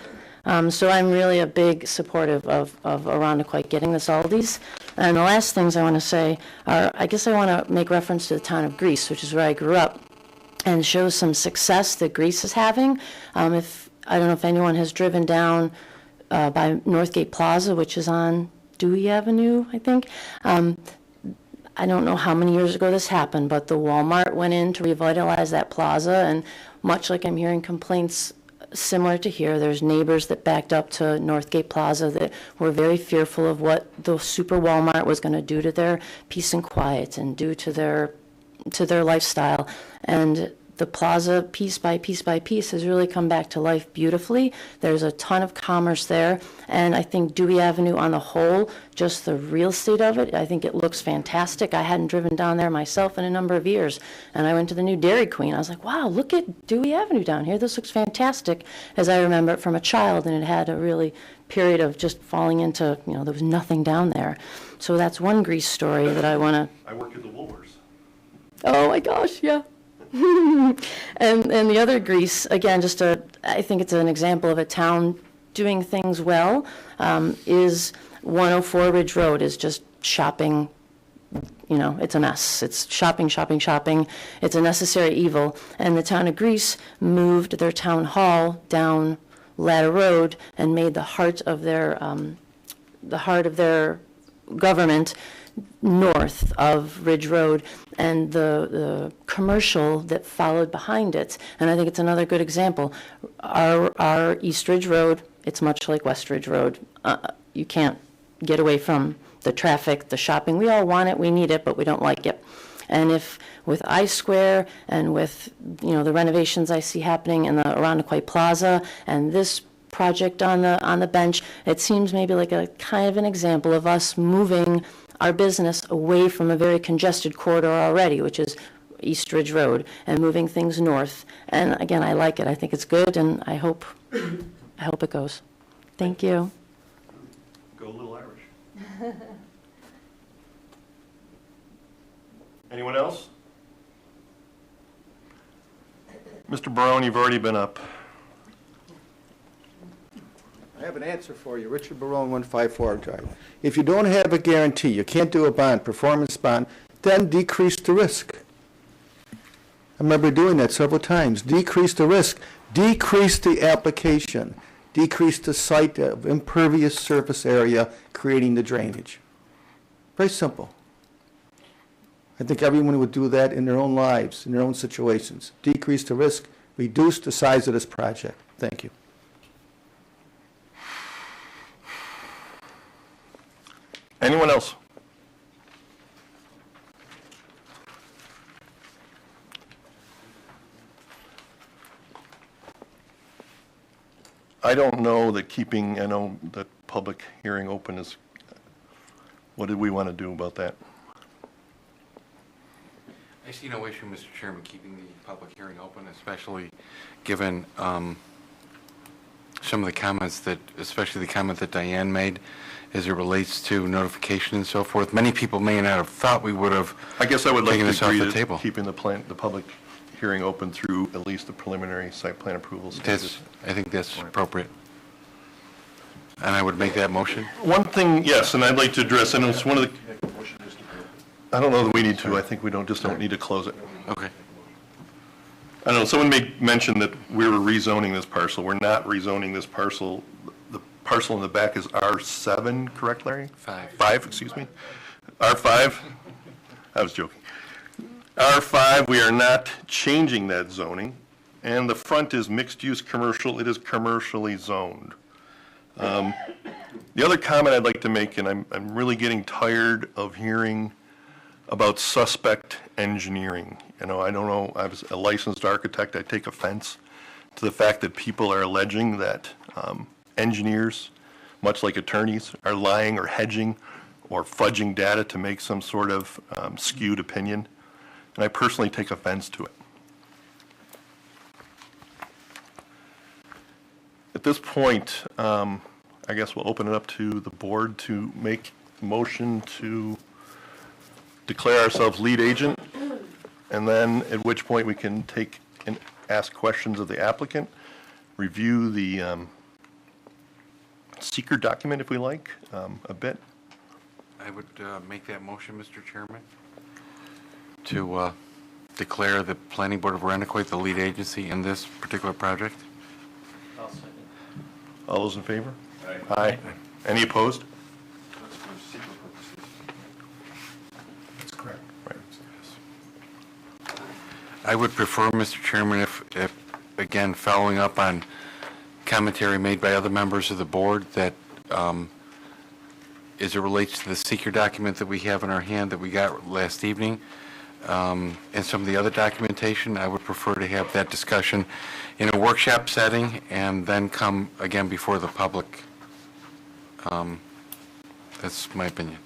R: So I'm really a big supportive of Arundequoit getting this Aldi's. And the last things I want to say are, I guess I want to make reference to the town of Greece, which is where I grew up, and show some success that Greece is having. I don't know if anyone has driven down by Northgate Plaza, which is on Dewey Avenue, I think. I don't know how many years ago this happened, but the Walmart went in to revitalize that plaza, and much like I'm hearing complaints similar to here, there's neighbors that backed up to Northgate Plaza that were very fearful of what the super Walmart was going to do to their peace and quiet and do to their lifestyle. And the plaza, piece by piece by piece, has really come back to life beautifully. There's a ton of commerce there, and I think Dewey Avenue on the whole, just the real estate of it, I think it looks fantastic. I hadn't driven down there myself in a number of years, and I went to the new Dairy Queen. I was like, wow, look at Dewey Avenue down here. This looks fantastic, as I remember it from a child, and it had a really period of just falling into, there was nothing down there. So that's one Greece story that I want to...
A: I work at the Woolworths.
R: Oh my gosh, yeah. and the other Greece, again, I think it's an example of a town doing things well, is 104 Ridge Road is just shopping, it's a mess. It's shopping, shopping, shopping. It's a necessary evil. And the town of Greece moved their town hall down Ladder Road and made the heart of their government north of Ridge Road, and the commercial that followed behind it. And I think it's another good example. Our East Ridge Road, it's much like West Ridge Road. You can't get away from the traffic, the shopping. We all want it, we need it, but we don't like it. And if with I Square and with the renovations I see happening in the Arundequoit Plaza and this project on the bench, it seems maybe like a kind of an example of us moving our business away from a very congested corridor already, which is East Ridge Road, and moving things north. And again, I like it. I think it's good, and I hope it goes. Thank you.
A: Go Little Irish. Anyone else? Mr. Barone, you've already been up.
K: I have an answer for you. Richard Barone, 154 Drive. If you don't have a guarantee, you can't do a bond, performance bond, then decrease the risk. I remember doing that several times. Decrease the risk. Decrease the application. Decrease the site of impervious surface area, creating the drainage. Very simple. I think everyone would do that in their own lives, in their own situations. Decrease the risk, reduce the size of this project. Thank you.
A: Anyone else? I don't know that keeping, the public hearing open is, what did we want to do about that?
H: I see no issue, Mr. Chairman, keeping the public hearing open, especially given some some of the comments that, especially the comment that Diane made as it relates to notification and so forth. Many people may not have thought we would have
A: I guess I would like
H: taken
A: to
H: this off
A: agree
H: the
A: to
H: table.
A: keeping the public hearing open through at least the preliminary site plan approval stages.
H: I think that's appropriate. And I would make that motion.
A: One thing, yes, and I'd like to address, and it's one of the, I don't know that we need to, I think we don't need to close it.
H: Okay.
A: I don't know, someone made mention that we were rezoning this parcel. We're not rezoning this parcel. The parcel in the back is R7, correct, Larry? 5, excuse me. R5? I was joking. R5, we are not changing that zoning, and the front is mixed-use commercial. It is commercially zoned. The other comment I'd like to make, and I'm really getting tired of hearing about suspect engineering. You know, I don't know, I was a licensed architect, I take offense to the fact that people are alleging that engineers, much like attorneys, are lying or hedging or fudging data to make some sort of skewed opinion, and I personally take offense to it. At this point, I guess we'll open it up to the board to make a motion to declare ourselves lead agent, and then at which point we can take and ask questions of the applicant, review the seeker document if we like, a bit.
H: I would make that motion, Mr. Chairman, to declare the Planning Board of Arundecoit the lead agency in this particular project.
A: All those in favor? Aye. Any opposed?
L: That's correct.
A: Right.
H: I would prefer, Mr. Chairman, if, again, following up on commentary made by other members of the board, that as it relates to the seeker document that we have in our hand that we got last evening, and some of the other documentation, I would prefer to have that discussion in a workshop setting and then come again before the public. That's my opinion.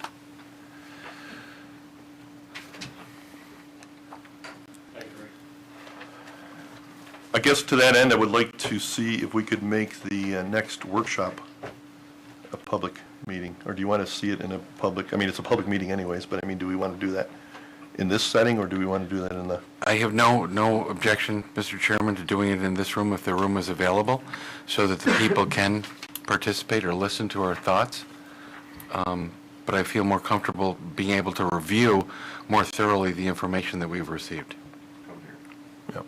A: I guess to that end, I would like to see if we could make the next workshop a public meeting, or do you want to see it in a public, I mean, it's a public meeting anyways, but I mean, do we want to do that in this setting, or do we want to do that in the?
H: I have no objection, Mr. Chairman, to doing it in this room if the room is available, so that the people can participate or listen to our thoughts. But I feel more comfortable being able to review more thoroughly the information that we've received.
A: Yep.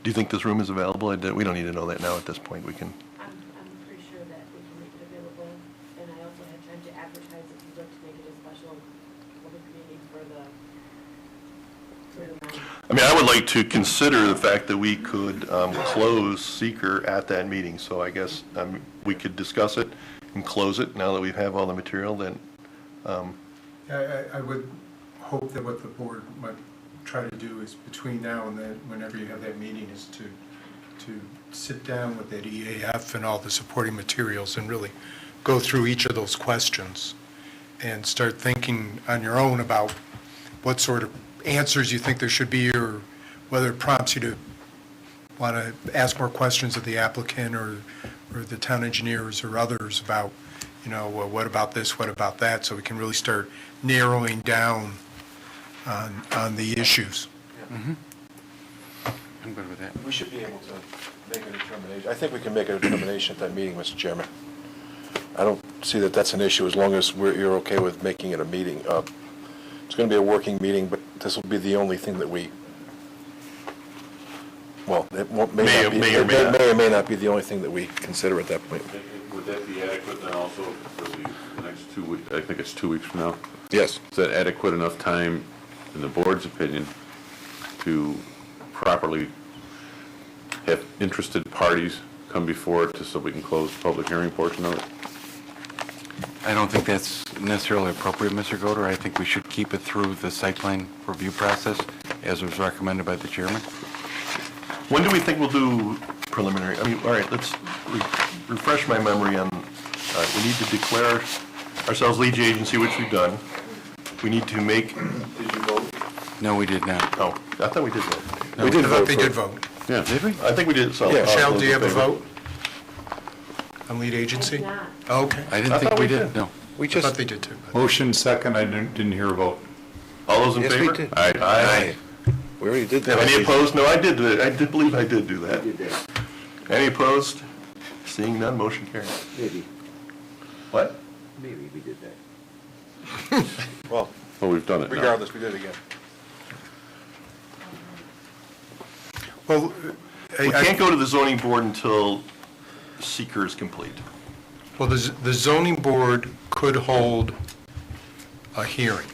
A: Do you think this room is available? We don't need to know that now at this point. We can.
C: I'm pretty sure that we can make it available, and I also had time to advertise if you'd like to make it a special public meeting for the
A: I mean, I would like to consider the fact that we could close seeker at that meeting. So I guess we could discuss it and close it now that we have all the material. Then.
L: I would hope that what the board might try to do is between now and then, whenever you have that meeting, is to sit down with that EAF and all the supporting materials and really go through each of those questions and start thinking on your own about what sort of answers you think there should be, or whether it prompts you to want to ask more questions of the applicant or the town engineers or others about, you know, well, what about this, what about that, so we can really start narrowing down on the issues.
H: Mm-hmm. I'm good with that.
I: We should be able to make a determination. I think we can make a determination at that meeting, Mr. Chairman. I don't see that that's an issue as long as you're okay with making it a meeting. It's going to be a working meeting, but this will be the only thing that we, well, it may or may not be the only thing that we consider at that point.
B: Would that be adequate then also for the next 2 weeks? I think it's 2 weeks from now.
I: Yes.
B: Is that adequate enough time, in the board's opinion, to properly have interested parties come before it so we can close the public hearing portion of it?
H: I don't think that's necessarily appropriate, Mr. Goder. I think we should keep it through the site plan review process, as was recommended by the chairman.
A: When do we think we'll do preliminary? I mean, all right, let's refresh my memory on, we need to declare ourselves lead agency, which we've done. We need to make. Did you vote?
H: No, we did not.
A: Oh, I thought we did vote.
H: No,
L: I thought they did vote.
B: Yeah, did we?
A: I think we did, so.
L: Michelle, do you have a vote on lead agency? Okay.
H: I didn't think we did, no.
K: We
L: I thought
K: just,
L: they did too.
E: Motion second, I didn't hear a vote.
A: All those in
K: yes,
A: favor?
K: we did.
A: Aye.
K: We already did that.
A: Any opposed? No, I did believe I did do that. Any opposed? Seeing none, motion carries.
P: Maybe,
A: What?
P: maybe we did that.
K: Well,
B: Well, we've done it now.
K: regardless, we did it again.
L: Well,
A: We can't go to the zoning board until seeker is complete.
L: Well, the zoning board could hold a hearing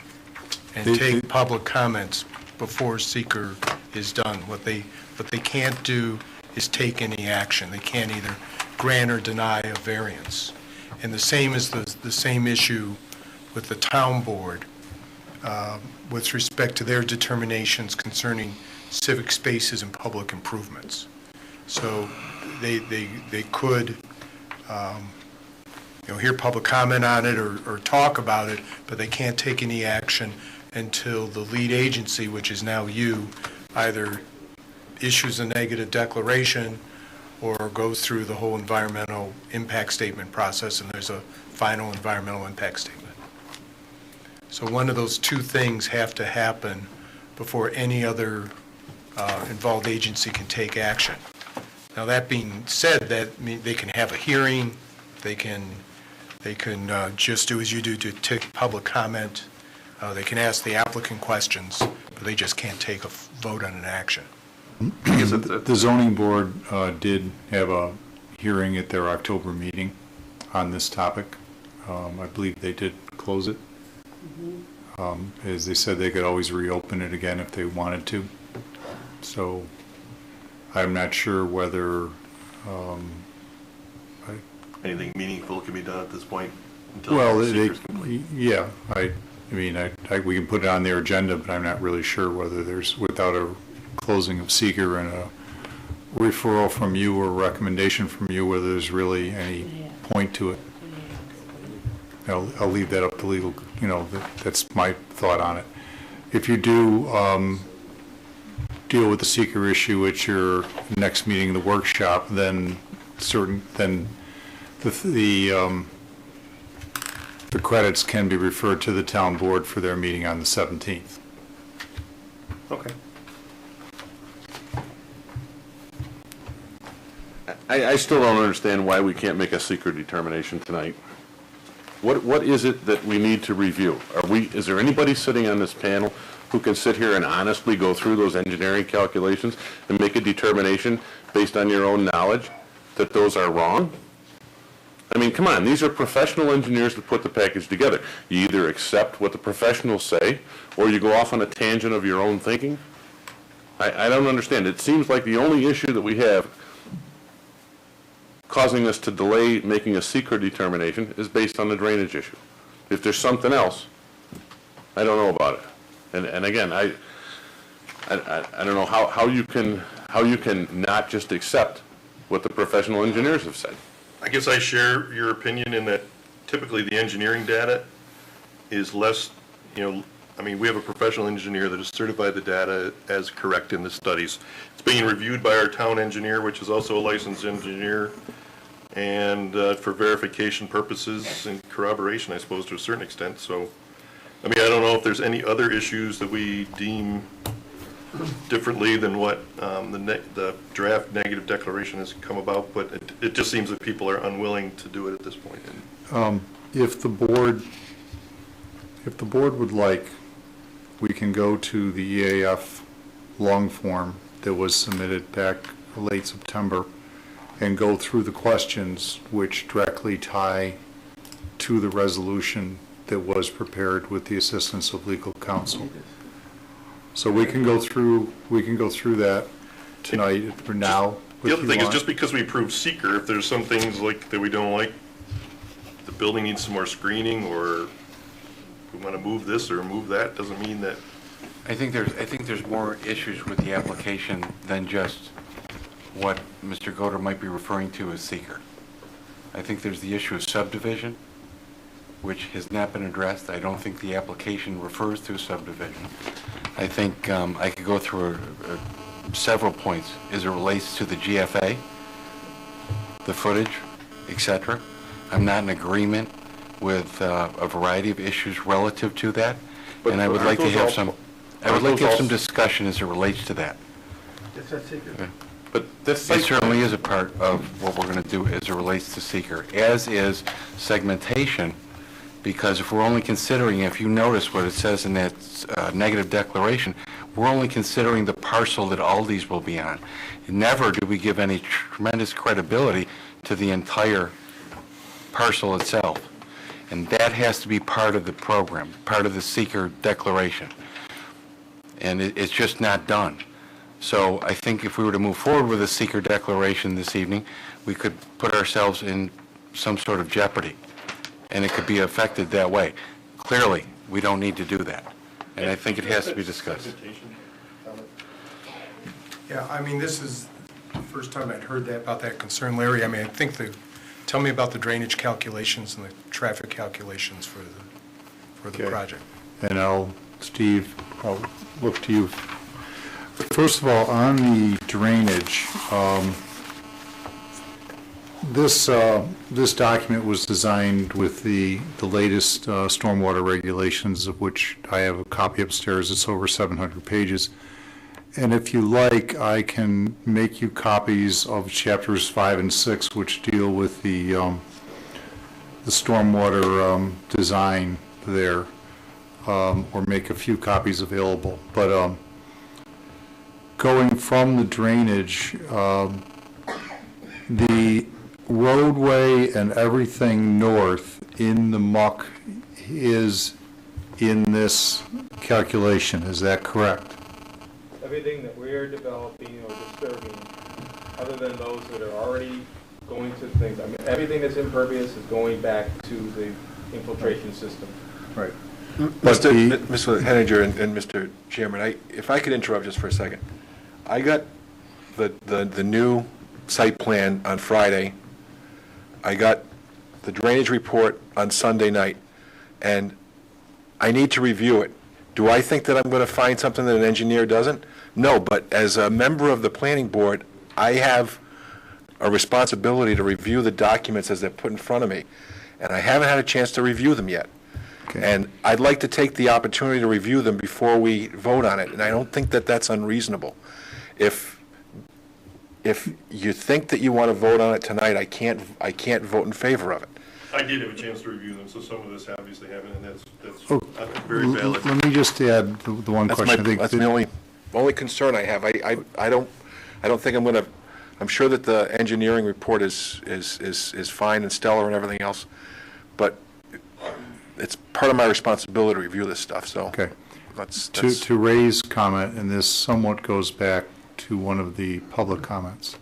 L: and take public comments before seeker is done. What they can't do is take any action. They can't either grant or deny a variance. And the same is the same issue with the town board with respect to their determinations concerning civic spaces and public improvements. So they could, hear public comment on it or talk about it, but they can't take any action until the lead agency, which is now you, either issues a negative declaration or goes through the whole environmental impact statement process, and there's a final environmental impact statement. So one of those two things have to happen before any other involved agency can take action. Now, that being said, that they can have a hearing, they can just do as you do to take public comment, they can ask the applicant questions, but they just can't take a vote on an action.
E: The zoning board did have a hearing at their October meeting on this topic. I believe they did close it. As they said, they could always reopen it again if they wanted to. So I'm not sure whether,
A: Anything meaningful can be done at this point until
E: well,
A: the seeker's complete.
E: yeah, I mean, we can put it on their agenda, but I'm not really sure whether there's, without a closing of seeker and a referral from you or recommendation from you, whether there's really any point to it. I'll leave that up to legal, that's my thought on it. If you do deal with the seeker issue at your next meeting, the workshop, then the credits can be referred to the town board for their meeting on the 17th.
A: Okay.
B: I still don't understand why we can't make a secret determination tonight. What is it that we need to review? Is there anybody sitting on this panel who can sit here and honestly go through those engineering calculations and make a determination based on your own knowledge that those are wrong? I mean, come on, these are professional engineers that put the package together. You either accept what the professionals say, or you go off on a tangent of your own thinking. I don't understand. It seems like the only issue that we have causing us to delay making a secret determination is based on the drainage issue. If there's something else, I don't know about it. And again, I don't know how you can not just accept what the professional engineers have said.
A: I guess I share your opinion in that typically the engineering data is less, we have a professional engineer that has certified the data as correct in the studies. It's being reviewed by our town engineer, which is also a licensed engineer, and for verification purposes and corroboration, I suppose, to a certain extent. So, I don't know if there's any other issues that we deem differently than what the draft negative declaration has come about, but it just seems that people are unwilling to do it at this point.
E: If the board would like, we can go to the EAF long form that was submitted back late September and go through the questions which directly tie to the resolution that was prepared with the assistance of legal counsel. So we can go through that tonight for now.
A: The other thing is, just because we approved seeker, if there's some things like that we don't like, the building needs some more screening, or we want to move this or move that, doesn't mean that.
H: I think there's more issues with the application than just what Mr. Goder might be referring to as seeker. I think there's the issue of subdivision, which has not been addressed. I don't think the application refers to subdivision. I think I could go through several points as it relates to the GFA, the footage, etc. I'm not in agreement with a variety of issues relative to that, and I would like to have some, discussion as it relates to that.
A: But this
H: It certainly is a part of what we're going to do as it relates to seeker, as is segmentation, because if we're only considering, if you notice what it says in that negative declaration, we're only considering the parcel that Aldi's will be on. Never do we give any tremendous credibility to the entire parcel itself. And that has to be part of the program, part of the seeker declaration. And it's just not done. So I think if we were to move forward with a seeker declaration this evening, we could put ourselves in some sort of jeopardy, and it could be affected that way. Clearly, we don't need to do that, and I think it has to be discussed.
L: Yeah, I mean, this is the first time I'd heard that, about that concern, Larry. I mean, I think tell me about the drainage calculations and the traffic calculations for the project.
E: And Steve, I'll look to you. First of all, on the drainage, this document was designed with the latest stormwater regulations, of which I have a copy upstairs. It's over 700 pages. And if you like, I can make you copies of chapters 5 and 6, which deal with the stormwater design there, or make a few copies available. But going from the drainage, the roadway and everything north in the muck is in this calculation. Is that correct?
M: Everything that we're developing or disturbing, other than those that are already going to things, I mean, everything that's impervious is going back to the infiltration system.
E: Right.
I: Mr. Henninger and Mr. Chairman, if I could interrupt just for a second. I got the new site plan on Friday. I got the drainage report on Sunday night, and I need to review it. Do I think that I'm going to find something that an engineer doesn't? No, but as a member of the planning board, I have a responsibility to review the documents as they're put in front of me, and I haven't had a chance to review them yet. Okay. And I'd like to take the opportunity to review them before we vote on it, and I don't think that that's unreasonable. If you think that you want to vote on it tonight, I can't vote in favor of it.
A: I did have a chance to review them, so some of this obviously haven't, and that's very valid.
E: Let me just add the one question.
I: That's the only concern I have. I don't think I'm going to. I'm sure that the engineering report is fine and stellar and everything else, but it's part of my responsibility to review this stuff. So
E: okay.
I: That's
E: to raise comment, and this somewhat goes back to one of the public comments.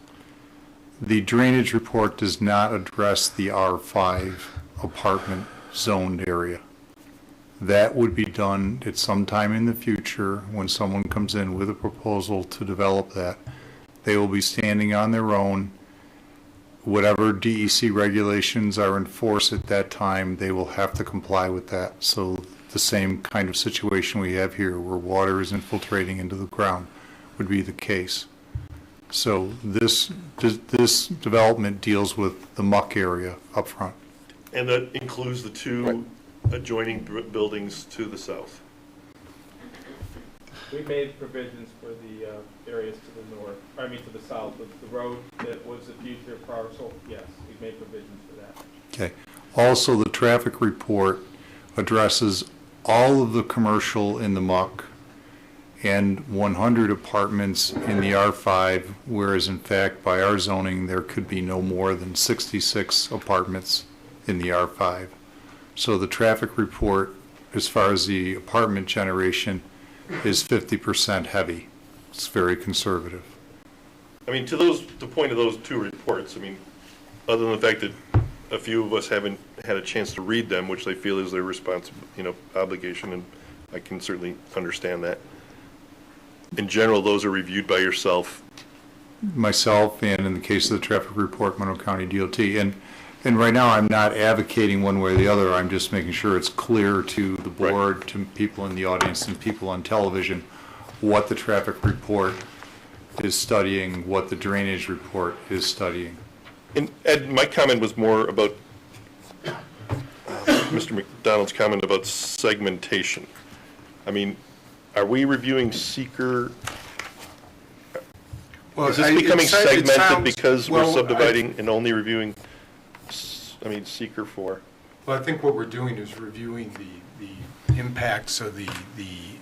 E: The drainage report does not address the R5 apartment zoned area. That would be done at some time in the future when someone comes in with a proposal to develop that. They will be standing on their own. Whatever DEC regulations are in force at that time, they will have to comply with that. So the same kind of situation we have here, where water is infiltrating into the ground, would be the case. So this development deals with the muck area up front.
A: And that includes the two adjoining buildings to the south.
M: We made provisions for the areas to the north, to the south, the road that was the future parcel, yes, we've made provisions for that.
E: Okay. Also, the traffic report addresses all of the commercial in the muck and 100 apartments in the R5, whereas in fact by our zoning there could be no more than 66 apartments in the R5. So the traffic report, as far as the apartment generation, is 50% heavy. It's very conservative.
A: I mean, to the point of those two reports, I mean, other than the fact that a few of us haven't had a chance to read them, which they feel is their obligation, and I can certainly understand that. In general, those are reviewed by yourself.
E: Myself, and in the case of the traffic report, Monroe County DOT. And right now, I'm not advocating one way or the other. I'm just making sure it's clear to the board, to people in the audience, and people on television, what the traffic report is studying what the drainage report is studying.
A: And Ed, my comment was more about Mr. McDonald's comment about segmentation. I mean, are we reviewing seeker? Is this becoming segmented because we're subdividing and only reviewing, seeker 4?
L: Well, I think what we're doing is reviewing the impacts of the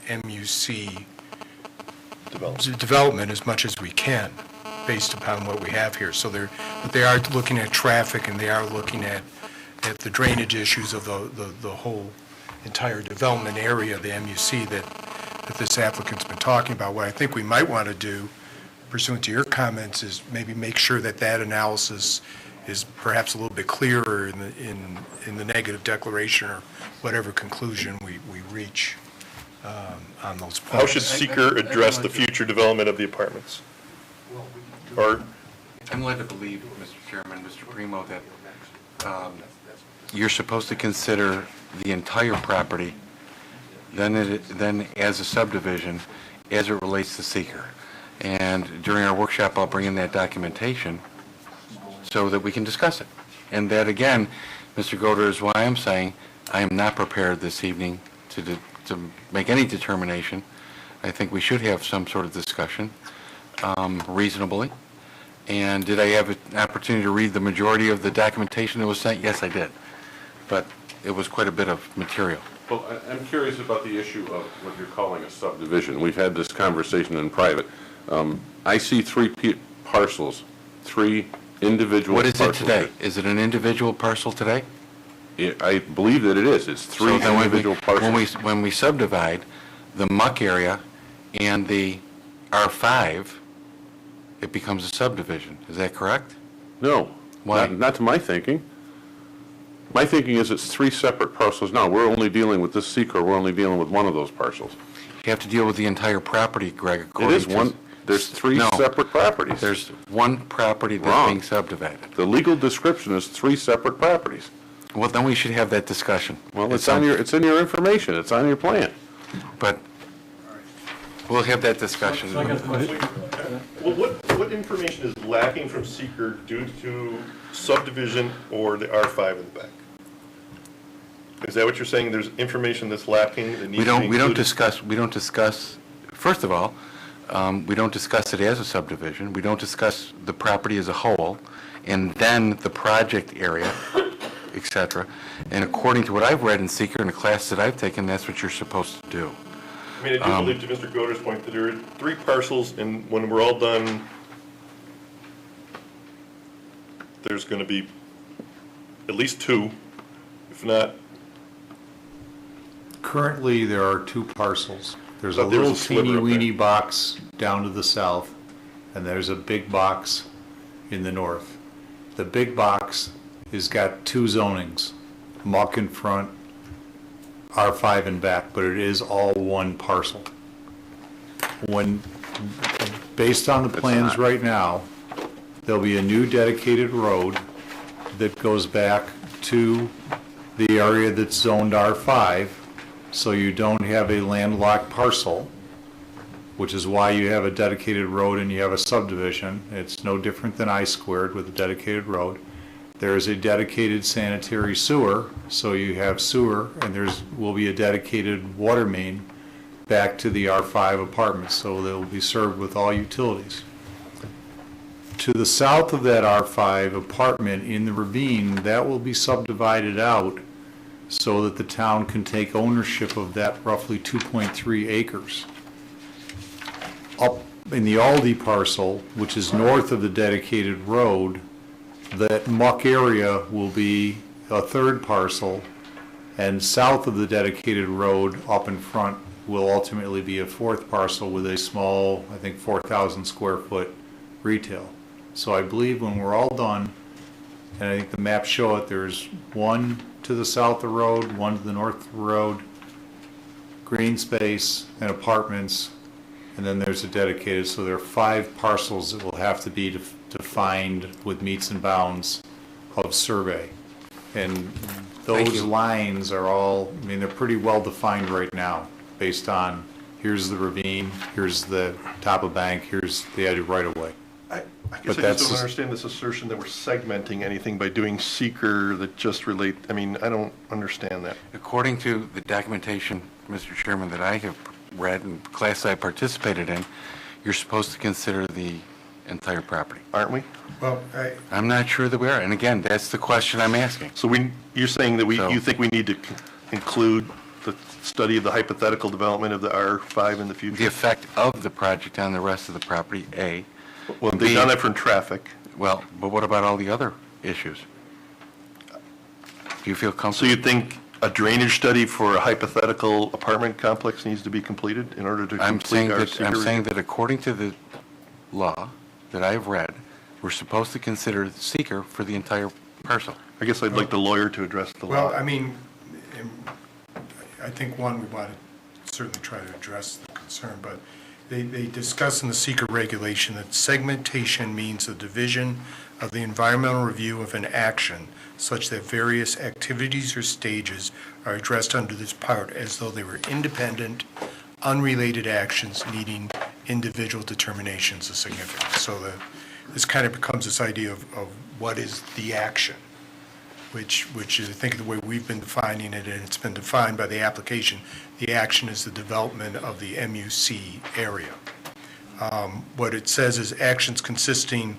L: MUC development as much as we can, based upon what we have here. So they are looking at traffic, and they are looking at the drainage issues of the whole entire development area of the MUC that this applicant's been talking about. What I think we might want to do, pursuant to your comments, is maybe make sure that analysis is perhaps a little bit clearer in the negative declaration or whatever conclusion we reach on those points.
A: How should seeker address the future development of the apartments? Or
H: I'm led to believe, Mr. Chairman, Mr. Primo, that you're supposed to consider the entire property, then as a subdivision, as it relates to seeker. And during our workshop, I'll bring in that documentation so that we can discuss it. And that, again, Mr. Goder, is why I'm saying I am not prepared this evening to make any determination. I think we should have some sort of discussion reasonably. And did I have an opportunity to read the majority of the documentation that was sent? Yes, I did. But it was quite a bit of material.
B: Well, I'm curious about the issue of what you're calling a subdivision. We've had this conversation in private. I see 3 parcels, 3 individual
H: What is
B: parcels.
H: it today? Is it an individual parcel today?
B: I believe that it is. It's 3 individual parcels.
H: When we subdivide the muck area and the R5, it becomes a subdivision. Is that correct?
B: No.
H: Why?
B: Not to my thinking. My thinking is it's 3 separate parcels. Now, we're only dealing with this seeker. We're only dealing with one of those parcels.
H: You have to deal with the entire property, Greg.
B: It is one. There's 3 separate properties.
H: There's one property that's being subdivided.
B: The legal description is 3 separate properties.
H: Well, then we should have that discussion.
B: Well, it's in your information. It's on your plan.
H: But we'll have that discussion.
A: Well, what information is lacking from seeker due to subdivision or the R5 in the back? Is that what you're saying? There's information that's lacking that needs to be included?
H: We don't discuss, first of all, we don't discuss it as a subdivision. We don't discuss the property as a whole, and then the project area, et cetera. And according to what I've read in seeker and the class that I've taken, that's what you're supposed to do.
A: I mean, I do believe, to Mr. Goder's point, that there are 3 parcels, and when we're all done, there's going to be at least 2, if not.
E: Currently, there are 2 parcels. There's a
A: But there's
E: little
A: a sliver up there.
E: teeny-weeny box down to the south, and there's a big box in the north. The big box has got 2 zonings, muck in front, R5 in back, but it is all one parcel. Based on the plans right now, there'll be a new dedicated road that goes back to the area that's zoned R5, so you don't have a landlocked parcel, which is why you have a dedicated road and you have a subdivision. It's no different than I-squared with a dedicated road. There is a dedicated sanitary sewer, so you have sewer, and will be a dedicated water main back to the R5 apartments, so they'll be served with all utilities. To the south of that R5 apartment in the ravine, that will be subdivided out so that the town can take ownership of that roughly 2.3 acres. Up in the Aldi parcel, which is north of the dedicated road, that muck area will be a 3rd parcel, and south of the dedicated road up in front will ultimately be a 4th parcel with a small, I think, 4,000 square foot retail. So I believe when we're all done, and I think the maps show it, there's 1 to the south of the road, 1 to the north of the road, green space and apartments, and then there's a dedicated, so there are 5 parcels that will have to be defined with meets and bounds of survey. And those lines are all, I mean, they're pretty well defined right now, based on here's the ravine, here's the top of bank, here's the edge of right-of-way.
A: I
E: But
A: guess I
E: that's
A: just don't
E: just-
A: understand this assertion that we're segmenting anything by doing seeker that just relate, I mean, I don't understand that.
H: According to the documentation, Mr. Chairman, that I have read and class I participated in, you're supposed to consider the entire property.
A: Aren't we?
L: Well,
H: I'm not sure that we are, and again, that's the question I'm asking.
A: So you're saying that
H: So-
A: you think we need to include the study of the hypothetical development of the R5 in the
H: The
A: future?
H: effect of the project on the rest of the property, A.
A: Well, they've done that for traffic.
H: Well, but what about all the other issues? Do you feel
A: So
H: comfortable?
A: you think a drainage study for a hypothetical apartment complex needs to be completed in order to
H: I'm
A: complete
H: saying
A: our
H: that,
A: seeker
H: I'm saying
A: review?
H: that according to the law that I've read, we're supposed to consider the seeker for the entire parcel.
A: I guess I'd like the lawyer to address the law.
L: well, I mean, I think, one, we want to certainly try to address the concern, but they discuss in the seeker regulation that segmentation means the division of the environmental review of an action such that various activities or stages are addressed under this part as though they were independent, unrelated actions needing individual determinations of significance. So this kind of becomes this idea of what is the action, which is, I think, the way we've been defining it, and it's been defined by the application. The action is the development of the MUC area. What it says is actions consisting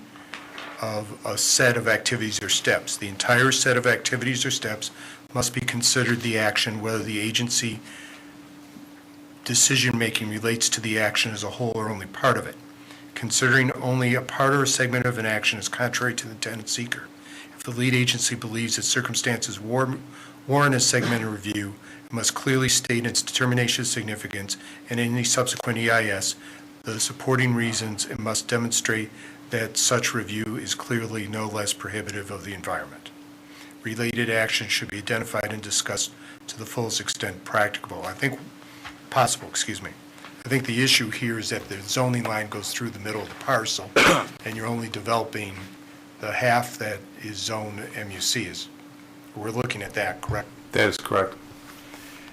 L: of a set of activities or steps. The entire set of activities or steps must be considered the action, whether the agency decision-making relates to the action as a whole or only part of it. Considering only a part or a segment of an action is contrary to the intent of seeker. If the lead agency believes that circumstances warrant a segmented review, it must clearly state its determination of significance and in any subsequent EIS the supporting reasons, and must demonstrate that such review is clearly no less prohibitive of the environment. Related actions should be identified and discussed to the fullest extent practicable. I think the issue here is that the zoning line goes through the middle of the parcel, and you're only developing the half that is zoned MUC. We're looking at that, correct?
E: That is correct.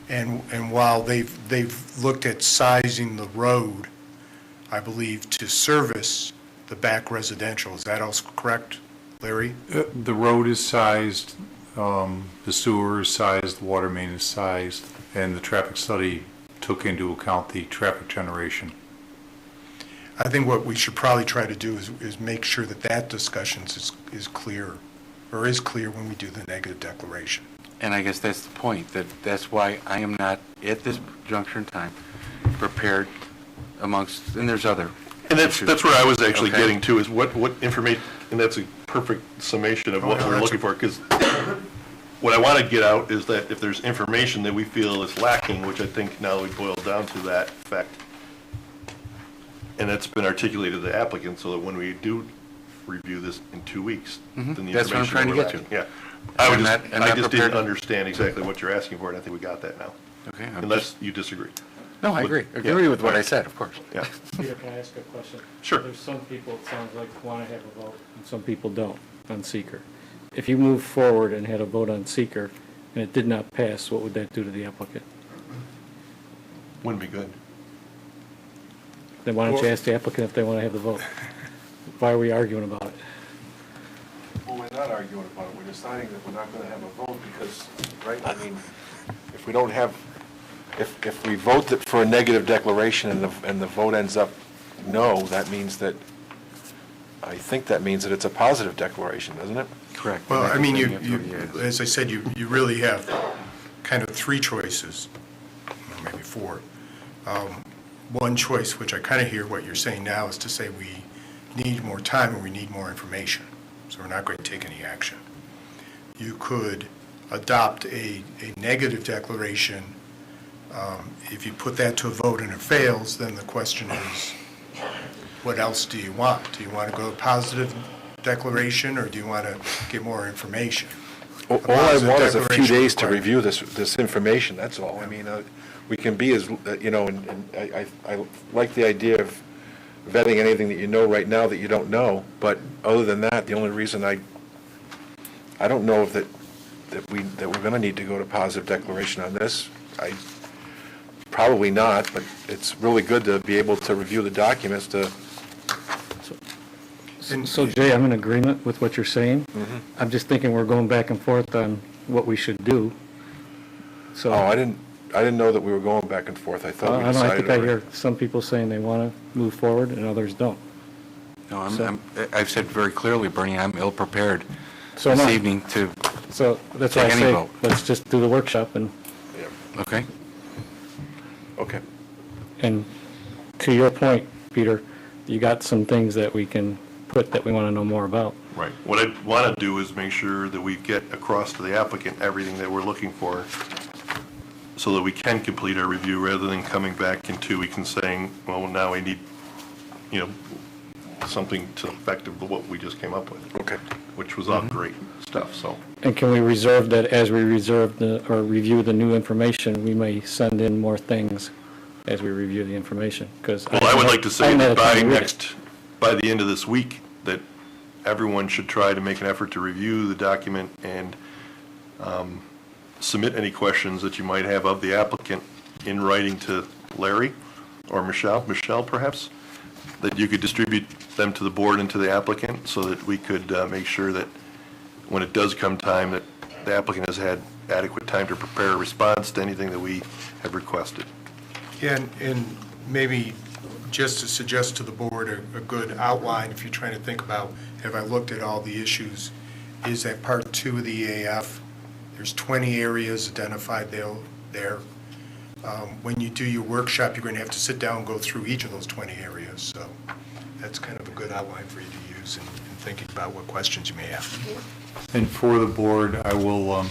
L: And while they've looked at sizing the road, I believe, to service the back residential, is that also correct, Larry?
E: The road is sized, the sewer is sized, the water main is sized, and the traffic study took into account the traffic generation.
L: I think what we should probably try to do is make sure that discussion is clear, or is clear when we do the negative declaration.
H: And I guess that's the point, that's why I am not, at this juncture in time, prepared amongst, and there's other
A: And that's where I was actually
H: Okay.
A: getting to, is what information, and that's a perfect summation of what we're looking for, because what I want to get out is that if there's information that we feel is lacking, which I think now we boil down to that fact, and that's been articulated to the applicant, so that when we do review this in 2 weeks, then the
H: That's what I'm
A: information
H: trying
A: that
H: to
A: we're
H: get to.
A: lacking. Yeah. I
H: I'm not
A: just didn't
H: prepared.
A: understand exactly what you're asking for, and I think we got that now.
H: Okay, I'm
A: Unless you disagree.
H: No, I agree. Agree with what I said, of course.
A: Yeah.
G: Peter, can I ask a question?
A: Sure.
G: There's some people, it sounds like, want to have a vote, and some people don't on seeker. If you move forward and had a vote on seeker, and it did not pass, what would that do to the applicant?
A: Wouldn't be good.
G: Then why don't you ask the applicant if they want to have the vote? Why are we arguing about it?
I: Well, we're not arguing about it, we're deciding that we're not gonna have a vote because, right, I mean, if we don't have, if we vote for a negative declaration and the vote ends up no, that means that, I think that means that it's a positive declaration, doesn't it?
H: Correct.
L: Well, I mean, as I said, you really have kind of three choices, or maybe four. One choice, which I kind of hear what you're saying now, is to say we need more time and we need more information, so we're not going to take any action. You could adopt a negative declaration. If you put that to a vote and it fails, then the question is, what else do you want? Do you want to go to positive declaration, or do you want to get more information?
I: All I want is a few days to review this information, that's all. I mean, we can be as, and I like the idea of vetting anything that you know right now that you don't know, but other than that, the only reason I don't know that we're going to need to go to positive declaration on this. Probably not, but it's really good to be able to review the documents to,
G: So Jay, I'm in agreement with what you're saying.
I: Mm-hmm.
G: I'm just thinking we're going back and forth on what we should do. So.
I: I didn't know that we were going back and forth. I thought we
G: I don't know, I
I: decided.
G: think I
I: already.
G: hear some people saying they want to move forward and others don't.
H: No,
G: So-
H: I've said very clearly, Bernie, I'm ill-prepared
G: So am
H: this
G: I.
H: evening to,
G: So that's why I
H: Take any
G: say,
H: vote.
G: let's just do the workshop and,
H: okay?
I: Okay.
G: and to your point, Peter, you got some things that we can put that we want to know more about.
A: Right. What I want to do is make sure that we get across to the applicant everything that we're looking for so that we can complete our review rather than coming back in 2 weeks and saying, well, now we need, something to the effect of what we just came up with.
I: Okay.
A: Which was all great stuff, so.
G: And can we reserve that as we or review the new information, we may send in more things as we review the information? Because
A: Well, I would like to say that by the end of this week, that everyone should try to make an effort to review the document and submit any questions that you might have of the applicant in writing to Larry or Michelle perhaps, that you could distribute them to the board and to the applicant so that we could make sure that when it does come time, that the applicant has had adequate time to prepare a response to anything that we have requested.
L: Yeah, and maybe just to suggest to the board a good outline, if you're trying to think about, have I looked at all the issues, is that Part 2 of the EAF, there's 20 areas identified there. When you do your workshop, you're going to have to sit down and go through each of those 20 areas, so that's kind of a good outline for you to use in thinking about what questions you may have.
E: And for the board, I will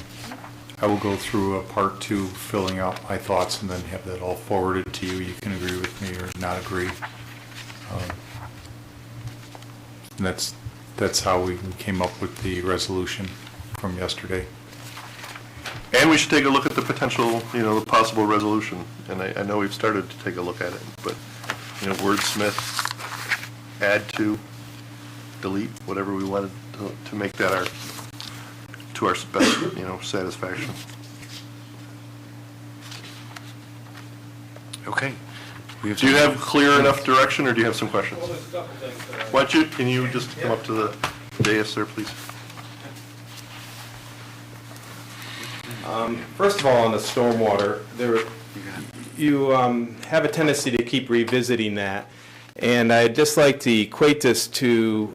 E: go through a Part 2, filling out my thoughts, and then have that all forwarded to you. You can agree with me or not agree. And that's how we came up with the resolution from yesterday.
A: And we should take a look at the potential, the possible resolution. And I know we've started to take a look at it, but, wordsmith, add to, delete, whatever we wanted to make that to our best, satisfaction.
H: Okay.
A: Do you have clear enough direction, or do you have some questions? Can you just come up to the dais there, please?
M: First of all, on the stormwater, you have a tendency to keep revisiting that. And I'd just like to equate this to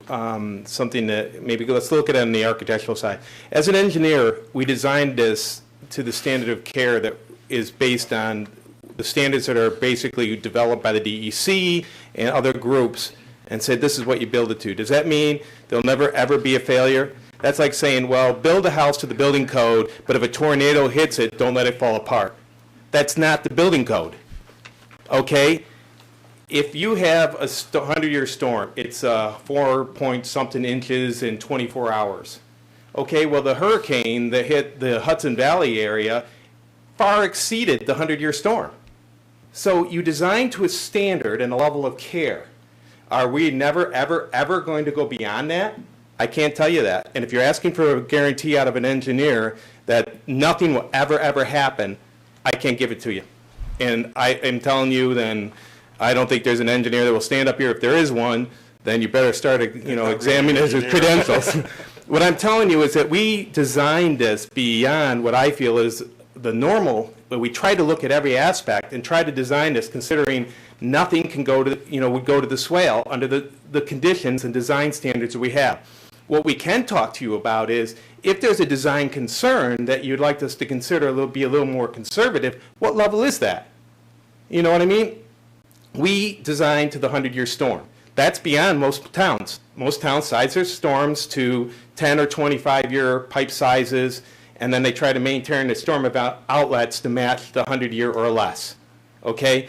M: something that maybe, let's look at it on the architectural side. As an engineer, we designed this to the standard of care that is based on the standards that are basically developed by the DEC and other groups, and said this is what you build it to. Does that mean there'll never ever be a failure? That's like saying, well, build a house to the building code, but if a tornado hits it, don't let it fall apart. That's not the building code, okay? If you have a 100-year storm, it's 4-point-something inches in 24 hours. Okay, well, the hurricane that hit the Hudson Valley area far exceeded the 100-year storm. So you design to a standard and a level of care. Are we never, ever, ever going to go beyond that? I can't tell you that. And if you're asking for a guarantee out of an engineer that nothing will ever, ever happen, I can't give it to you. And I am telling you, then, I don't think there's an engineer that will stand up here. If there is one, then you better start, examining his credentials. What I'm telling you is that we designed this beyond what I feel is the normal, but we try to look at every aspect and try to design this considering nothing can go to, would go to the swale under the conditions and design standards that we have. What we can talk to you about is if there's a design concern that you'd like us to consider be a little more conservative, what level is that? You know what I mean? We designed to the 100-year storm. That's beyond most towns. Most towns size their storms to 10 or 25-year pipe sizes, and then they try to maintain the storm outlets to match the 100-year or less. Okay?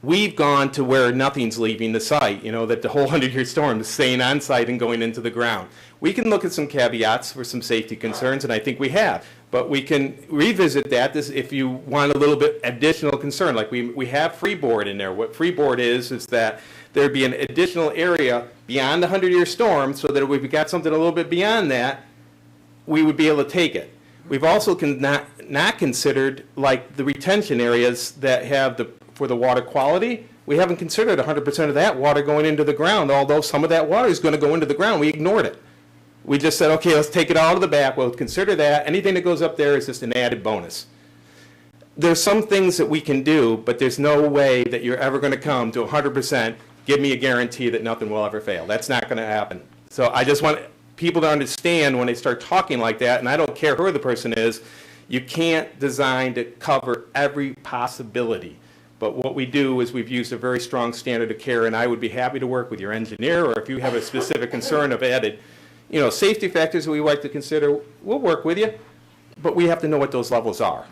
M: We've gone to where nothing's leaving the site, that the whole 100-year storm is staying on site and going into the ground. We can look at some caveats for some safety concerns, and I think we have. But we can revisit that if you want a little bit additional concern. Like we have freeboard in there. What freeboard is that there'd be an additional area beyond the 100-year storm so that if we've got something a little bit beyond that, we would be able to take it. We've also not considered like the retention areas that have the for the water quality. We haven't considered 100% of that water going into the ground, although some of that water is going to go into the ground. We ignored it. We just said, okay, let's take it all to the back. We'll consider that. Anything that goes up there is just an added bonus. There's some things that we can do, but there's no way that you're ever going to come to 100%, give me a guarantee that nothing will ever fail. That's not going to happen. So I just want people to understand when they start talking like that, and I don't care who the person is, you can't design to cover every possibility. But what we do is we've used a very strong standard of care, and I would be happy to work with your engineer, or if you have a specific concern of added, safety factors that we like to consider, we'll work with you, but we have to know what those levels are.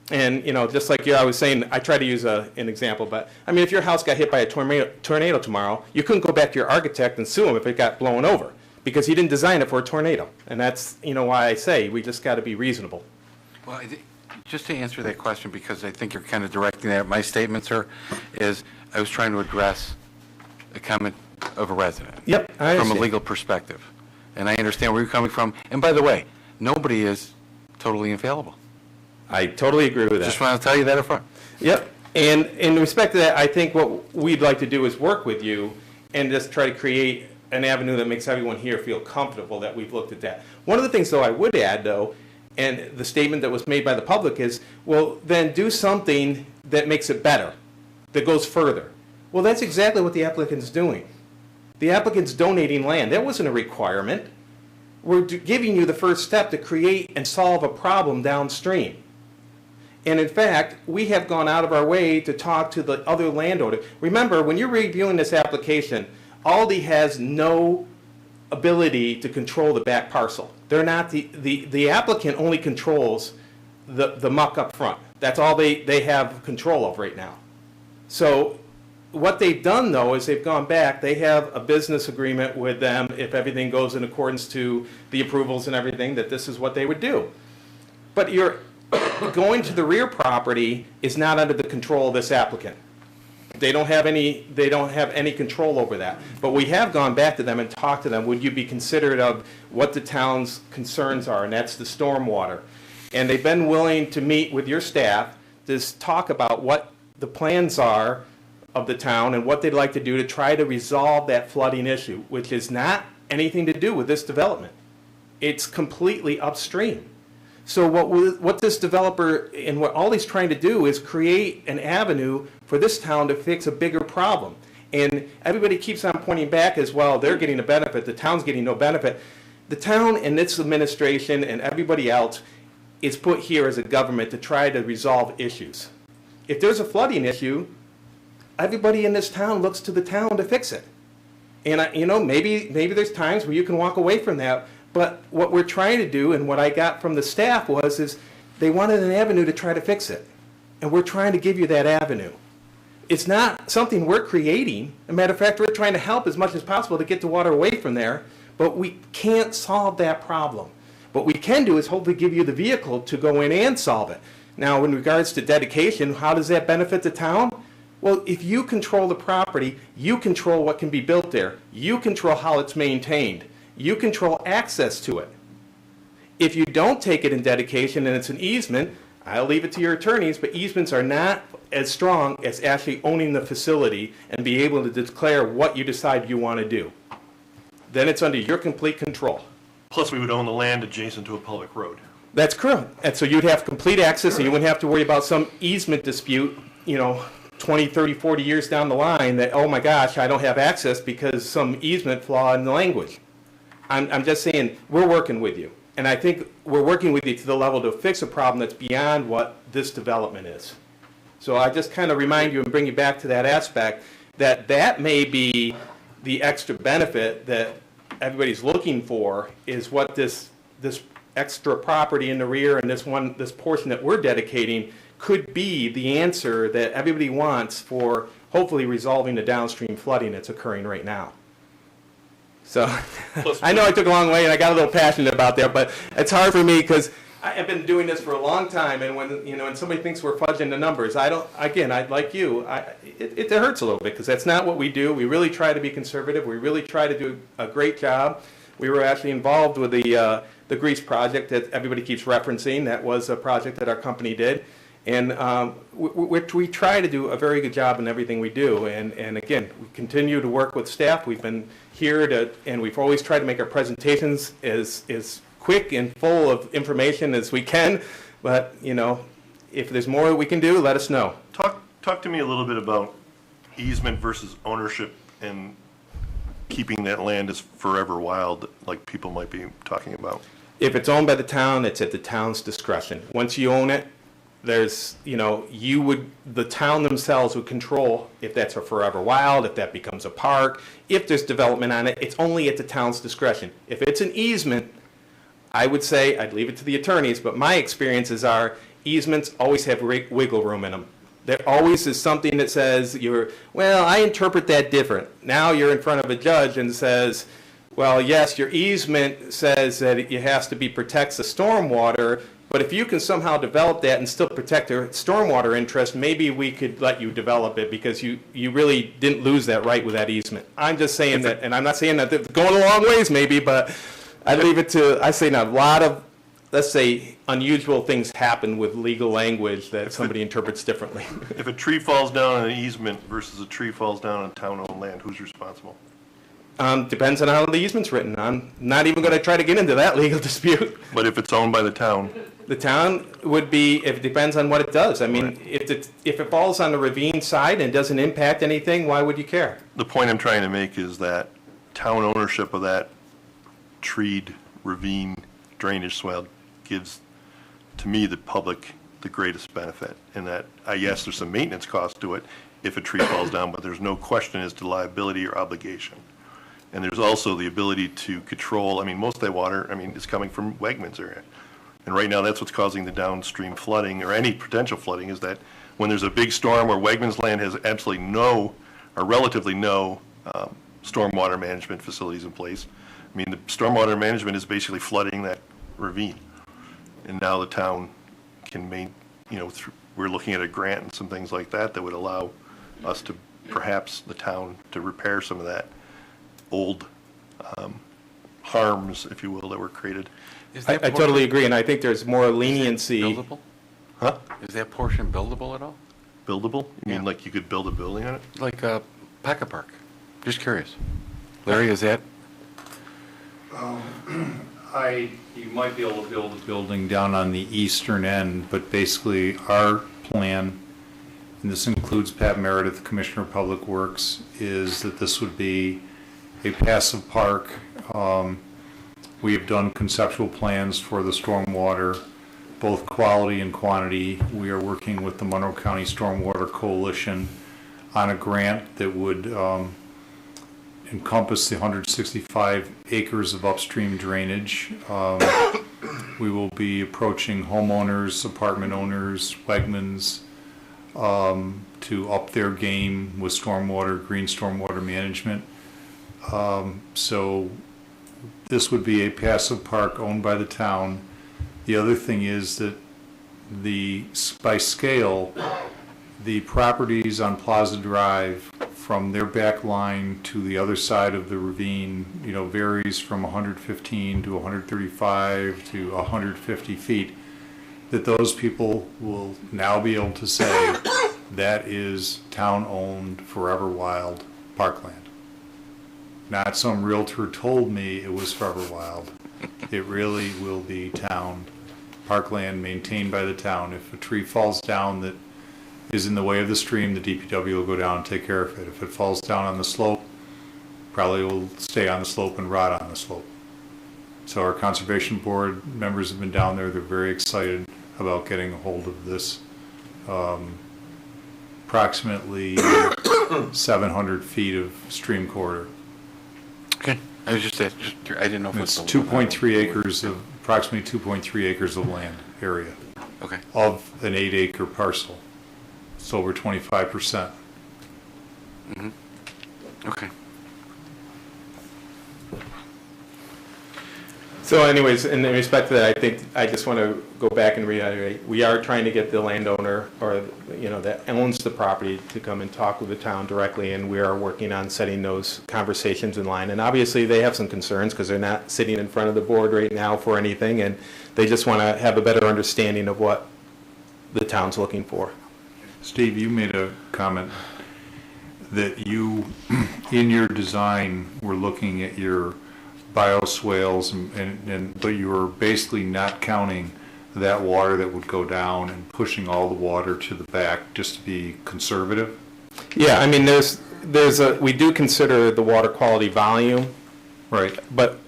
M: And, just like I was saying, I try to use an example, but, if your house got hit by a tornado tomorrow, you couldn't go back to your architect and sue him if it got blown over, because he didn't design it for a tornado. And that's, why I say we just got to be reasonable.
H: Well, just to answer that question, because I think you're kind of directing that, my statement, sir, is I was trying to address a comment of a resident.
M: Yep, I understand.
H: From a legal perspective. And I understand where you're coming from. And by the way, nobody is totally infallible.
M: I totally agree with that.
H: Just want to tell you that up front.
M: Yep. And in respect to that, I think what we'd like to do is work with you and just try to create an avenue that makes everyone here feel comfortable that we've looked at that. One of the things, though, I would add, though, and the statement that was made by the public is, well, then do something that makes it better, that goes further. Well, that's exactly what the applicant's doing. The applicant's donating land. That wasn't a requirement. We're giving you the first step to create and solve a problem downstream. And in fact, we have gone out of our way to talk to the other landowner. Remember, when you're reviewing this application, Aldi has no ability to control the back parcel. They're not the applicant only controls the muck up front. That's all they have control of right now. So what they've done, though, is they've gone back. They have a business agreement with them, if everything goes in accordance to the approvals and everything, that this is what they would do. But you're going to the rear property is not under the control of this applicant. They don't have any control over that. But we have gone back to them and talked to them. Would you be considerate of what the town's concerns are? And that's the stormwater. And they've been willing to meet with your staff to talk about what the plans are of the town and what they'd like to do to try to resolve that flooding issue, which is not anything to do with this development. It's completely upstream. So what this developer and what Aldi's trying to do is create an avenue for this town to fix a bigger problem. And everybody keeps on pointing back as well, they're getting a benefit, the town's getting no benefit. The town and its administration and everybody else is put here as a government to try to resolve issues. If there's a flooding issue, everybody in this town looks to the town to fix it. And maybe there's times where you can walk away from that. But what we're trying to do, and what I got from the staff is they wanted an avenue to try to fix it. And we're trying to give you that avenue. It's not something we're creating. As a matter of fact, we're trying to help as much as possible to get the water away from there. But we can't solve that problem. What we can do is hopefully give you the vehicle to go in and solve it. Now, in regards to dedication, how does that benefit the town? Well, if you control the property, you control what can be built there. You control how it's maintained. You control access to it. If you don't take it in dedication and it's an easement, I'll leave it to your attorneys, but easements are not as strong as actually owning the facility and be able to declare what you decide you want to do. Then it's under your complete control.
A: Plus, we would own the land adjacent to a public road.
M: That's correct. And so you'd have complete access and you wouldn't have to worry about some easement dispute, 20, 30, 40 years down the line that, oh my gosh, I don't have access because some easement flaw in the language. I'm just saying, we're working with you. And I think we're working with you to the level to fix a problem that's beyond what this development is. So I just kind of remind you and bring you back to that aspect that may be the extra benefit that everybody's looking for, is what this extra property in the rear and this portion that we're dedicating could be the answer that everybody wants for hopefully resolving the downstream flooding that's occurring right now. So I know I took a long way and I got a little passionate about that, but it's hard for me because I've been doing this for a long time, and when somebody thinks we're fudging the numbers, I like you, it hurts a little bit because that's not what we do. We really try to be conservative. We really try to do a great job. We were actually involved with the Grease project that everybody keeps referencing. That was a project that our company did. And we try to do a very good job in everything we do. And again, we continue to work with staff. We've been here and we've always tried to make our presentations as quick and full of information as we can. But, you know, if there's more we can do, let us know.
A: Talk to me a little bit about easement versus ownership and keeping that land as forever wild, like people might be talking about.
M: If it's owned by the town, it's at the town's discretion. Once you own it, there's, you know, the town themselves would control if that's a forever wild, if that becomes a park, if there's development on it, it's only at the town's discretion. If it's an easement, I would say, I'd leave it to the attorneys, but my experiences are easements always have wiggle room in them. There always is something that says well, I interpret that different. Now you're in front of a judge and says, well, yes, your easement says that it has to protects the stormwater, but if you can somehow develop that and still protect your stormwater interest, maybe we could let you develop it because you really didn't lose that right with that easement. I'm just saying that, and I'm not saying that they're going a long ways maybe, but I say now a lot of, let's say, unusual things happen with legal language that somebody interprets differently.
A: If a tree falls down on an easement versus a tree falls down on town-owned land, who's responsible?
M: Depends on how the easement's written. I'm not even going to try to get into that legal dispute.
A: But if it's owned by the town?
M: The town would be, if it depends on what it does. I mean, if it falls on the ravine side and doesn't impact anything, why would you care?
A: The point I'm trying to make is that town ownership of that treed ravine drainage swale gives, to me, the public the greatest benefit. In that, yes, there's some maintenance cost to it if a tree falls down, but there's no question as to liability or obligation. And there's also the ability to control, I mean, most of that water, I mean, is coming from Wegmans area. And right now, that's what's causing the downstream flooding, or any potential flooding, is that when there's a big storm where Wegmans land has absolutely no, or relatively no, stormwater management facilities in place. I mean, the stormwater management is basically flooding that ravine. And now the town can we're looking at a grant and some things like that would allow us to, perhaps the town, to repair some of that old harms, if you will, that were created.
M: I totally agree, and I think there's more leniency.
H: Buildable?
A: Huh?
H: Is that portion buildable at all?
A: Buildable? You mean like you could build a building on it?
H: Like Paca Park? Just curious. Larry, is that?
E: You might be able to build a building down on the eastern end, but basically our plan, and this includes Pat Meredith, Commissioner of Public Works, is that this would be a passive park. We have done conceptual plans for the stormwater, both quality and quantity. We are working with the Monroe County Stormwater Coalition on a grant that would encompass the 165 acres of upstream drainage. We will be approaching homeowners, apartment owners, Wegmans, to up their game with green stormwater management. So this would be a passive park owned by the town. The other thing is that by scale, the properties on Plaza Drive from their back line to the other side of the ravine, varies from 115 to 135 to 150 feet, that those people will now be able to say that is town-owned Forever Wild parkland. Not some realtor told me it was Forever Wild. It really will be town parkland maintained by the town. If a tree falls down that is in the way of the stream, the DPW will go down and take care of it. If it falls down on the slope, probably will stay on the slope and rot on the slope. So our conservation board members have been down there. They're very excited about getting a hold of this approximately 700 feet of stream corridor.
H: Okay, I was just I didn't know if
E: it's 2.3 acres of, approximately 2.3 acres of land area.
H: Okay.
E: Of an 8-acre parcel. It's over 25%.
H: Mm-hmm. Okay.
M: So anyways, in respect to that, I think I just want to go back and reiterate, we are trying to get the landowner or, that owns the property to come and talk with the town directly, and we are working on setting those conversations in line. And obviously, they have some concerns because they're not sitting in front of the board right now for anything, and they just want to have a better understanding of what the town's looking for.
E: Steve, you made a comment that you, in your design, were looking at your bioswales but you were basically not counting that water that would go down and pushing all the water to the back just to be conservative?
M: Yeah, I mean, we do consider the water quality volume.
E: Right.
M: But,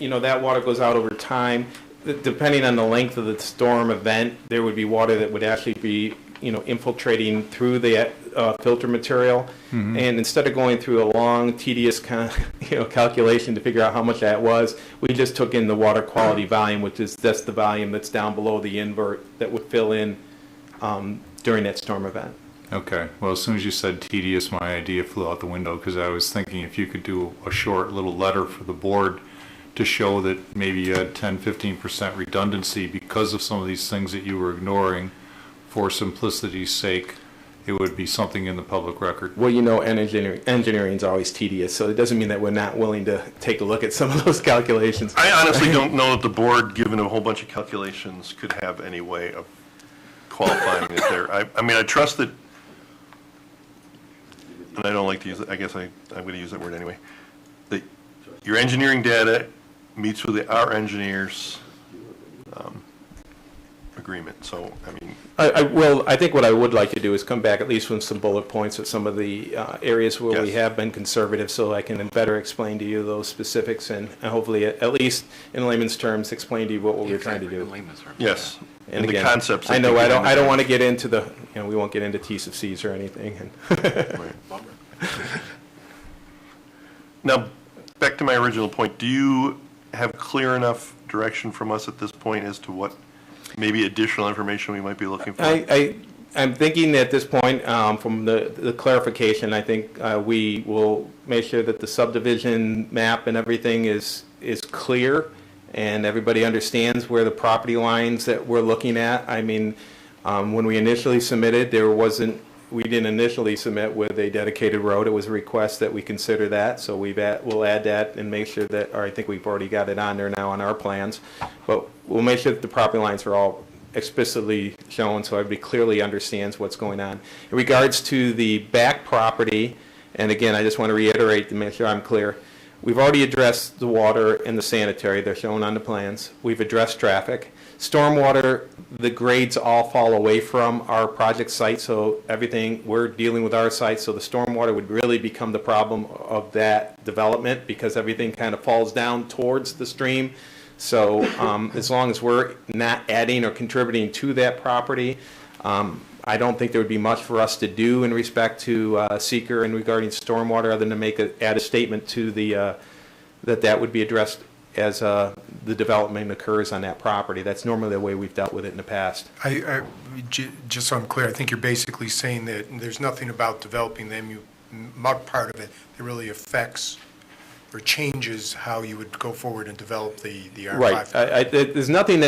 M: that water goes out over time. Depending on the length of the storm event, there would be water that would actually be, infiltrating through the filter material.
E: Mhm.
M: And instead of going through a long, tedious calculation to figure out how much that was, we just took in the water quality volume, which is that's the volume that's down below the invert that would fill in during that storm event.
E: Okay, well, as soon as you said tedious, my idea flew out the window, because I was thinking if you could do a short little letter for the board to show that maybe you had 10-15% redundancy because of some of these things that you were ignoring, for simplicity's sake, it would be something in the public record.
M: Well, engineering is always tedious, so it doesn't mean that we're not willing to take a look at some of those calculations.
A: I honestly don't know that the board, given a whole bunch of calculations, could have any way of qualifying it there. I mean, I trust that, and I don't like to use it, I guess I'm going to use that word anyway, that your engineering data meets with our engineers' agreement. So, I mean,
M: I think what I would like to do is come back at least with some bullet points of some of the areas where we have been conservative, so I can better explain to you those specifics and hopefully, at least in layman's terms, explain to you what we're trying to do.
A: yes.
M: And
A: the
M: again,
A: concepts.
M: I know I don't want to get into we won't get into T's of C's or anything.
A: Now, back to my original point, do you have clear enough direction from us at this point as to what maybe additional information we might be looking for?
M: I'm thinking at this point, from the clarification, I think we will make sure that the subdivision map and everything is clear and everybody understands where the property lines that we're looking at. I mean, when we initially submitted, we didn't initially submit with a dedicated road. It was a request that we consider that, so we'll add that and make sure that, or I think we've already got it on there now on our plans, but we'll make sure that the property lines are all explicitly shown so everybody clearly understands what's going on. In regards to the back property, and again, I just want to reiterate to make sure I'm clear, we've already addressed the water and the sanitary. They're shown on the plans. We've addressed traffic. Stormwater, the grades all fall away from our project site, so everything, we're dealing with our site, so the stormwater would really become the problem of that development because everything kind of falls down towards the stream. So as long as we're not adding or contributing to that property, I don't think there would be much for us to do in respect to seeker and regarding stormwater other than to add a statement to the that would be addressed as the development occurs on that property. That's normally the way we've dealt with it in the past.
L: Just so I'm clear, I think you're basically saying that there's nothing about developing the MUD part of it that really affects or changes how you would go forward and develop the R5.
M: Right. There's nothing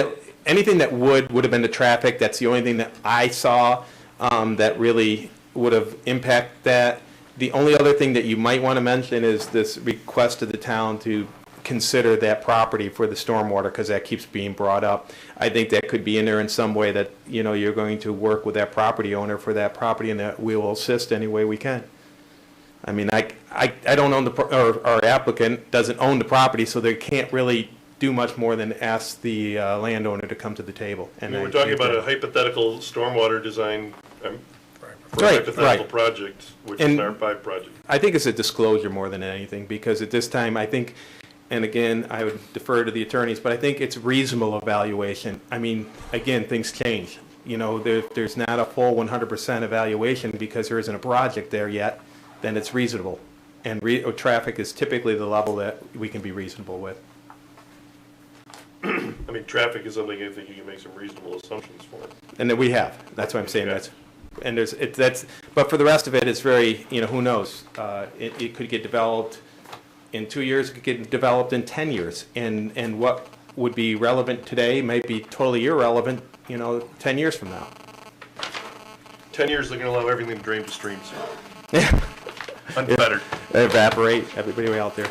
M: anything that would have been the traffic. That's the only thing that I saw that really would have impacted that. The only other thing that you might want to mention is this request to the town to consider that property for the stormwater, because that keeps being brought up. I think that could be in there in some way that, you're going to work with that property owner for that property and that we will assist any way we can. I mean, I don't own our applicant doesn't own the property, so they can't really do much more than ask the landowner to come to the table. And
A: we're talking about a hypothetical stormwater design for a
M: Right,
A: hypothetical
M: right.
A: project, which is an R5 project.
M: I think it's a disclosure more than anything, because at this time, I think, and again, I would defer to the attorneys, but I think it's reasonable evaluation. I mean, again, things change. There's not a full 100% evaluation because there isn't a project there yet, then it's reasonable. And traffic is typically the level that we can be reasonable with.
A: I mean, traffic is something I think you can make some reasonable assumptions for.
M: And then we have. That's what I'm saying. But for the rest of it, it's very, who knows? It could get developed in 2 years, it could get developed in 10 years. And what would be relevant today might be totally irrelevant, 10 years from now.
A: 10 years, they're going to allow everything to drain to streams. Unfettered.
M: Evaporate, everybody out there.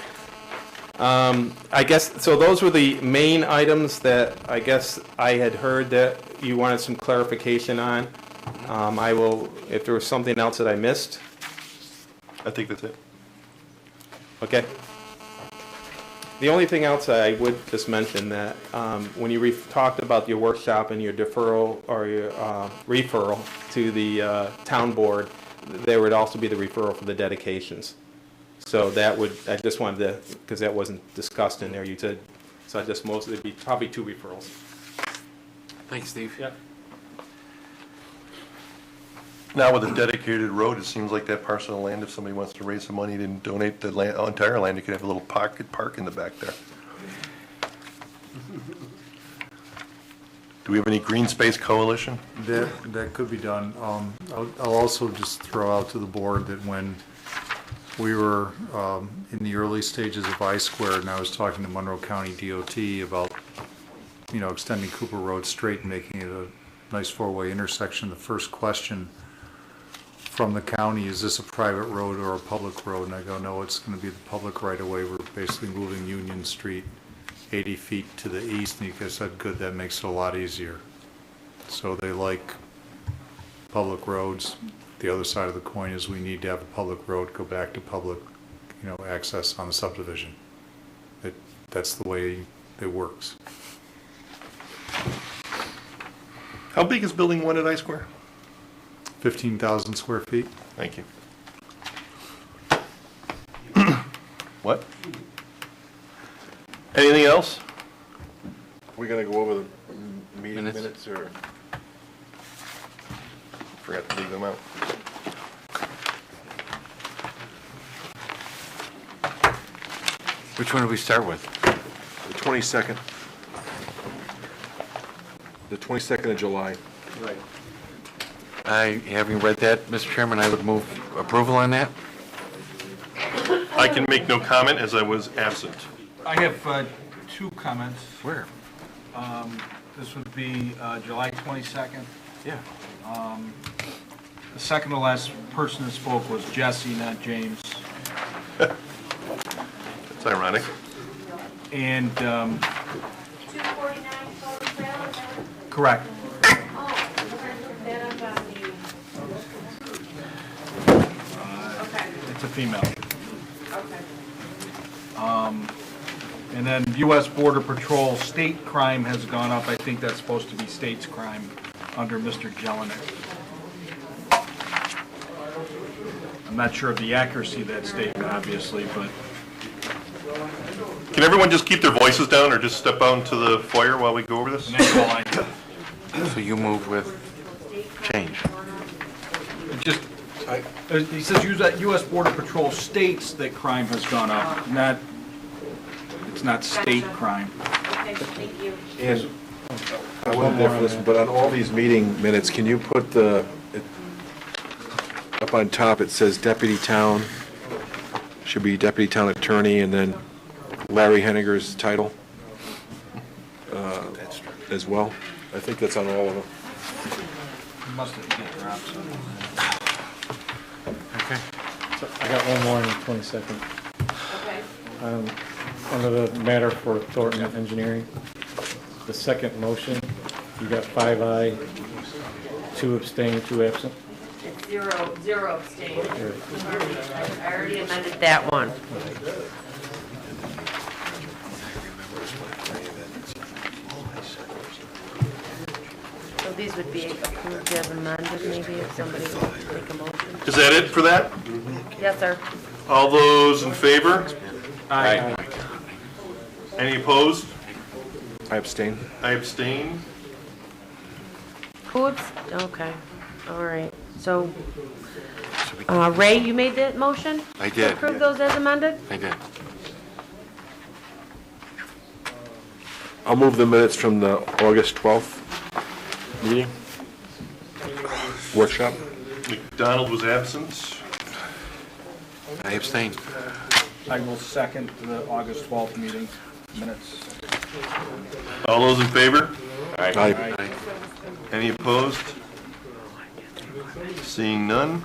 M: I guess, so those were the main items that I guess I had heard that, you wanted some clarification on. I will, if there was something else that I missed.
A: I think that's it.
M: Okay. The only thing else I would just mention that when you talked about your workshop and your deferral or your referral to the town board, there would also be the referral for the dedications. So that would, I just wanted to, because that wasn't discussed in there, you said, so I just mostly, it'd be probably 2 referrals.
H: Thanks, Steve.
M: Yep.
A: Now with a dedicated road, it seems like that parcel of land, if somebody wants to raise some money and donate the land, entire land, you could have a little pocket park in the back there. Do we have any green space coalition?
E: That could be done. I'll also just throw out to the board that when we were in the early stages of I-Squared, and I was talking to Monroe County DOT about, extending Cooper Road straight and making it a nice 4-way intersection, the first question from the county, is this a private road or a public road? And I go, no, it's going to be the public right of way. We're basically moving Union Street 80 feet to the east, and you guys said, good, that makes it a lot easier. So they like public roads. The other side of the coin is we need to have a public road go back to public, access on the subdivision. That's the way it works.
A: How big is building 1 at I-Square?
E: 15,000 square feet.
A: Thank you. What? Anything else?
I: We're gonna go over the meeting minutes, or?
A: Forgot to leave them out.
H: Which one do we start with?
I: The 22nd. The 22nd of July.
L: Right.
H: Having read that, Mr. Chairman, I would move approval on that.
A: I can make no comment as I was absent.
J: I have 2 comments.
H: Where?
J: This would be July 22nd.
H: Yeah.
J: The second to last person that spoke was Jesse, not James.
A: That's ironic.
J: And,
C: 249 Total Trail, is that what?
J: correct. It's a female. And then U.S. Border Patrol, state crime has gone up. I think that's supposed to be state's crime under Mr. Jelinek. I'm not sure of the accuracy of that statement, obviously, but
A: Can everyone just keep their voices down or just step out into the foyer while we go over this?
J: that's all I know.
H: So you move with change.
J: He says U.S. Border Patrol states that crime has gone up, it's not state crime.
C: Okay, thank you.
I: And I wasn't there for this, but on all these meeting minutes, can you put up on top, it says Deputy Town, should be Deputy Town Attorney, and then Larry Henniger's title as well. I think that's on all of them.
J: Must have get dropped somewhere.
H: Okay.
G: So I got one more on the 22nd.
C: Okay.
G: Under the matter for Thornton Engineering, the second motion, you got 5 aye, 2 abstain, 2 absent.
C: It's 0 abstain. I already amended that one. So these would be approved as amended, maybe, if somebody wants to make a motion.
A: Is that it for that?
C: Yes, sir.
A: All those in favor?
G: Aye.
A: Any opposed?
I: I abstain.
A: I abstain.
C: Who okay, all right. So, Ray, you made that motion?
H: I
C: To
H: did.
C: approve those as amended?
H: I did.
I: I'll move the minutes from the August 12th meeting, workshop.
A: McDonald was absent.
H: I abstain.
J: I will second the August 12th meeting minutes.
A: All those in favor?
I: Aye.
A: Any opposed? Seeing none?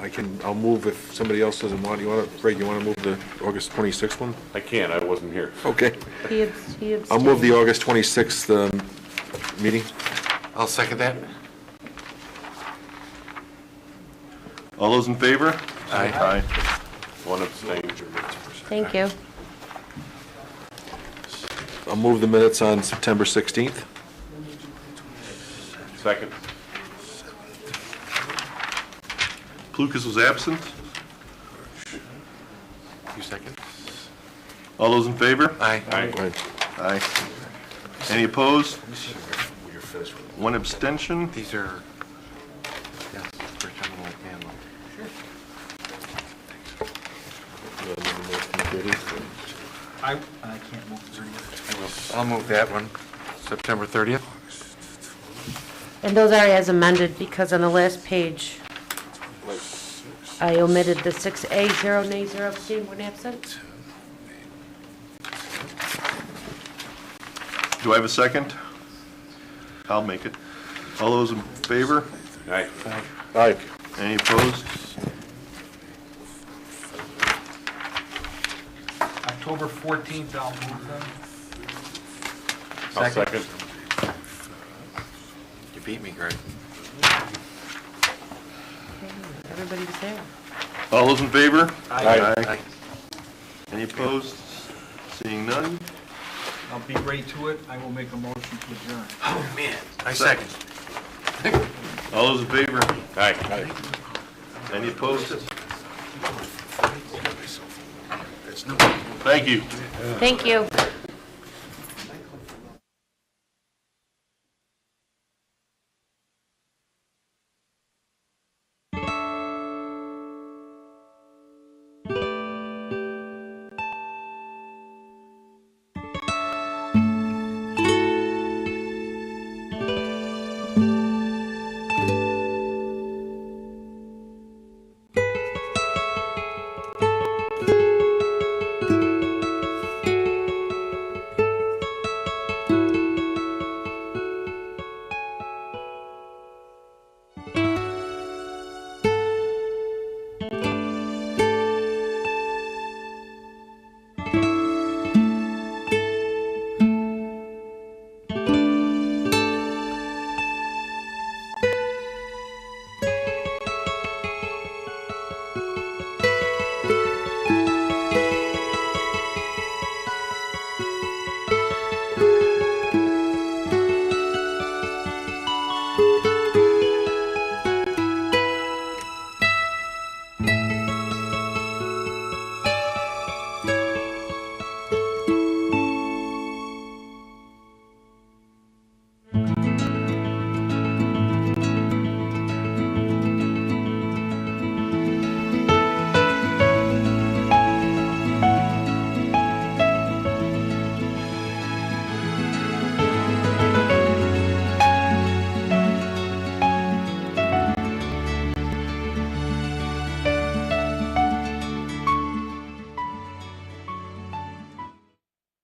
I: I I'll move if somebody else doesn't want, Greg, you want to move the August 26th one?
B: I can't, I wasn't here.
I: Okay.
C: He
I: I'll move the August 26th meeting.
H: I'll second that.
A: All those in favor?
H: Aye.
B: One abstain.
C: Thank you.
I: I'll move the minutes on September 16th.
B: Second.
A: Lucas was absent.
H: You second?
A: All those in favor?
H: Aye.
B: Aye.
A: Aye. Any opposed? One abstention.
H: These are, yes, for General McMahon.
J: I can't move the 30th.
H: I'll move that one, September 30th.
C: And those are as amended because on the last page, I omitted the 6A, 0 nay, 0 abstain, 1 absent.
A: Do I have a second? I'll make it. All those in favor?
B: Aye.
I: Aye.
A: Any opposed?
J: October 14th, I'll move them.
B: I'll second.
H: You beat me, Greg.
C: Everybody's there.
A: All those in favor?
H: Aye.
A: Any opposed? Seeing none?
J: I'll be right to it. I will make a motion to adjourn.
H: Oh, man. I second.
A: All those in favor?
B: Aye.
A: Any opposed? Thank you.
C: Thank you.